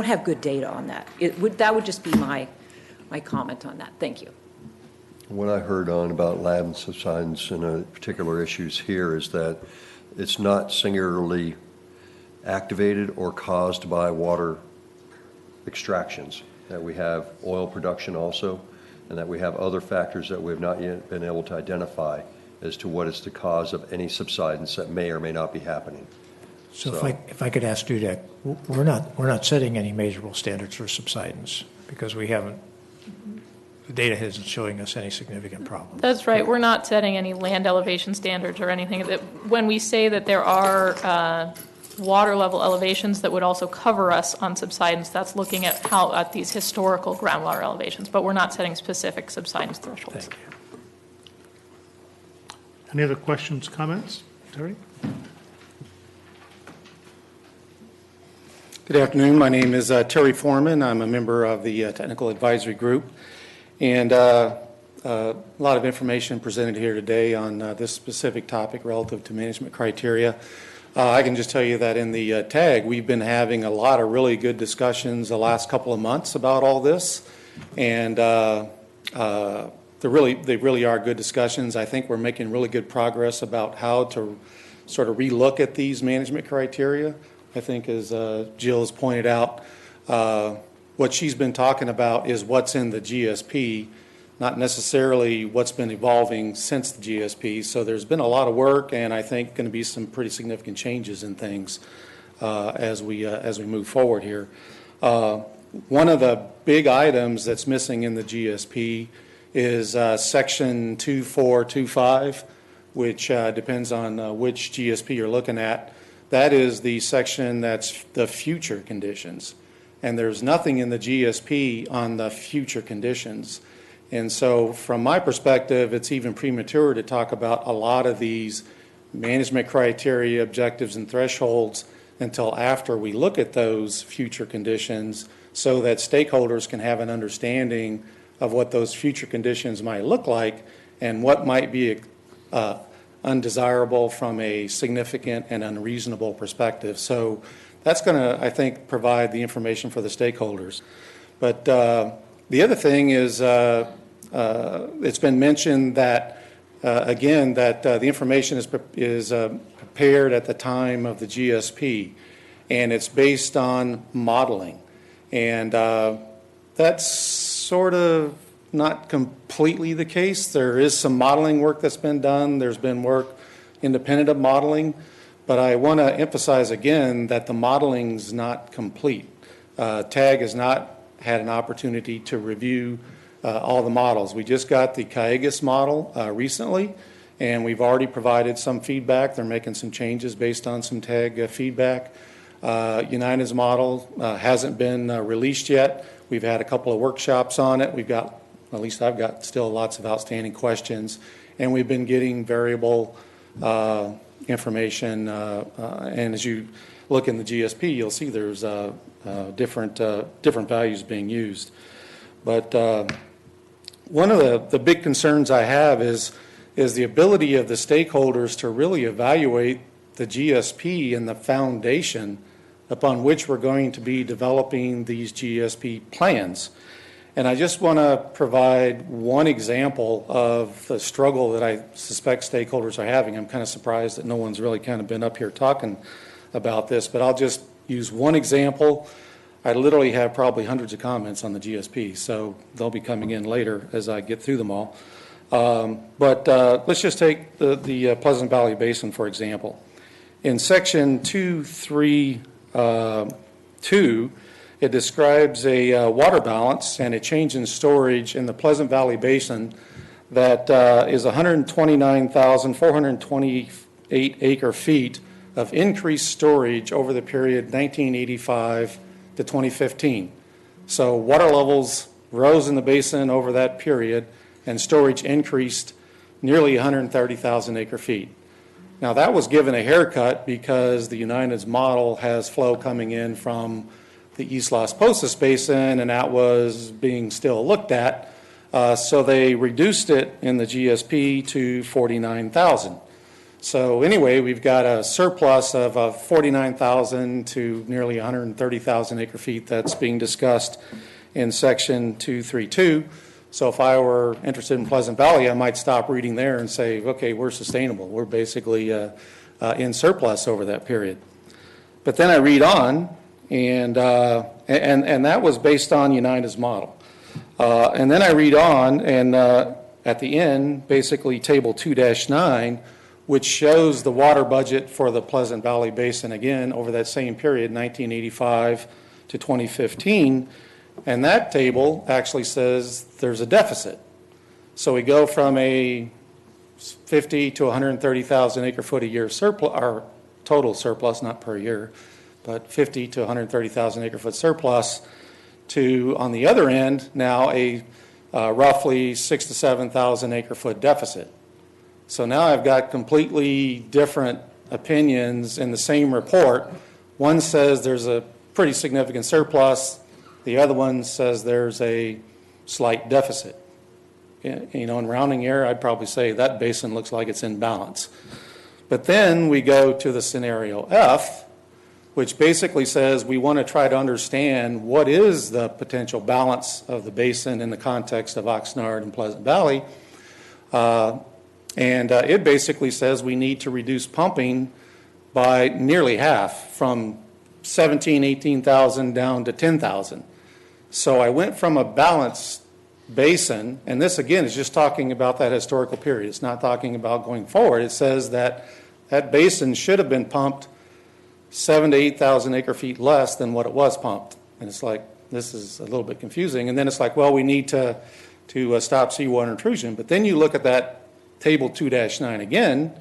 have good data on that. That would just be my comment on that. Thank you. What I heard on about land subsidence and particular issues here is that it's not singularly activated or caused by water extractions, that we have oil production also, and that we have other factors that we have not yet been able to identify as to what is the cause of any subsidence that may or may not be happening. So if I could ask Dudek, we're not setting any measurable standards for subsidence because the data isn't showing us any significant problem. That's right. We're not setting any land elevation standards or anything. When we say that there are water level elevations that would also cover us on subsidence, that's looking at these historical groundwater elevations, but we're not setting specific subsidence thresholds. Thank you. Any other questions, comments? Terry? Good afternoon. My name is Terry Foreman. I'm a member of the Technical Advisory Group. And a lot of information presented here today on this specific topic relative to management criteria. I can just tell you that in the TAG, we've been having a lot of really good discussions the last couple of months about all this. And they really are good discussions. I think we're making really good progress about how to sort of relook at these management criteria. I think, as Jill has pointed out, what she's been talking about is what's in the GSP, not necessarily what's been evolving since the GSP. So there's been a lot of work, and I think going to be some pretty significant changes in things as we move forward here. One of the big items that's missing in the GSP is Section 2425, which depends on which GSP you're looking at. That is the section that's the future conditions. And there's nothing in the GSP on the future conditions. And so from my perspective, it's even premature to talk about a lot of these management criteria, objectives, and thresholds until after we look at those future conditions so that stakeholders can have an understanding of what those future conditions might look like and what might be undesirable from a significant and unreasonable perspective. So that's going to, I think, provide the information for the stakeholders. But the other thing is it's been mentioned that, again, that the information is prepared at the time of the GSP, and it's based on modeling. And that's sort of not completely the case. There is some modeling work that's been done. There's been work independent of modeling. But I want to emphasize again that the modeling's not complete. TAG has not had an opportunity to review all the models. We just got the Cayugas model recently, and we've already provided some feedback. They're making some changes based on some TAG feedback. United's model hasn't been released yet. We've had a couple of workshops on it. We've got, at least I've got still lots of outstanding questions, and we've been getting variable information, and as you look in the GSP, you'll see there's different values being used. But one of the big concerns I have is the ability of the stakeholders to really evaluate the GSP and the foundation upon which we're going to be developing these GSP plans. And I just want to provide one example of the struggle that I suspect stakeholders are having. I'm kind of surprised that no one's really kind of been up here talking about this, but I'll just use one example. I literally have probably hundreds of comments on the GSP, so they'll be coming in later as I get through them all. But let's just take the Pleasant Valley Basin, for example. In Section 232, it describes a water balance and a change in storage in the Pleasant Valley Basin that is 129,428 acre feet of increased storage over the period 1985 to 2015. So water levels rose in the basin over that period, and storage increased nearly 130,000 acre feet. Now, that was given a haircut because the United's model has flow coming in from the East Las Posas Basin, and that was being still looked at. So they reduced it in the GSP to 49,000. So anyway, we've got a surplus of 49,000 to nearly 130,000 acre feet that's being discussed in section 232. So if I were interested in Pleasant Valley, I might stop reading there and say, okay, we're sustainable. We're basically in surplus over that period. But then I read on, and that was based on United's model. And then I read on, and at the end, basically table 2-9, which shows the water budget for the Pleasant Valley Basin, again, over that same period, 1985 to 2015. And that table actually says there's a deficit. So we go from a 50 to 130,000 acre foot a year surplus, or total surplus, not per year, but 50 to 130,000 acre foot surplus, to, on the other end, now a roughly 6 to 7,000 acre foot deficit. So now I've got completely different opinions in the same report. One says there's a pretty significant surplus. The other one says there's a slight deficit. You know, in rounding error, I'd probably say that basin looks like it's in balance. But then we go to the scenario F, which basically says we want to try to understand what is the potential balance of the basin in the context of Oxnard and Pleasant Valley. It basically says we need to reduce pumping by nearly half, from 18,000 down to 10,000. So I went from a balanced basin, and this again is just talking about that historical period. It's not talking about going forward. It says that that basin should have been pumped 7,000 to 8,000 acre feet less than what it was pumped. And it's like, this is a little bit confusing. And then it's like, well, we need to stop seawater intrusion. But then you look at that table 2-9 again,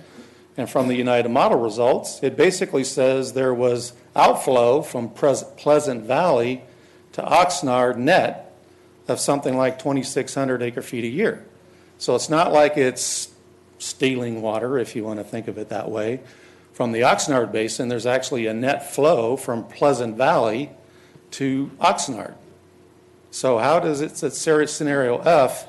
and from the United model results, it basically says there was outflow from Pleasant Valley to Oxnard net of something like 2,600 acre feet a year. So it's not like it's stealing water, if you want to think of it that way. From the Oxnard Basin, there's actually a net flow from Pleasant Valley to Oxnard. So how does it, scenario F,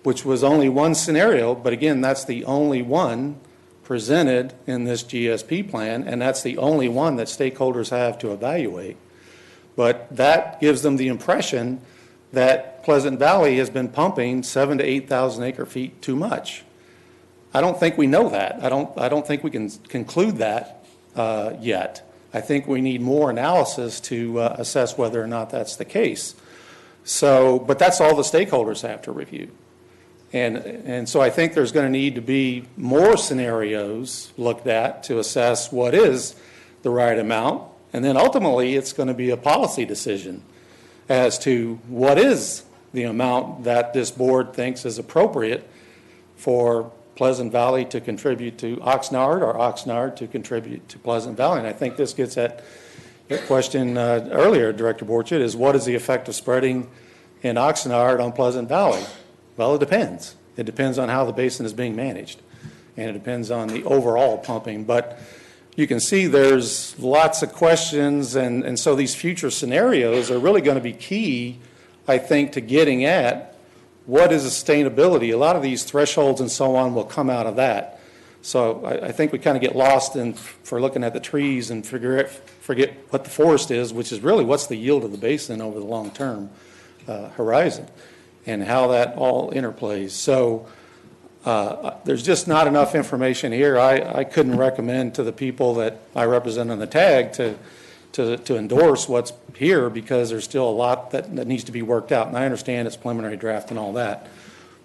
which was only one scenario, but again, that's the only one presented in this GSP plan, and that's the only one that stakeholders have to evaluate. But that gives them the impression that Pleasant Valley has been pumping 7,000 to 8,000 acre feet too much. I don't think we know that. I don't think we can conclude that yet. I think we need more analysis to assess whether or not that's the case. So, but that's all the stakeholders have to review. And so I think there's going to need to be more scenarios looked at to assess what is the right amount. And then ultimately, it's going to be a policy decision as to what is the amount that this board thinks is appropriate for Pleasant Valley to contribute to Oxnard, or Oxnard to contribute to Pleasant Valley. And I think this gets at your question earlier, Director Borchett, is what is the effect of spreading in Oxnard on Pleasant Valley? Well, it depends. It depends on how the basin is being managed, and it depends on the overall pumping. But you can see there's lots of questions, and so these future scenarios are really going to be key, I think, to getting at what is sustainability. A lot of these thresholds and so on will come out of that. So I think we kind of get lost for looking at the trees and forget what the forest is, which is really what's the yield of the basin over the long-term horizon, and how that all interplays. So there's just not enough information here. I couldn't recommend to the people that I represent on the tag to endorse what's here, because there's still a lot that needs to be worked out. And I understand it's preliminary draft and all that,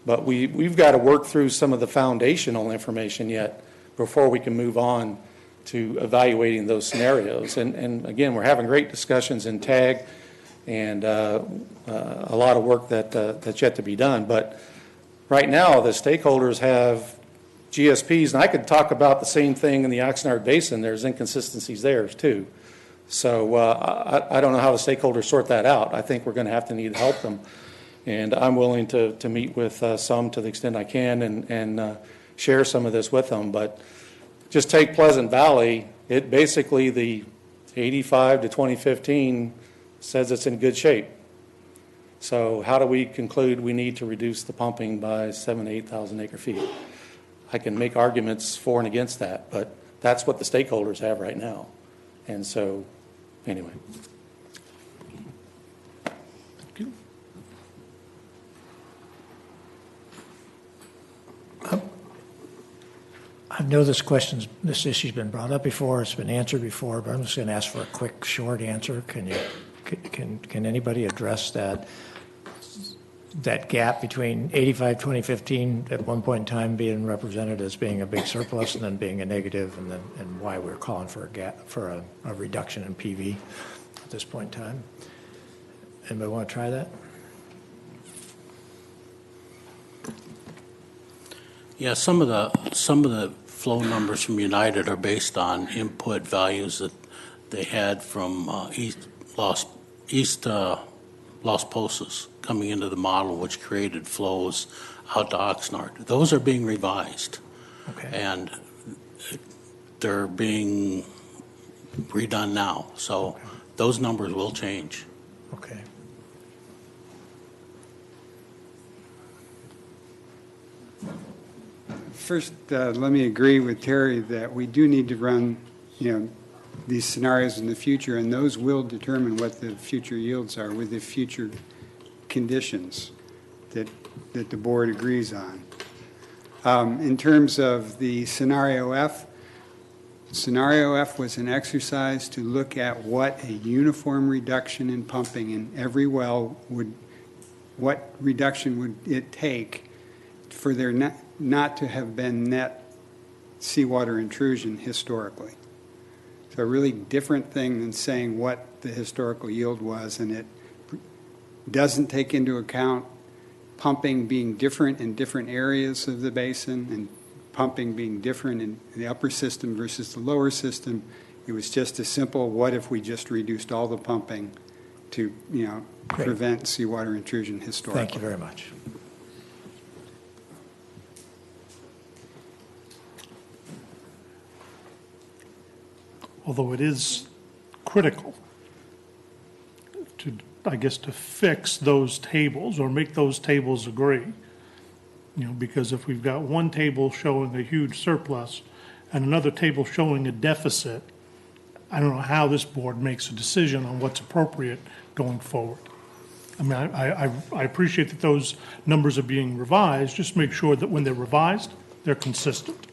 but we've got to work through some of the foundational information yet before we can move on to evaluating those scenarios. And again, we're having great discussions in tag, and a lot of work that's yet to be done. But right now, the stakeholders have GSPs, and I could talk about the same thing in the Oxnard Basin. There's inconsistencies there too. So I don't know how the stakeholders sort that out. I think we're going to have to need to help them. And I'm willing to meet with some to the extent I can and share some of this with them. But just take Pleasant Valley, it basically, the 85 to 2015 says it's in good shape. So how do we conclude we need to reduce the pumping by 7,000 to 8,000 acre feet? I can make arguments for and against that, but that's what the stakeholders have right now. And so, anyway. Thank you. I know this issue's been brought up before, it's been answered before, but I'm just going to ask for a quick, short answer. Can anybody address that gap between 85, 2015 at one point in time being represented as being a big surplus and then being a negative, and why we're calling for a reduction in PV at this point in time? Anybody want to try that? Yeah, some of the flow numbers from United are based on input values that they had from Las Posas coming into the model, which created flows out to Oxnard. Those are being revised. Okay. And they're being redone now. So okay. Those numbers will change. Okay. First, let me agree with Terry that we do need to run, these scenarios in the future, and those will determine what the future yields are with the future conditions that the board agrees on. In terms of the Scenario F was an exercise to look at what a uniform reduction in pumping in every well what reduction would it take for there not to have been net seawater intrusion historically. So a really different thing than saying what the historical yield was, and it doesn't take into account pumping being different in different areas of the basin and pumping being different in the upper system versus the lower system. It was just a simple, what if we just reduced all the pumping to, prevent seawater intrusion historically. Thank you very much. Although it is critical to fix those tables or make those tables agree. Because if we've got one table showing a huge surplus and another table showing a deficit, I don't know how this board makes a decision on what's appropriate going forward. I mean, I appreciate that those numbers are being revised. Just make sure that when they're revised, they're consistent.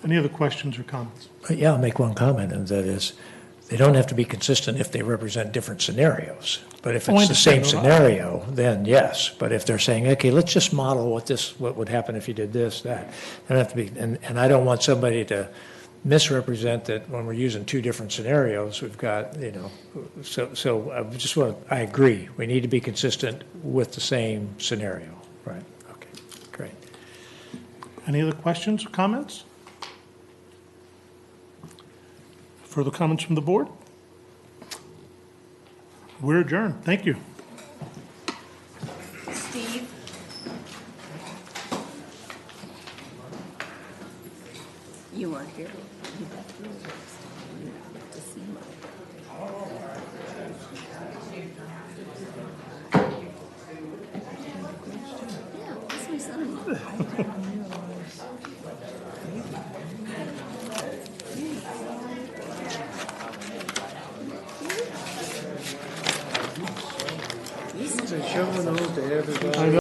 Any other questions or comments? Yeah, I'll make one comment, and that is, they don't have to be consistent if they represent different scenarios. But if it's the same scenario, then yes. But if they're saying, okay, let's just model what would happen if you did this, that, they don't have to be. And I don't want somebody to misrepresent that when we're using two different scenarios, we've got, So I agree. We need to be consistent with the same scenario. Right. Okay. Great. Any other questions or comments? Further comments from the board? We're adjourned. Thank you. Steve? You weren't here. You got to see my. Yeah, that's my son-in-law. Showing those to everybody.